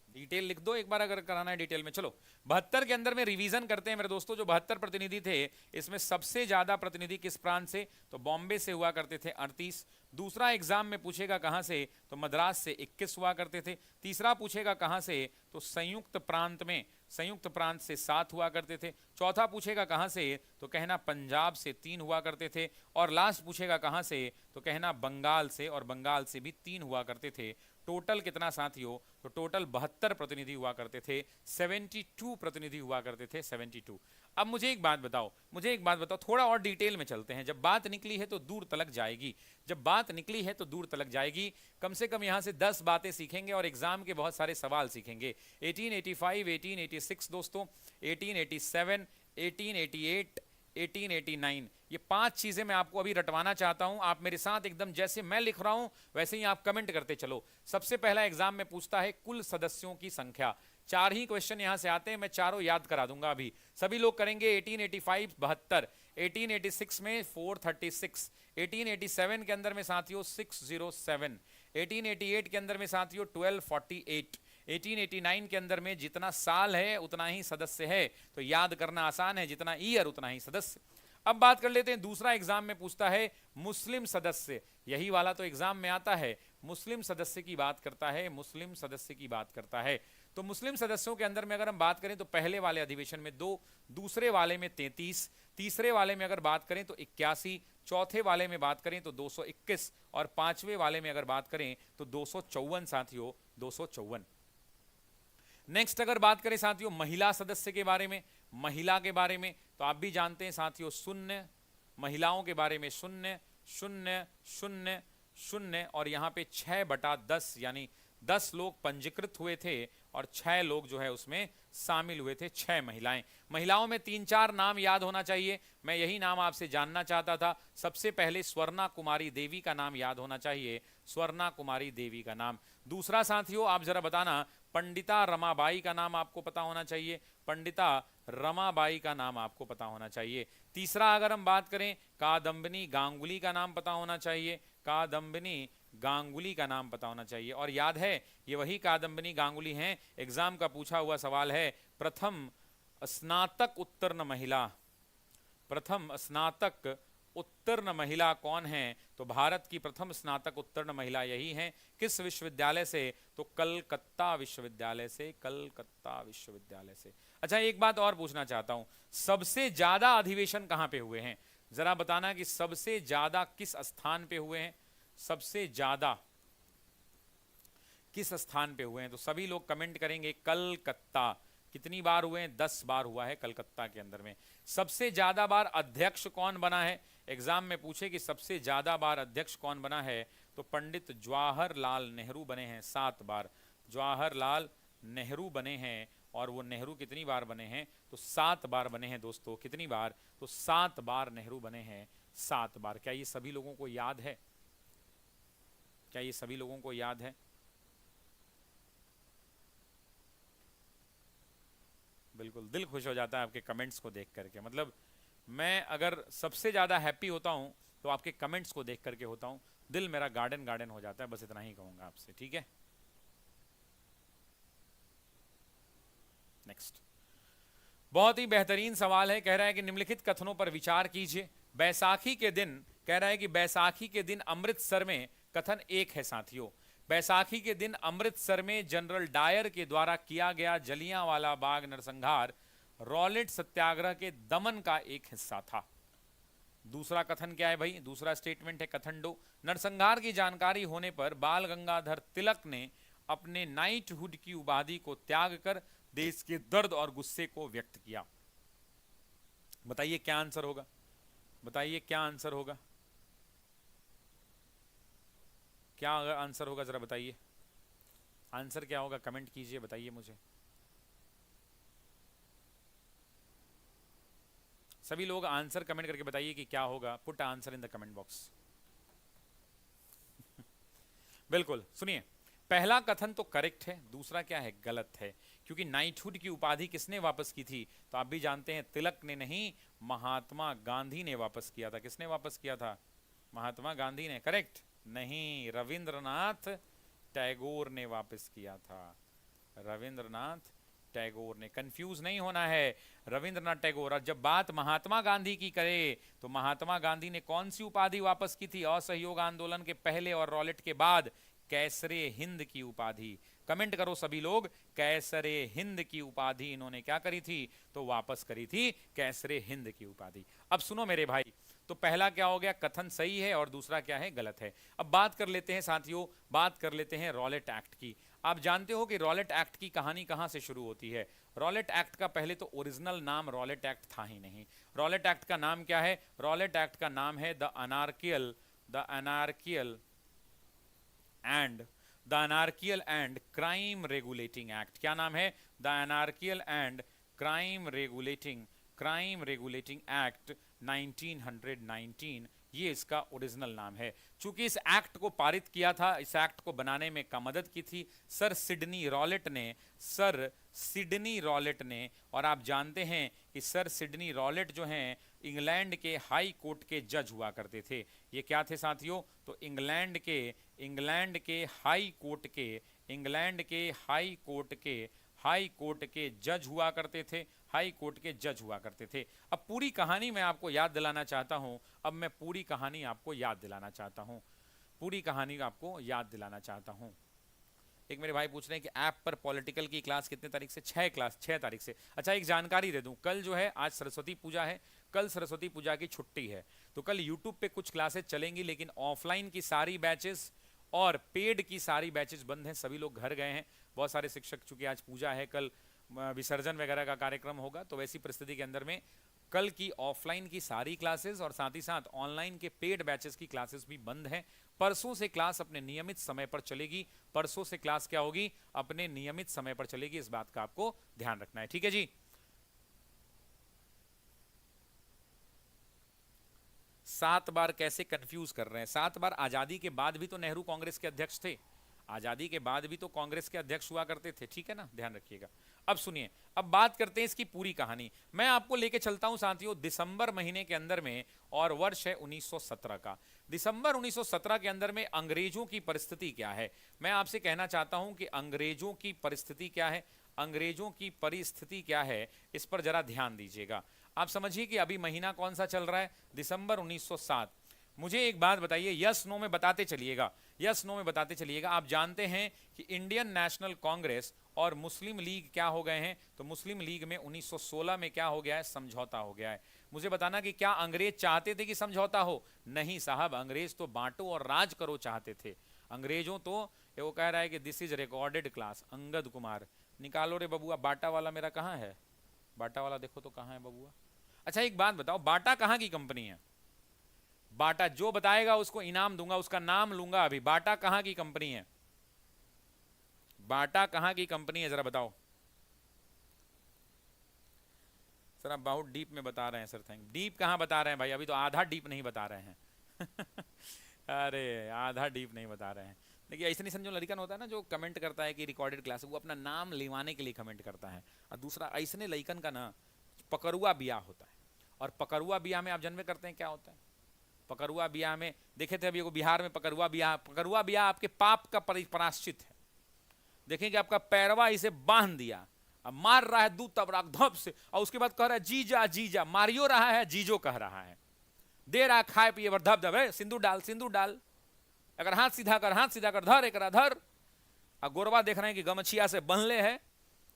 डिटेल लिख दो एक बार अगर कराना है डिटेल में। चलो, 72 के अंदर में रिवीजन करते हैं मेरे दोस्तों। जो 72 प्रतिनिधि थे, इसमें सबसे ज्यादा प्रतिनिधि किस प्रांत से? तो बॉम्बे से हुआ करते थे 38, दूसरा एग्जाम में पूछेगा कहां से, तो मद्रास से 21 हुआ करते थे। तीसरा पूछेगा कहां से, तो संयुक्त प्रांत में, संयुक्त प्रांत से 7 हुआ करते थे। चौथा पूछेगा कहां से, तो कहना पंजाब से 3 हुआ करते थे। और लास्ट पूछेगा कहां से, तो कहना बंगाल से, और बंगाल से भी 3 हुआ करते थे। टोटल कितना साथियों, तो टोटल 72 प्रतिनिधि हुआ करते थे, 72 प्रतिनिधि हुआ करते थे, 72। अब मुझे एक बात बताओ, मुझे एक बात बताओ, थोड़ा और डिटेल में चलते हैं। जब बात निकली है तो दूर तलक जाएगी, जब बात निकली है तो दूर तलक जाएगी। कम से कम यहां से 10 बातें सीखेंगे और एग्जाम के बहुत सारे सवाल सीखेंगे। 1885, 1886 दोस्तों, 1887, 1888, 1889, ये 5 चीजें मैं आपको अभी रटवाना चाहता हूं। आप मेरे साथ एकदम जैसे मैं लिख रहा हूं वैसे ही आप कमेंट करते चलो। सबसे पहला एग्जाम में पूछता है कुल सदस्यों की संख्या। 4 ही क्वेश्चन यहां से आते हैं, मैं चारों याद करा दूंगा अभी। सभी लोग करेंगे। 1885 72, 1886 में 436, 1887 के अंदर में साथियों 607, 1888 के अंदर में साथियों 1248, 1889 के अंदर में जितना साल है उतना ही सदस्य है, तो याद करना आसान है, जितना ईयर उतना ही सदस्य। अब बात कर लेते हैं, दूसरा एग्जाम में पूछता है मुस्लिम सदस्य, यही वाला तो एग्जाम में आता है। मुस्लिम सदस्य की बात करता है, मुस्लिम सदस्य की बात करता है। तो मुस्लिम सदस्यों के अंदर में अगर हम बात करें तो पहले वाले अधिवेशन में 2, दूसरे वाले में 33, तीसरे वाले में अगर बात करें तो 81, चौथे वाले में बात करें तो 221, और पांचवें वाले में अगर बात करें तो 254 साथियों, 254। नेक्स्ट अगर बात करें साथियों महिला सदस्य के बारे में, महिला के बारे में, तो आप भी जानते हैं साथियों 0, महिलाओं के बारे में 0, 0, 0, 0, और यहां पे 6/10 यानी 10 लोग पंजीकृत हुए थे और 6 लोग जो है उसमें शामिल हुए थे, 6 महिलाएं। महिलाओं में 3-4 नाम याद होना चाहिए, मैं यही नाम आपसे जानना चाहता था। सबसे पहले स्वर्णा कुमारी देवी का नाम याद होना चाहिए, स्वर्णा कुमारी देवी का नाम। दूसरा साथियों आप जरा बताना, पंडिता रमाबाई का नाम आपको पता होना चाहिए, पंडिता रमाबाई का नाम आपको पता होना चाहिए। तीसरा अगर हम बात करें, कादम्बिनी गांगुली का नाम पता होना चाहिए, कादम्बिनी गांगुली का नाम पता होना चाहिए। और याद है ये वही कादम्बिनी गांगुली हैं, एग्जाम का पूछा हुआ सवाल है, प्रथम स्नातक उत्तीर्ण महिला, प्रथम स्नातक उत्तीर्ण महिला कौन है, तो भारत की प्रथम स्नातक उत्तीर्ण महिला यही हैं। किस विश्वविद्यालय से, तो कलकत्ता विश्वविद्यालय से, कलकत्ता विश्वविद्यालय से। अच्छा एक बात और पूछना चाहता हूं, सबसे ज्यादा अधिवेशन कहां पे हुए हैं, जरा बताना कि सबसे ज्यादा किस स्थान पे हुए हैं, सबसे ज्यादा किस स्थान पे हुए हैं। तो सभी लोग कमेंट करेंगे कलकत्ता। कितनी बार हुए हैं, 10 बार हुआ है कलकत्ता के अंदर में। सबसे ज्यादा बार अध्यक्ष कौन बना है, एग्जाम में पूछे कि सबसे ज्यादा बार अध्यक्ष कौन बना है, तो पंडित जवाहरलाल नेहरू बने हैं 7 बार, जवाहरलाल नेहरू बने हैं। और वो नेहरू कितनी बार बने हैं, तो 7 बार बने हैं दोस्तों। कितनी बार, तो 7 बार नेहरू बने हैं, 7 बार। क्या ये सभी लोगों को याद है, क्या ये सभी लोगों को याद है? बिल्कुल दिल खुश हो जाता है आपके कमेंट्स को देख करके। मतलब मैं अगर सबसे ज़्यादा हैप्पी होता हूं तो आपके कमेंट्स को देख करके होता हूं, दिल मेरा गार्डन गार्डन हो जाता है। बस इतना ही कहूंगा आपसे, ठीक है। नेक्स्ट बहुत ही बेहतरीन सवाल है, कह रहा है कि निम्नलिखित कथनों पर विचार कीजिए। बैसाखी के दिन, कह रहा है कि बैसाखी के दिन अमृतसर में, कथन 1 है साथियों, बैसाखी के दिन अमृतसर में जनरल डायर के द्वारा किया गया जलियांवाला बाग नरसंहार रॉलेट सत्याग्रह के दमन का एक हिस्सा था। दूसरा कथन क्या है भाई, दूसरा स्टेटमेंट है कथन 2, नरसंहार की जानकारी होने पर बाल गंगाधर तिलक ने अपने नाइटहुड की उपाधि को त्याग कर देश के दर्द और गुस्से को व्यक्त किया। बताइए क्या आंसर होगा, बताइए क्या आंसर होगा, क्या आंसर होगा, जरा बताइए आंसर क्या होगा, कमेंट कीजिए, बताइए मुझे। सभी लोग आंसर कमेंट करके बताइए कि क्या होगा, put answer in the comment box. बिल्कुल सुनिए, पहला कथन तो करेक्ट है, दूसरा क्या है, गलत है। क्योंकि नाइटहुड की उपाधि किसने वापस की थी, तो आप भी जानते हैं तिलक ने नहीं, महात्मा गांधी ने वापस किया था। किसने वापस किया था, महात्मा गांधी ने। करेक्ट नहीं, रविंद्रनाथ टैगोर ने वापस किया था, रविंद्रनाथ टैगोर ने। कंफ्यूज नहीं होना है, रविंद्रनाथ टैगोर। और जब बात महात्मा गांधी की करे तो महात्मा गांधी ने कौन सी उपाधि वापस की थी असहयोग आंदोलन के पहले और रॉलेट के बाद? कैसरे हिंद की उपाधि। कमेंट करो सभी लोग, कैसरे हिंद की उपाधि इन्होंने क्या करी थी? तो वापस करी थी कैसरे हिंद की उपाधि। अब सुनो मेरे भाई, तो पहला क्या हो गया? कथन सही है, और दूसरा क्या है? गलत है। अब बात कर लेते हैं साथियों, बात कर लेते हैं रॉलेट एक्ट की। आप जानते हो कि रॉलेट एक्ट की कहानी कहां से शुरू होती है? रॉलेट एक्ट का पहले तो ओरिजिनल नाम रॉलेट एक्ट था ही नहीं। रॉलेट एक्ट का नाम क्या है? रॉलेट एक्ट का नाम है the anarchical and crime regulating act. क्या नाम है? The anarchical and crime regulating act 1919, ये इसका ओरिजिनल नाम है। चूंकि इस एक्ट को पारित किया था, इस एक्ट को बनाने में का मदद की थी सर सिडनी रॉलेट ने। और आप जानते हैं कि सर सिडनी रॉलेट जो हैं इंग्लैंड के हाई कोर्ट के जज हुआ करते थे। ये क्या थे साथियों? तो इंग्लैंड के हाई कोर्ट के जज हुआ करते थे। हाई कोर्ट के जज हुआ करते थे। अब पूरी कहानी मैं आपको याद दिलाना चाहता हूं। पूरी कहानी आपको याद दिलाना चाहता हूं। एक मेरे भाई पूछ रहे हैं कि ऐप पर पॉलिटिकल की क्लास कितने तारीख से? 6 तारीख से। अच्छा, एक जानकारी दे दूं, कल जो है, आज सरस्वती पूजा है, कल सरस्वती पूजा की छुट्टी है, तो कल यूट्यूब पे कुछ क्लासेस चलेंगी, लेकिन ऑफलाइन की सारी बैचेस और पेड की सारी बैचेस बंद हैं। सभी लोग घर गए हैं, बहुत सारे शिक्षक, चूंकि आज पूजा है, कल विसर्जन वगैरह का कार्यक्रम होगा, तो वैसी परिस्थिति के अंदर में कल की ऑफलाइन की सारी क्लासेस और साथ ही साथ ऑनलाइन के पेड बैचेस की क्लासेस भी बंद हैं। परसों से क्लास अपने नियमित समय पर चलेगी। परसों से क्लास क्या होगी? अपने नियमित समय पर चलेगी। इस बात का आपको ध्यान रखना है, ठीक है जी। सात बार कैसे कंफ्यूज कर रहे हैं? 7 बार आजादी के बाद भी तो नेहरू कांग्रेस के अध्यक्ष थे, आजादी के बाद भी तो कांग्रेस के अध्यक्ष हुआ करते थे, ठीक है ना, ध्यान रखिएगा। अब सुनिए, अब बात करते हैं इसकी पूरी कहानी। मैं आपको लेके चलता हूं साथियों दिसंबर महीने के अंदर में, और वर्ष है 1917 का। दिसंबर 1917 के अंदर में अंग्रेजों की परिस्थिति क्या है? मैं आपसे कहना चाहता हूं कि अंग्रेजों की परिस्थिति क्या है, इस पर जरा ध्यान दीजिएगा। आप समझिए कि अभी महीना कौन सा चल रहा है? दिसंबर 1907। मुझे एक बात बताइए, यस नो में बताते चलिएगा। आप जानते हैं कि इंडियन नेशनल कांग्रेस और मुस्लिम लीग क्या हो गए हैं? तो मुस्लिम लीग में 1916 में क्या हो गया है? समझौता हो गया है। मुझे बताना कि क्या अंग्रेज चाहते थे कि समझौता हो? नहीं साहब, अंग्रेज तो बांटो और राज करो चाहते थे। अंग्रेजों तो वो कह रहा है कि this is recorded class. Angad Kumar निकालो रे बबुआ, बाटा वाला मेरा कहाँ है? बाटा वाला देखो तो कहाँ है बबुआ? अच्छा एक बात बताओ, बाटा कहाँ की कंपनी है? बाटा जो बताएगा उसको इनाम दूंगा, उसका नाम लूंगा अभी। बाटा कहां की कंपनी है? बाटा कहां की कंपनी है, जरा बताओ। सर आप बहुत डीप में बता रहे हैं सर, थैंक। डीप कहां बता रहे हैं भाई? अभी तो आधा डीप नहीं बता रहे हैं। अरे आधा डीप नहीं बता रहे हैं। देखिए ऐसे जो लड़कन होता है ना, जो कमेंट करता है कि रिकॉर्डेड क्लास, वो अपना नाम लिवाने के लिए कमेंट करता है। और दूसरा, ऐसे लड़कन का ना पकड़ुआ ब्याह होता है, और पकड़ुआ ब्याह में आप जानते करते हैं क्या होता है? पकड़ुआ ब्याह में देखे थे अभी बिहार में पकड़ुआ ब्याह आपके पाप का प्रायश्चित है। देखेंगे आपका पैरवा इसे बांध दिया, अब मार रहा है दूध तब धप से, और उसके बाद कह रहा है जीजा जीजा, मारियो रहा है, जीजो कह रहा है, दे रहा खाए पिए पर धप धप, सिंदूर डाल, अगर हाथ सीधा कर धर एक धर। और गोरबा देख रहे हैं कि गमछिया से बंधले है,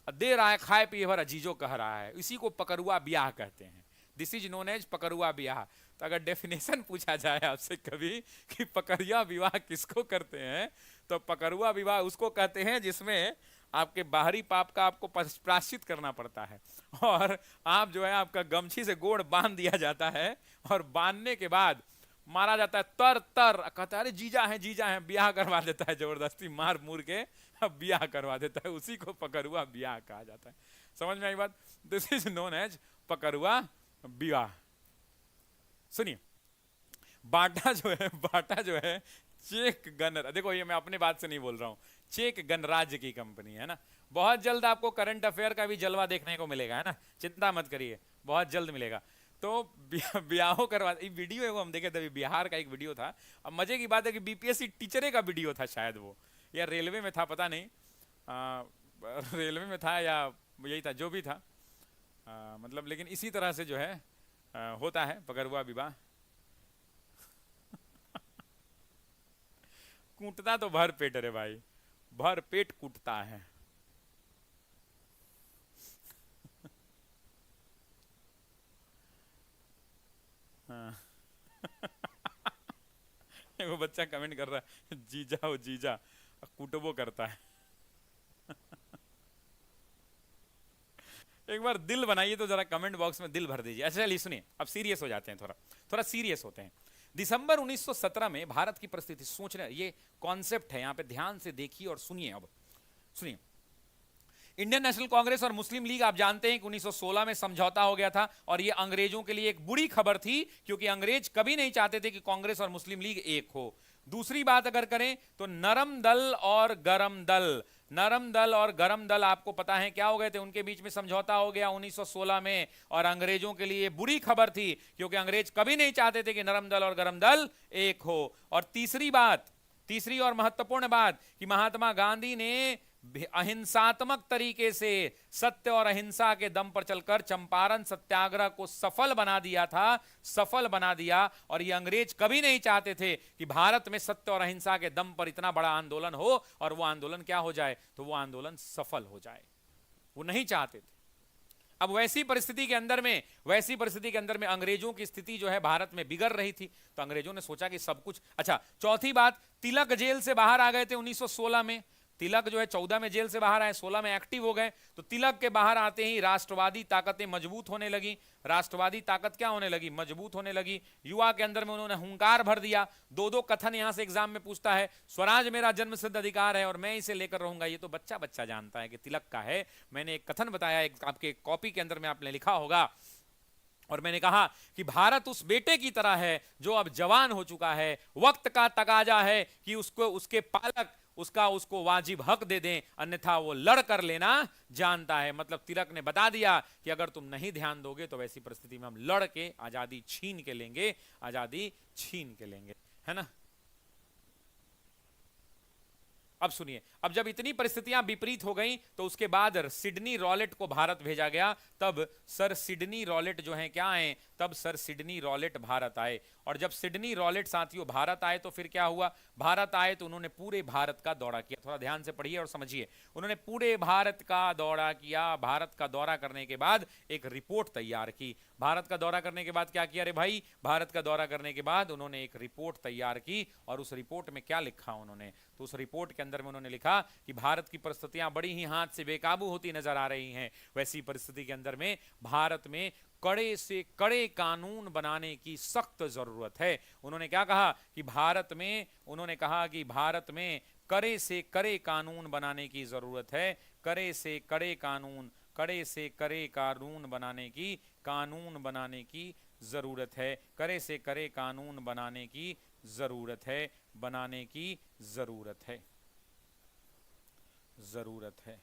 दे रहा है खाए पिए भर, जीजो कह रहा है। इसी को पकड़ुआ ब्याह कहते हैं। दिस इज नोन एज पकड़ुआ ब्याह। तो अगर डेफिनेशन पूछा जाए आपसे कभी कि पकड़ुआ विवाह किसको करते हैं, तो पकड़ुआ विवाह उसको कहते हैं जिसमें आपके बाहरी पाप का आपको प्रायश्चित करना पड़ता है, और आप जो है आपका गमछी से गोड़ बांध दिया जाता है, और बांधने के बाद मारा जाता है तर कहता है अरे जीजा है, ब्याह करवा देता है, जबरदस्ती मार मूर के ब्याह करवा देता है। उसी को पकड़ुआ ब्याह कहा जाता है। समझ में आई बात? दिस इज नोन एज पकड़ुआ विवाह। सुनिए, बाटा जो है चेक गन, देखो ये मैं अपने बात से नहीं बोल रहा हूं, चेक गणराज्य की कंपनी है ना। बहुत जल्द आपको करंट अफेयर का भी जलवा देखने को मिलेगा, है ना, चिंता मत करिए, बहुत जल्द मिलेगा। तो ब्याहों करवा, वीडियो है वो हम देखे थे, बिहार का एक वीडियो था। अब मजे की बात है कि बीपीएससी टीचरे का वीडियो था शायद वो, या रेलवे में था, पता नहीं रेलवे में था या यही था जो भी था। मतलब लेकिन इसी तरह से जो है होता है पगरुआ विवाह। कूटता तो भर पेट रे भाई, भर पेट कूटता है। हाँ। वो बच्चा कमेंट कर रहा है जीजा हो जीजा, कूटबो करता है। एक बार दिल बनाइए तो जरा कमेंट बॉक्स में दिल भर दीजिए। अच्छा चलिए सुनिए, अब सीरियस हो जाते हैं, थोड़ा थोड़ा सीरियस होते हैं। दिसंबर 1917 में भारत की परिस्थिति सोच रहे, ये कॉन्सेप्ट है, यहां पे ध्यान से देखिए और सुनिए। अब सुनिए, इंडियन नेशनल कांग्रेस और मुस्लिम लीग, आप जानते हैं कि 1916 में समझौता हो गया था, और यह अंग्रेजों के लिए एक बुरी खबर थी, क्योंकि अंग्रेज कभी नहीं चाहते थे कि कांग्रेस और मुस्लिम लीग एक हो। दूसरी बात अगर करें तो नरम दल और गरम दल, नरम दल और गरम दल आपको पता है क्या हो गए थे, उनके बीच में समझौता हो गया 1916 में, और अंग्रेजों के लिए बुरी खबर थी, क्योंकि अंग्रेज कभी नहीं चाहते थे कि नरम दल और गरम दल एक हो। और तीसरी बात, तीसरी और महत्वपूर्ण बात, कि महात्मा गांधी ने अहिंसात्मक तरीके से सत्य और अहिंसा के दम पर चलकर चंपारण सत्याग्रह को सफल बना दिया था, सफल बना दिया। और ये अंग्रेज कभी नहीं चाहते थे कि भारत में सत्य और अहिंसा के दम पर इतना बड़ा आंदोलन हो और वो आंदोलन क्या हो जाए, तो वो आंदोलन सफल हो जाए, वो नहीं चाहते थे। अब वैसी परिस्थिति के अंदर में, वैसी परिस्थिति के अंदर में अंग्रेजों की स्थिति जो है भारत में बिगड़ रही थी, तो अंग्रेजों ने सोचा कि सब कुछ। अच्छा, चौथी बात, तिलक जेल से बाहर आ गए थे 1916 में, तिलक जो है 14 में जेल से बाहर आए, 16 में एक्टिव हो गए, तो तिलक के बाहर आते ही राष्ट्रवादी ताकतें मजबूत होने लगी। राष्ट्रवादी ताकत क्या होने लगी, मजबूत होने लगी। युवा के अंदर में उन्होंने हुंकार भर दिया। दो दो कथन यहां से एग्जाम में पूछता है, स्वराज मेरा जन्मसिद्ध अधिकार है और मैं इसे लेकर रहूंगा, ये तो बच्चा बच्चा जानता है कि तिलक का है। मैंने एक कथन बताया, एक आपके कॉपी के अंदर में आपने लिखा होगा, और मैंने कहा कि भारत उस बेटे की तरह है जो अब जवान हो चुका है, वक्त का तकाजा है कि उसको उसके पालक उसको वाजिब हक दे दें, अन्यथा वो लड़ कर लेना जानता है। मतलब तिलक ने बता दिया कि अगर तुम नहीं ध्यान दोगे तो वैसी परिस्थिति में हम लड़ के आजादी छीन के लेंगे, आजादी छीन के लेंगे, है ना। अब सुनिए, अब जब इतनी परिस्थितियां विपरीत हो गई तो उसके बाद सिडनी रॉलेट को भारत भेजा गया। तब सर सिडनी रॉलेट जो है क्या आए, तब सर सिडनी रॉलेट भारत आए। और जब सिडनी रॉलेट साथियों भारत आए तो फिर क्या हुआ, भारत आए तो उन्होंने पूरे भारत का दौरा किया। थोड़ा ध्यान से पढ़िए और समझिए, उन्होंने पूरे भारत का दौरा किया। भारत का दौरा करने के बाद एक रिपोर्ट तैयार की। भारत का दौरा करने के बाद क्या किया रे भाई, भारत का दौरा करने के बाद उन्होंने एक रिपोर्ट तैयार की, और उस रिपोर्ट में क्या लिखा उन्होंने, तो उस रिपोर्ट के अंदर में उन्होंने लिखा कि भारत की परिस्थितियां बड़ी ही हाथ से बेकाबू होती नजर आ रही हैं। वैसी परिस्थिति के अंदर में भारत में कड़े से कड़े कानून बनाने की सख्त जरूरत है। उन्होंने क्या कहा कि भारत में, उन्होंने कहा कि भारत में कड़े से कड़े कानून बनाने की जरूरत है, कड़े से कड़े कानून, कड़े से कड़े कानून बनाने की, कानून बनाने की जरूरत है, कड़े से कड़े कानून बनाने की जरूरत है, बनाने की जरूरत है, जरूरत है।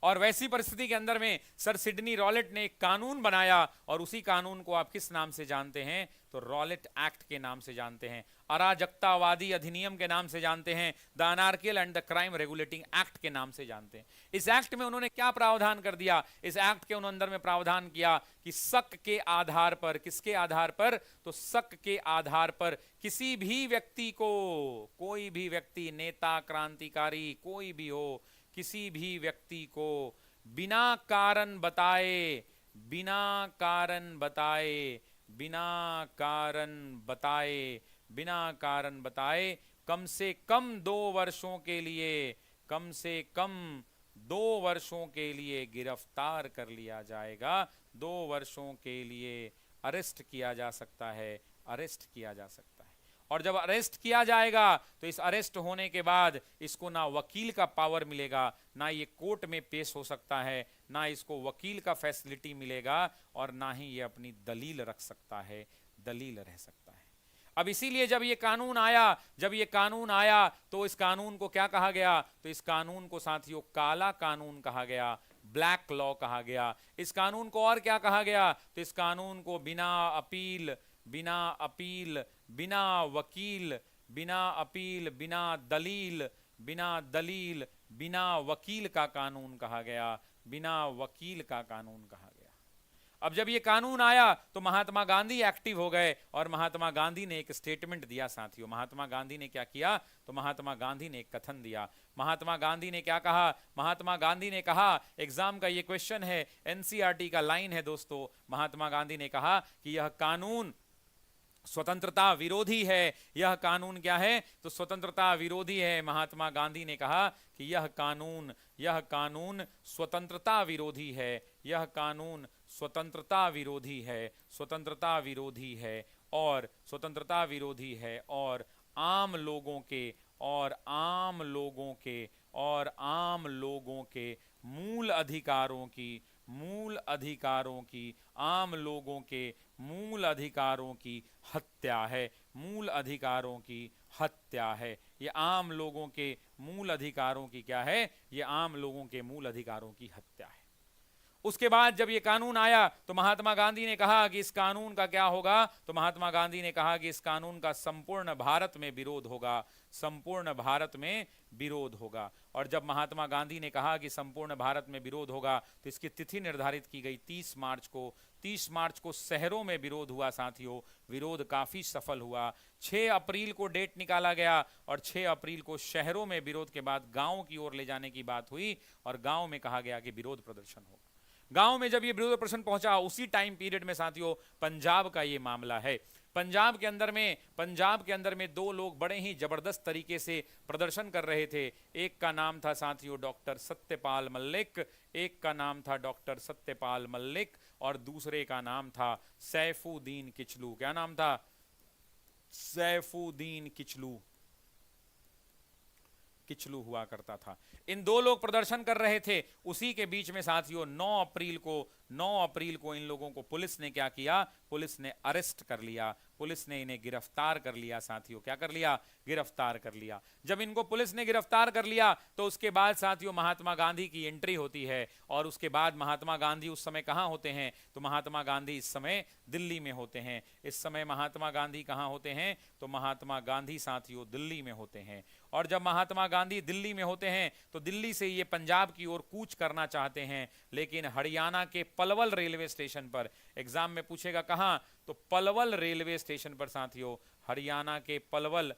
और वैसी परिस्थिति के अंदर में सर सिडनी रॉलेट ने एक कानून बनाया, और उसी कानून को आप किस नाम से जानते हैं, तो रॉलेट एक्ट के नाम से जानते हैं, अराजकतावादी अधिनियम के नाम से जानते हैं, the anarchical and the crime regulating act के नाम से जानते हैं। इस एक्ट में उन्होंने क्या प्रावधान कर दिया, इस एक्ट के अंदर में प्रावधान किया कि शक के आधार पर, किसके आधार पर, तो शक के आधार पर किसी भी व्यक्ति को, कोई भी व्यक्ति, नेता, क्रांतिकारी कोई भी हो, किसी भी व्यक्ति को बिना कारण बताए, बिना कारण बताए, बिना कारण बताए, बिना कारण बताए कम से कम 2 वर्षों के लिए, कम से कम 2 वर्षों के लिए गिरफ्तार कर लिया जाएगा। 2 वर्षों के लिए अरेस्ट किया जा सकता है, अरेस्ट किया जा सकता है। और जब अरेस्ट किया जाएगा तो इस अरेस्ट होने के बाद इसको ना वकील का पावर मिलेगा, ना ये कोर्ट में पेश हो सकता है, ना इसको वकील का फैसिलिटी मिलेगा, और ना ही ये अपनी दलील रख सकता है, दलील रह सकता है। अब इसीलिए जब ये कानून आया, जब ये कानून आया तो इस कानून को क्या कहा गया, तो इस कानून को साथियों काला कानून कहा गया, ब्लैक लॉ कहा गया। इस कानून को और क्या कहा गया, तो इस कानून को बिना अपील, बिना अपील, बिना वकील, बिना अपील, बिना दलील, बिना दलील, बिना वकील का कानून कहा गया। बिना वकील का कानून कहा गया। अब जब ये कानून आया तो महात्मा गांधी एक्टिव हो गए और महात्मा गांधी ने एक स्टेटमेंट दिया साथियों। महात्मा गांधी ने क्या किया? तो महात्मा गांधी ने एक कथन दिया। महात्मा गांधी ने क्या कहा? महात्मा गांधी ने कहा, एग्जाम का ये क्वेश्चन है, एनसीईआरटी का लाइन है दोस्तों। महात्मा गांधी ने कहा कि यह कानून स्वतंत्रता विरोधी है। यह कानून क्या है? तो स्वतंत्रता विरोधी है। महात्मा गांधी ने कहा कि यह कानून स्वतंत्रता विरोधी है। यह कानून स्वतंत्रता विरोधी है, स्वतंत्रता विरोधी है और स्वतंत्रता विरोधी है और आम लोगों के और आम लोगों के और आम लोगों के मूल अधिकारों की आम लोगों के मूल अधिकारों की हत्या है। मूल अधिकारों की हत्या है। ये आम लोगों के मूल अधिकारों की क्या है? ये आम लोगों के मूल अधिकारों की हत्या है। उसके बाद जब ये कानून आया तो महात्मा गांधी ने कहा कि इस कानून का क्या होगा? तो महात्मा गांधी ने कहा कि इस कानून का संपूर्ण भारत में विरोध होगा, संपूर्ण भारत में विरोध होगा। और जब महात्मा गांधी ने कहा कि संपूर्ण भारत में विरोध होगा तो इसकी तिथि निर्धारित की गई 30 मार्च को। 30 मार्च को शहरों में विरोध हुआ साथियों। विरोध काफी सफल हुआ। 6 अप्रैल को डेट निकाला गया और 6 अप्रैल को शहरों में विरोध के बाद गांव की ओर ले जाने की बात हुई और गांव में कहा गया कि विरोध प्रदर्शन होगा। गांव में जब ये विरोध प्रदर्शन पहुंचा, उसी टाइम पीरियड में साथियों पंजाब का ये मामला है। पंजाब के अंदर में 2 लोग बड़े ही जबरदस्त तरीके से प्रदर्शन कर रहे थे। एक का नाम था साथियों डॉक्टर सत्यपाल मलिक, एक का नाम था डॉक्टर सत्यपाल मलिक और दूसरे का नाम था सैफुद्दीन किचलू। क्या नाम था? सैफुद्दीन किचलू हुआ करता था। इन 2 लोग प्रदर्शन कर रहे थे। उसी के बीच में साथियों 9 अप्रैल को इन लोगों को पुलिस ने क्या किया? पुलिस ने अरेस्ट कर लिया। पुलिस ने इन्हें गिरफ्तार कर लिया साथियों। क्या कर लिया? गिरफ्तार कर लिया। जब इनको पुलिस ने गिरफ्तार कर लिया तो उसके बाद साथियों महात्मा गांधी की एंट्री होती है और उसके बाद महात्मा गांधी उस समय कहां होते हैं? तो महात्मा गांधी इस समय दिल्ली में होते हैं। इस समय महात्मा गांधी कहां होते हैं? तो महात्मा गांधी साथियों दिल्ली में होते हैं। और जब महात्मा गांधी दिल्ली में होते हैं तो दिल्ली से ये पंजाब की ओर कूच करना चाहते हैं, लेकिन हरियाणा के पलवल रेलवे स्टेशन पर, एग्जाम में पूछेगा कहां? तो पलवल रेलवे स्टेशन पर साथियों, हरियाणा के पलवल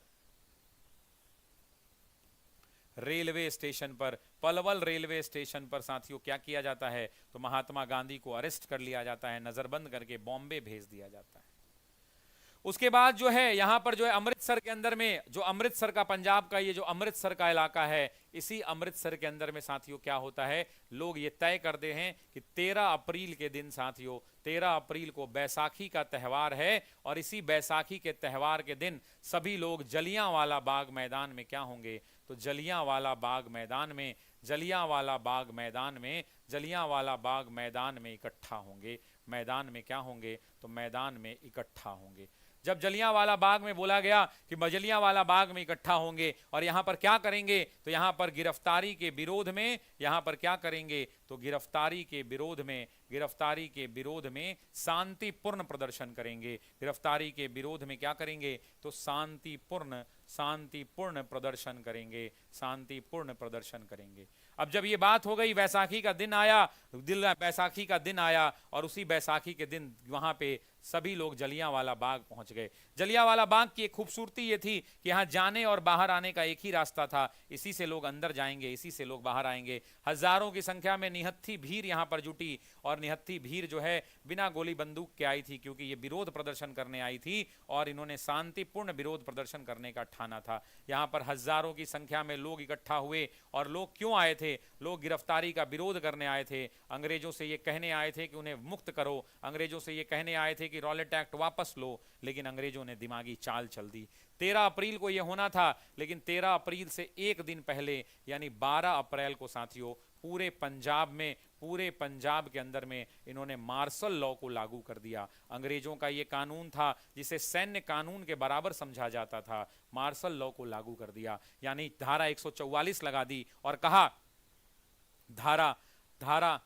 रेलवे स्टेशन पर साथियों क्या किया जाता है? तो महात्मा गांधी को अरेस्ट कर लिया जाता है, नजरबंद करके बॉम्बे भेज दिया जाता है। उसके बाद जो है यहां पर जो है अमृतसर के अंदर में, जो अमृतसर का पंजाब का ये जो अमृतसर का इलाका है, इसी अमृतसर के अंदर में साथियों क्या होता है? लोग ये तय करते हैं कि 13 अप्रैल के दिन साथियों, 13 अप्रैल को बैसाखी का त्यौहार है और इसी बैसाखी के त्यौहार के दिन सभी लोग जलियांवाला बाग मैदान में क्या होंगे? तो जलियांवाला बाग मैदान में इकट्ठा होंगे। मैदान में क्या होंगे? तो मैदान में इकट्ठा होंगे। जब जलियांवाला बाग में बोला गया कि जलियांवाला बाग में इकट्ठा होंगे और यहां पर क्या करेंगे? तो यहां पर गिरफ्तारी के विरोध में यहां पर क्या करेंगे? तो गिरफ्तारी के विरोध में शांतिपूर्ण प्रदर्शन करेंगे। गिरफ्तारी के विरोध में क्या करेंगे? तो शांतिपूर्ण प्रदर्शन करेंगे। अब जब ये बात हो गई, बैसाखी का दिन आया और उसी बैसाखी के दिन वहां पे सभी लोग जलियांवाला बाग पहुंच गए। जलियांवाला बाग की एक खूबसूरती ये थी कि यहाँ जाने और बाहर आने का एक ही रास्ता था। इसी से लोग अंदर जाएंगे, इसी से लोग बाहर आएंगे। हजारों की संख्या में निहत्थी भीड़ यहाँ पर जुटी और निहत्थी भीड़ जो है बिना गोली बंदूक के आई थी, क्योंकि ये विरोध प्रदर्शन करने आई थी और इन्होंने शांतिपूर्ण विरोध प्रदर्शन करने का ठाना था। यहाँ पर हजारों की संख्या में लोग इकट्ठा हुए और लोग क्यों आए थे? लोग गिरफ्तारी का विरोध करने आए थे। अंग्रेजों से ये कहने आए थे कि उन्हें मुक्त करो, अंग्रेजों से ये कहने आए थे कि रॉलेट एक्ट वापस लो, लेकिन अंग्रेजों ने दिमागी चाल चल दी। 13 अप्रैल को यह होना था, लेकिन 13 अप्रैल से एक दिन पहले यानी 12 अप्रैल को साथियों पूरे पंजाब के अंदर में इन्होंने मार्शल लॉ को लागू कर दिया। अंग्रेजों का ये कानून था जिसे सैन्य कानून के बराबर समझा जाता था, मार्शल लॉ को लागू कर दिया। यानी धारा 144 लगा दी और कहा धारा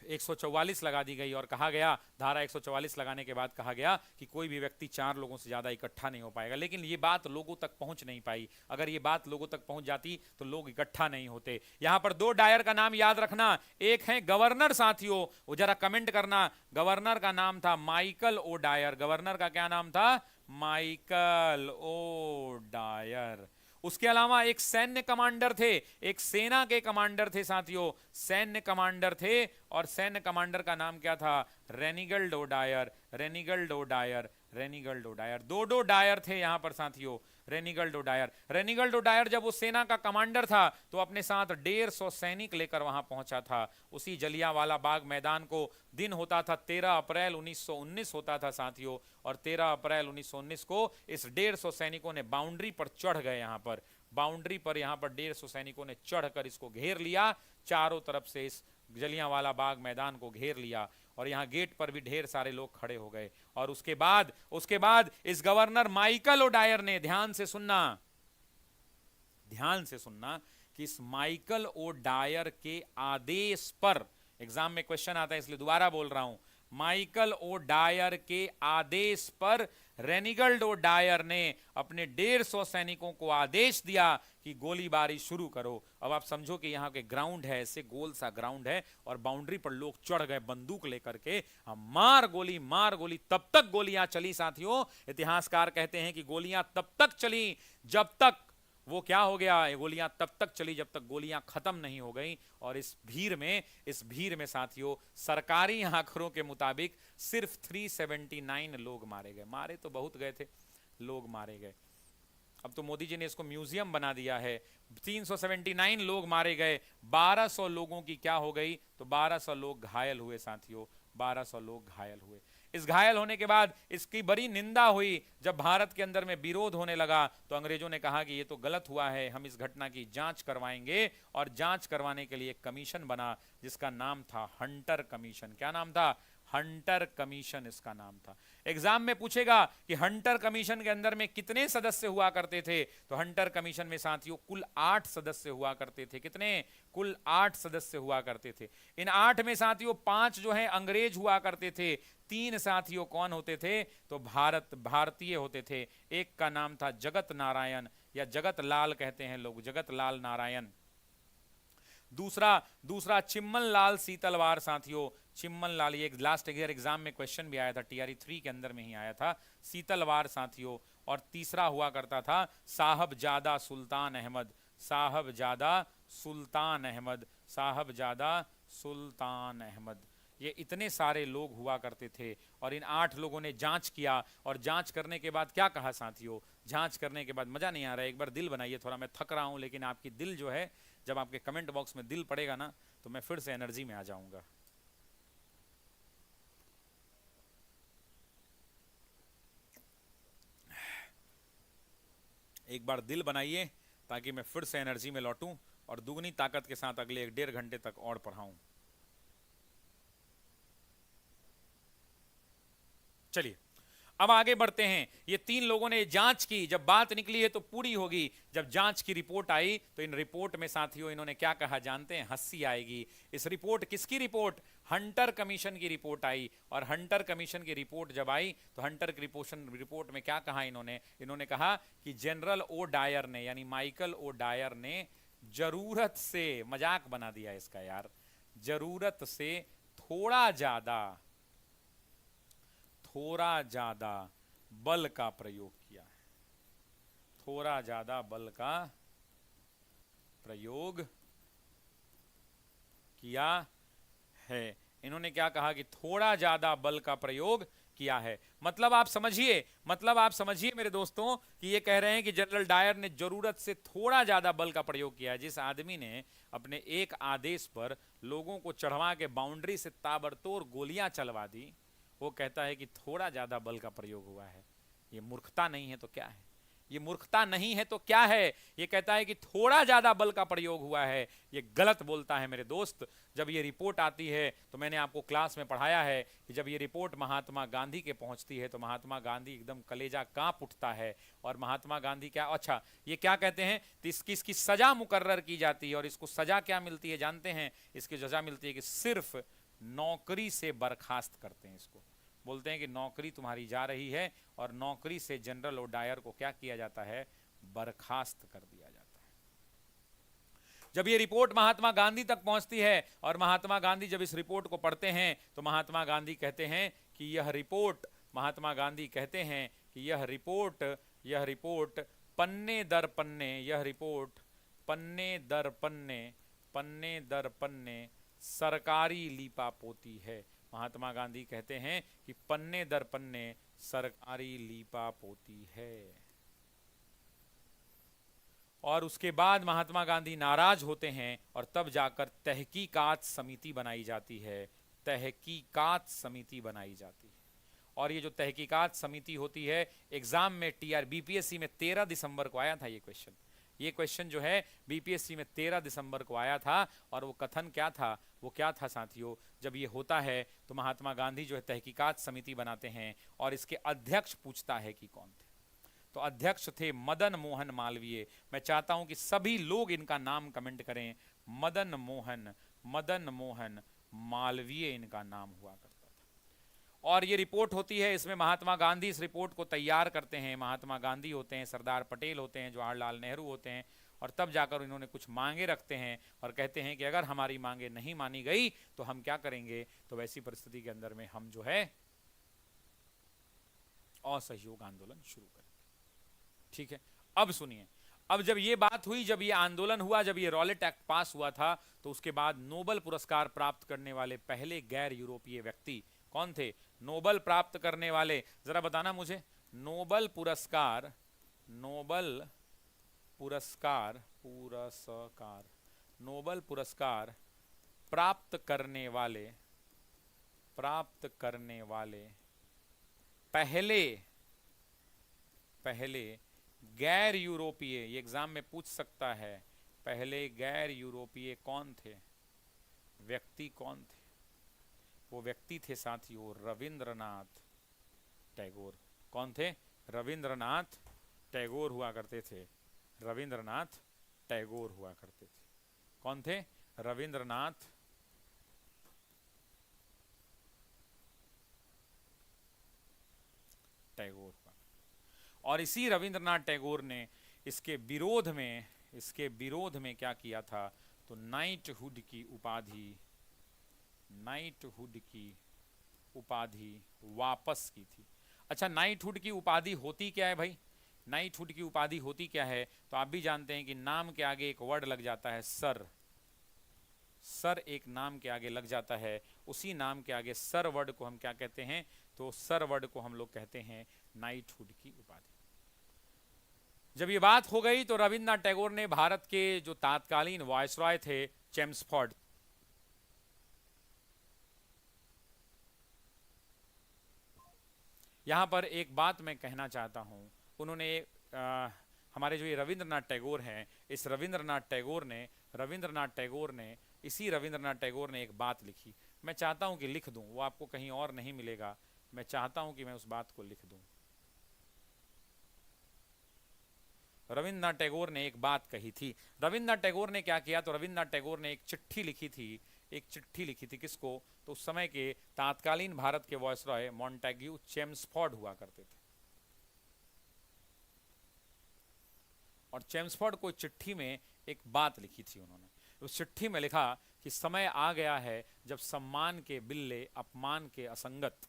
144 लगा दी गई और कहा गया, धारा 144 लगाने के बाद कहा गया कि कोई भी व्यक्ति 4 लोगों से ज़्यादा इकट्ठा नहीं हो पाएगा। लेकिन ये बात लोगों तक पहुंच नहीं पाई। अगर ये बात लोगों तक पहुंच जाती तो लोग इकट्ठा नहीं होते। यहां पर 2 डायर का नाम याद रखना। एक है गवर्नर, साथियों वो जरा कमेंट करना। गवर्नर का नाम था माइकल ओ डायर। गवर्नर का क्या नाम था? Michael O Dyer. उसके अलावा एक सैन्य कमांडर थे, एक सेना के कमांडर थे साथियों, सैन्य कमांडर थे, और सैन्य कमांडर का नाम क्या था? रेनिगल्ड O Dyer. रेनिगल्ड O Dyer, रेनिगल्ड O Dyer. 2 Dyer थे यहां पर साथियों, रेनिगल्ड ओ डायर। रेनिगल्ड ओ डायर जब वो सेना का कमांडर था तो अपने साथ 150 सैनिक लेकर वहां पहुंचा था। उसी जलियांवाला बाग मैदान को, दिन होता था 13 अप्रैल 1919 होता था साथियों, और 13 अप्रैल 1919 को इस 150 सैनिकों ने बाउंड्री पर चढ़ गए। यहां पर बाउंड्री पर यहां पर 150 सैनिकों ने चढ़कर इसको घेर लिया, चारों तरफ से इस जलियांवाला बाग मैदान को घेर लिया, और यहां गेट पर भी ढेर सारे लोग खड़े हो गए। और उसके बाद इस गवर्नर माइकल ओ डायर ने, ध्यान से सुनना, ध्यान से सुनना, कि इस माइकल ओ डायर के आदेश पर, एग्जाम में क्वेश्चन आता है इसलिए दोबारा बोल रहा हूं, माइकल ओ डायर के आदेश पर रेनिगल्ड ओ डायर ने अपने 150 सैनिकों को आदेश दिया कि गोलीबारी शुरू करो। अब आप समझो कि यहाँ के ग्राउंड है, ऐसे गोल सा ग्राउंड है, और बाउंड्री पर लोग चढ़ गए बंदूक लेकर के, मार गोली मार गोली। तब तक गोलियां चली साथियों, इतिहासकार कहते हैं कि गोलियां तब तक चली जब तक वो क्या हो गया, ये गोलियां तब तक चली जब तक गोलियां खत्म नहीं हो गई। और इस भीड़ में साथियों, सरकारी आंकड़ों के मुताबिक सिर्फ 379 लोग मारे गए। मारे तो बहुत गए थे, लोग मारे गए। अब तो मोदी जी ने इसको म्यूजियम बना दिया है। 379 लोग मारे गए, 1200 लोगों की क्या हो गई, तो 1200 लोग घायल हुए साथियों, 1200 लोग घायल हुए। इस घायल होने के बाद इसकी बड़ी निंदा हुई। जब भारत के अंदर में विरोध होने लगा तो अंग्रेजों ने कहा कि ये तो गलत हुआ है, हम इस घटना की जांच करवाएंगे, और जांच करवाने के लिए एक कमीशन बना जिसका नाम था हंटर कमीशन। क्या नाम था? हंटर कमीशन इसका नाम था। एग्जाम में पूछेगा कि हंटर कमीशन के अंदर में कितने सदस्य हुआ करते थे, तो हंटर कमीशन में साथियों कुल 8 सदस्य हुआ करते थे। कितने? कुल 8 सदस्य हुआ करते थे। इन 8 में साथियों 5 जो है अंग्रेज हुआ करते थे, 3 साथियों कौन होते थे, तो भारतीय होते थे। एक का नाम था जगत नारायण, या जगत लाल कहते हैं लोग, जगत लाल नारायण। दूसरा चिम्मन लाल सीतलवार साथियों, चिम्मन लाल, ये लास्ट ईयर एग्जाम में क्वेश्चन भी आया था, TRE 3 के अंदर में ही आया था, सीतलवार साथियों। और तीसरा हुआ करता था साहबजादा सुल्तान अहमद, साहबजादा सुल्तान अहमद, साहबजादा सुल्तान अहमद। ये इतने सारे लोग हुआ करते थे। और इन 8 लोगों ने जांच किया, और जांच करने के बाद क्या कहा साथियों, जांच करने के बाद, मजा नहीं आ रहा है, एक बार दिल बनाइए, थोड़ा मैं थक रहा हूं, लेकिन आपकी दिल जो है, जब आपके कमेंट बॉक्स में दिल पड़ेगा ना तो मैं फिर से एनर्जी में आ जाऊंगा। एक बार दिल बनाइए ताकि मैं फिर से एनर्जी में लौटूं और दुगनी ताकत के साथ अगले 1.5 घंटे तक और पढ़ाऊं। चलिए अब आगे बढ़ते हैं। ये 3 लोगों ने जांच की, जब बात निकली है तो पूरी होगी। जब जांच की रिपोर्ट आई तो इन रिपोर्ट में साथियों इन्होंने क्या कहा जानते हैं? हंसी आएगी। इस रिपोर्ट, किसकी रिपोर्ट? हंटर कमीशन की रिपोर्ट आई। और हंटर कमीशन की रिपोर्ट जब आई तो हंटर रिपोर्ट में क्या कहा इन्होंने कहा कि जनरल ओ डायर ने, यानी माइकल ओ डायर ने जरूरत से, मजाक बना दिया इसका यार, जरूरत से थोड़ा ज्यादा बल का प्रयोग किया है, थोड़ा ज्यादा बल का प्रयोग किया है। इन्होंने क्या कहा कि थोड़ा ज्यादा बल का प्रयोग किया है। मतलब आप समझिए मेरे दोस्तों कि ये कह रहे हैं कि जनरल डायर ने जरूरत से थोड़ा ज्यादा बल का प्रयोग किया है। जिस आदमी ने अपने एक आदेश पर लोगों को चढ़वा के बाउंड्री से ताबड़तोड़ गोलियां चलवा दी, वो कहता है कि थोड़ा ज्यादा बल का प्रयोग हुआ है। ये मूर्खता नहीं है तो क्या है? ये मूर्खता नहीं है तो क्या है? ये कहता है कि थोड़ा ज्यादा बल का प्रयोग हुआ है। ये गलत बोलता है मेरे दोस्त। जब ये रिपोर्ट आती है तो मैंने आपको क्लास में पढ़ाया है कि जब ये रिपोर्ट महात्मा गांधी के पहुंचती है तो महात्मा गांधी एकदम कलेजा कांप उठता है। और महात्मा गांधी क्या, अच्छा ये क्या कहते हैं, तो इसकी सजा मुकर्रर की जाती है। और इसको सजा क्या मिलती है जानते हैं? इसकी सजा मिलती है कि सिर्फ नौकरी से बर्खास्त करते हैं। इसको बोलते हैं कि नौकरी तुम्हारी जा रही है, और नौकरी से जनरल ओडायर को क्या किया जाता है, बर्खास्त कर दिया जाता है। जब ये रिपोर्ट महात्मा गांधी तक पहुंचती है और महात्मा गांधी जब इस रिपोर्ट को पढ़ते हैं तो महात्मा गांधी कहते हैं कि यह रिपोर्ट, महात्मा गांधी कहते हैं कि यह रिपोर्ट पन्ने दर पन्ने, यह रिपोर्ट पन्ने दर पन्ने, पन्ने दर पन्ने सरकारी लीपापोती है। महात्मा गांधी कहते हैं कि पन्ने दर पन्ने सरकारी लीपापोती है। और उसके बाद महात्मा गांधी नाराज होते हैं और तब जाकर तहकीकात समिति बनाई जाती है, तहकीकात समिति बनाई जाती है। और ये जो तहकीकात समिति होती है, एग्जाम में बीपीएससी में 13 दिसंबर को आया था ये क्वेश्चन जो है बीपीएससी में 13 दिसंबर को आया था। और वो कथन क्या था, वो क्या था साथियों, जब ये होता है तो महात्मा गांधी जो है तहकीकात समिति बनाते हैं और इसके अध्यक्ष पूछता है कि कौन थे। तो अध्यक्ष थे मदन मोहन मालवीय। मैं चाहता हूं कि सभी लोग इनका नाम कमेंट करें, मदन मोहन मालवीय इनका नाम हुआ करता था। और ये रिपोर्ट होती है, इसमें महात्मा गांधी इस रिपोर्ट को तैयार करते हैं। महात्मा गांधी होते हैं, सरदार पटेल होते हैं, जवाहरलाल नेहरू होते हैं, और तब जाकर इन्होंने कुछ मांगे रखते हैं और कहते हैं कि अगर हमारी मांगे नहीं मानी गई तो हम क्या करेंगे। तो वैसी परिस्थिति के अंदर में हम जो है असहयोग आंदोलन शुरू करेंगे। ठीक है, अब सुनिए, अब जब ये बात हुई, जब ये आंदोलन हुआ, जब ये रॉलेट एक्ट पास हुआ था, तो उसके बाद नोबेल पुरस्कार प्राप्त करने वाले पहले गैर यूरोपीय व्यक्ति कौन थे। नोबेल प्राप्त करने वाले, जरा बताना मुझे, नोबेल पुरस्कार नोबेल पुरस्कार प्राप्त करने वाले पहले गैर यूरोपीय, ये एग्जाम में पूछ सकता है, पहले गैर यूरोपीय कौन थे, व्यक्ति कौन थे। वो व्यक्ति थे साथियों रविंद्रनाथ टैगोर। कौन थे, रविंद्रनाथ टैगोर हुआ करते थे, रविंद्रनाथ टैगोर हुआ करते थे। कौन थे, रविंद्रनाथ टैगोर। और इसी रविंद्रनाथ टैगोर ने इसके विरोध में क्या किया था, तो नाइटहुड की उपाधि वापस की थी। अच्छा, नाइटहुड की उपाधि होती क्या है भाई, नाइटहुड की उपाधि होती क्या है, तो आप भी जानते हैं कि नाम के आगे एक वर्ड लग जाता है सर एक नाम के आगे लग जाता है, उसी नाम के आगे सर वर्ड को हम क्या कहते हैं, तो सर वर्ड को हम लोग कहते हैं नाइटहुड की उपाधि। जब ये बात हो गई तो रविंद्रनाथ टैगोर ने भारत के जो तत्कालीन वायसरॉय थे चेम्सफोर्ड, यहां पर एक बात मैं कहना चाहता हूं, उन्होंने हमारे जो ये रविंद्रनाथ टैगोर हैं, इस रविंद्रनाथ टैगोर ने एक बात लिखी। मैं चाहता हूं कि लिख दूं, वो आपको कहीं और नहीं मिलेगा, मैं चाहता हूं कि मैं उस बात को लिख दूं। रविंद्रनाथ टैगोर ने एक बात कही थी। रविंद्रनाथ टैगोर ने क्या किया, तो रविंद्रनाथ टैगोर ने एक चिट्ठी लिखी थी किसको, तो उस समय के तत्कालीन भारत के वायसरॉय मॉन्टेग्यू चेम्सफोर्ड हुआ करते थे। और चेम्सफोर्ड को चिट्ठी में एक बात लिखी थी उन्होंने। उस चिट्ठी में लिखा कि समय आ गया है जब सम्मान के बिल्ले अपमान के असंगत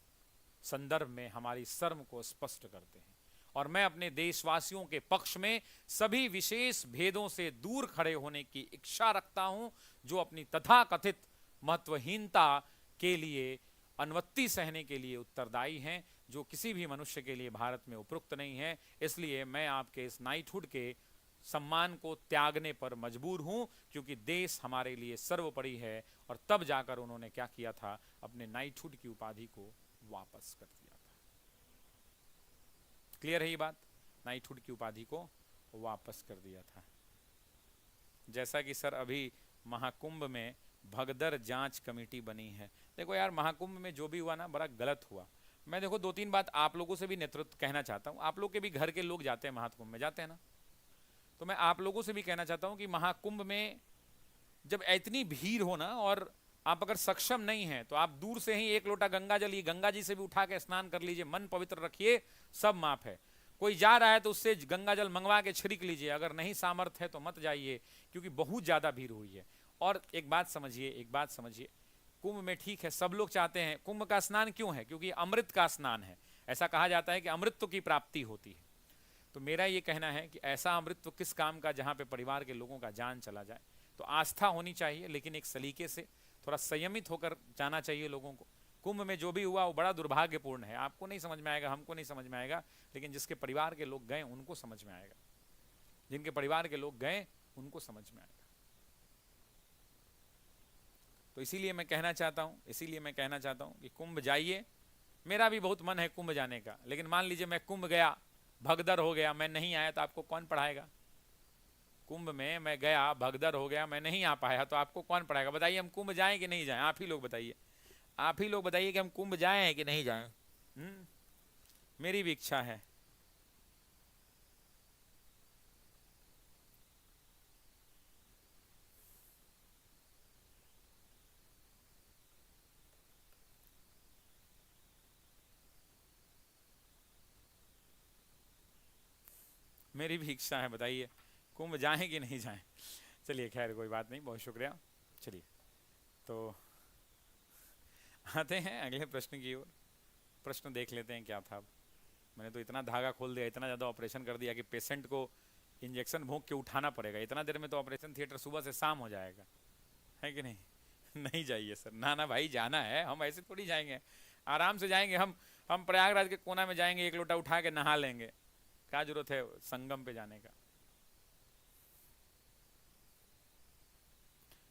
संदर्भ में हमारी शर्म को स्पष्ट करते हैं, और मैं अपने देशवासियों के पक्ष में सभी विशेष भेदों से दूर खड़े होने की इच्छा रखता हूं, जो अपनी तथाकथित महत्वहीनता के लिए अनुवत्ति सहने के लिए उत्तरदायी हैं, जो किसी भी मनुष्य के लिए भारत में उपयुक्त नहीं है। इसलिए मैं आपके इस नाइटहुड के सम्मान को त्यागने पर मजबूर हूं, क्योंकि देश हमारे लिए सर्वोपरि है। और तब जाकर उन्होंने क्या किया था, अपने नाइटहुड की उपाधि को वापस कर दिया था। क्लियर है ये बात, नाइटहुड की उपाधि को वापस कर दिया था। जैसा कि सर अभी महाकुंभ में भगदड़ जांच कमेटी बनी है। देखो यार, महाकुंभ में जो भी हुआ ना, बड़ा गलत हुआ। मैं देखो 2-3 बात आप लोगों से भी नेतृत्व कहना चाहता हूं। आप लोग के भी घर के लोग जाते हैं महाकुंभ में, जाते हैं ना, तो मैं आप लोगों से भी कहना चाहता हूं कि महाकुंभ में जब इतनी भीड़ हो ना, और आप अगर सक्षम नहीं हैं तो आप दूर से ही एक लोटा गंगा जल, ये गंगा जी से भी उठा के स्नान कर लीजिए, मन पवित्र रखिए, सब माफ है। कोई जा रहा है तो उससे गंगा जल मंगवा के छिड़क लीजिए, अगर नहीं सामर्थ्य है तो मत जाइए, क्योंकि बहुत ज्यादा भीड़ हुई है। और एक बात समझिए, एक बात समझिए, कुंभ में ठीक है सब लोग चाहते हैं, कुंभ का स्नान क्यों है? क्योंकि अमृत का स्नान है। ऐसा कहा जाता है कि अमृत की प्राप्ति होती है। तो मेरा ये कहना है कि ऐसा अमृत किस काम का जहां पे परिवार के लोगों का जान चला जाए। तो आस्था होनी चाहिए, लेकिन एक सलीके से, थोड़ा संयमित होकर जाना चाहिए लोगों को। कुंभ में जो भी हुआ वो बड़ा दुर्भाग्यपूर्ण है, आपको नहीं समझ में आएगा, हमको नहीं समझ में आएगा, लेकिन जिसके परिवार के लोग गए उनको समझ में आएगा, जिनके परिवार के लोग गए उनको समझ में आएगा। तो इसीलिए मैं कहना चाहता हूं कि कुंभ जाइए। मेरा भी बहुत मन है कुंभ जाने का, लेकिन मान लीजिए मैं कुंभ गया, भगदड़ हो गया, मैं नहीं आया, तो आपको कौन पढ़ाएगा? कुंभ में मैं गया, भगदड़ हो गया, मैं नहीं आ पाया, तो आपको कौन पढ़ाएगा? बताइए, हम कुंभ जाएं कि नहीं जाएं? आप ही लोग बताइए, आप ही लोग बताइए कि हम कुंभ जाएं कि नहीं जाएं। मेरी भी इच्छा है। मेरी भी इच्छा है, बताइए कुंभ जाएं कि नहीं जाएं। चलिए खैर कोई बात नहीं, बहुत शुक्रिया। चलिए तो आते हैं अगले प्रश्न की ओर। प्रश्न देख लेते हैं क्या था। मैंने तो इतना धागा खोल दिया, इतना ज़्यादा ऑपरेशन कर दिया कि पेशेंट को इंजेक्शन भोंक के उठाना पड़ेगा। इतना देर में तो ऑपरेशन थिएटर सुबह से शाम हो जाएगा, है कि नहीं? नहीं जाइए सर, ना ना भाई, जाना है, हम ऐसे थोड़ी जाएंगे, आराम से जाएंगे। हम प्रयागराज के कोना में जाएंगे, एक लोटा उठा के नहा लेंगे, क्या जरूरत है संगम पे जाने का?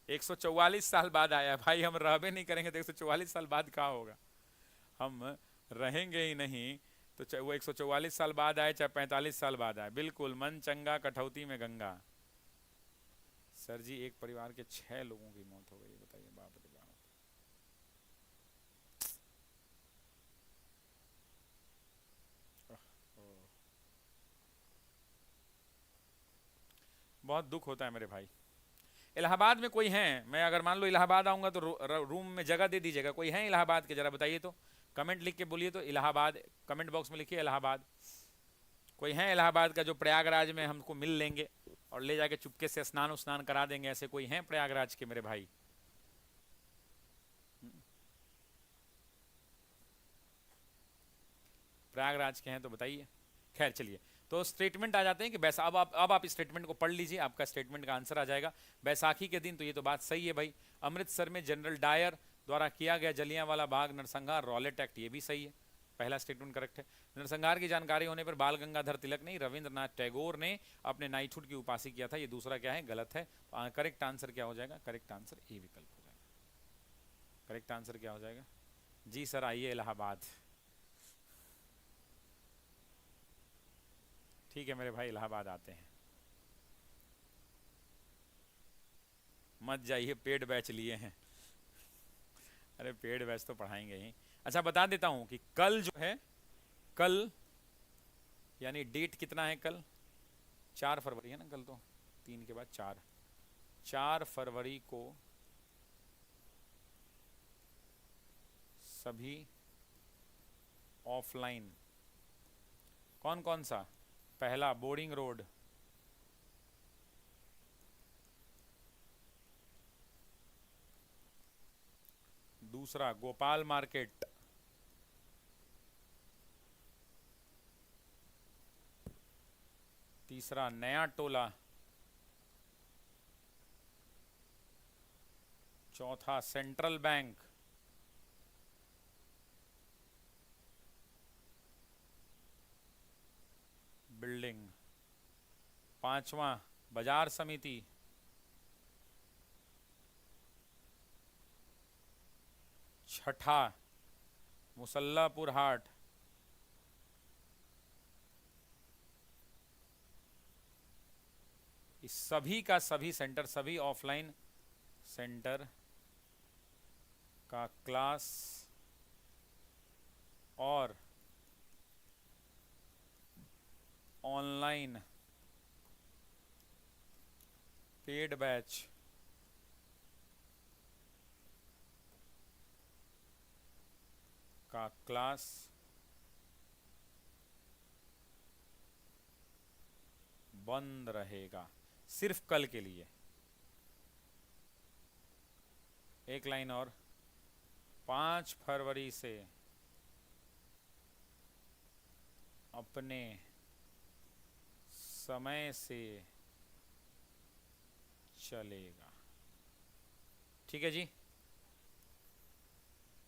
144 साल बाद आया भाई, हम रहबे नहीं करेंगे तो 144 साल बाद क्या होगा? हम रहेंगे ही नहीं तो चाहे वो 144 साल बाद आए, चाहे 45 साल बाद आए, बिल्कुल मन चंगा कठौती में गंगा। सर जी, एक परिवार के 6 लोगों की मौत हो गई, बताइए, बाप रे बाप। बहुत दुख होता है मेरे भाई। इलाहाबाद में कोई है? मैं अगर मान लो इलाहाबाद आऊंगा तो रूम में जगह दे दीजिएगा। कोई है इलाहाबाद के? जरा बताइए तो, कमेंट लिख के बोलिए तो, इलाहाबाद कमेंट बॉक्स में लिखिए इलाहाबाद। कोई है इलाहाबाद का जो प्रयागराज में हमको मिल लेंगे और ले जाके चुपके से स्नान उस्नान करा देंगे? ऐसे कोई है प्रयागराज के मेरे भाई? प्रयागराज के हैं तो बताइए। खैर चलिए, तो स्टेटमेंट आ जाते हैं कि वैसा, अब आप स्टेटमेंट को पढ़ लीजिए, आपका स्टेटमेंट का आंसर आ जाएगा। बैसाखी के दिन, तो ये तो बात सही है भाई, अमृतसर में जनरल डायर द्वारा किया गया जलियांवाला बाग नरसंहार, रॉलेट एक्ट, ये भी सही है, पहला स्टेटमेंट करेक्ट है। नरसंहार की जानकारी होने पर बाल गंगाधर तिलक नहीं, रविंद्रनाथ टैगोर ने अपने नाइटहुड की उपासना किया था, ये दूसरा क्या है? गलत है। करेक्ट आंसर क्या हो जाएगा? करेक्ट आंसर ए विकल्प हो जाएगा। करेक्ट आंसर क्या हो जाएगा? जी सर, आइए इलाहाबाद। ठीक है मेरे भाई, इलाहाबाद आते हैं। मत जाइए, पेड बैच लिए हैं। अरे पेड बैच तो पढ़ाएंगे ही। अच्छा बता देता हूं कि कल जो है, कल यानी डेट कितना है कल? 4 फरवरी है ना कल? तो 3 के बाद 4, 4 फरवरी को सभी ऑफलाइन, कौन कौन सा? पहला बोर्डिंग रोड, दूसरा गोपाल मार्केट, तीसरा नया टोला, चौथा सेंट्रल बैंक, बिल्डिंग, पांचवा बाजार समिति, छठा मुसल्लापुर हाट, इस सभी का सभी सेंटर, सभी ऑफलाइन सेंटर का क्लास और ऑनलाइन पेड बैच का क्लास बंद रहेगा सिर्फ कल के लिए। एक लाइन और, 5 फरवरी से अपने समय से चलेगा। ठीक है जी।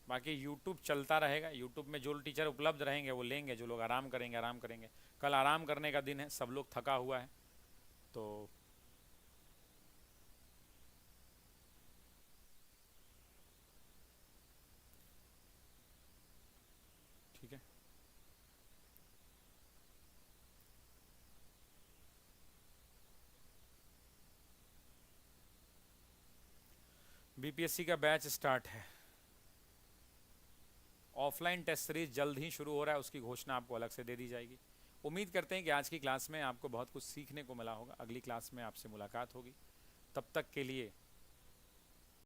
बाकी YouTube चलता रहेगा, YouTube में जो टीचर उपलब्ध रहेंगे वो लेंगे, जो लोग आराम करेंगे आराम करेंगे। कल आराम करने का दिन है, सब लोग थका हुआ है तो ठीक है। BPSC का बैच स्टार्ट है। ऑफलाइन टेस्ट सीरीज जल्द ही शुरू हो रहा है, उसकी घोषणा आपको अलग से दे दी जाएगी। उम्मीद करते हैं कि आज की क्लास में आपको बहुत कुछ सीखने को मिला होगा। अगली क्लास में आपसे मुलाकात होगी, तब तक के लिए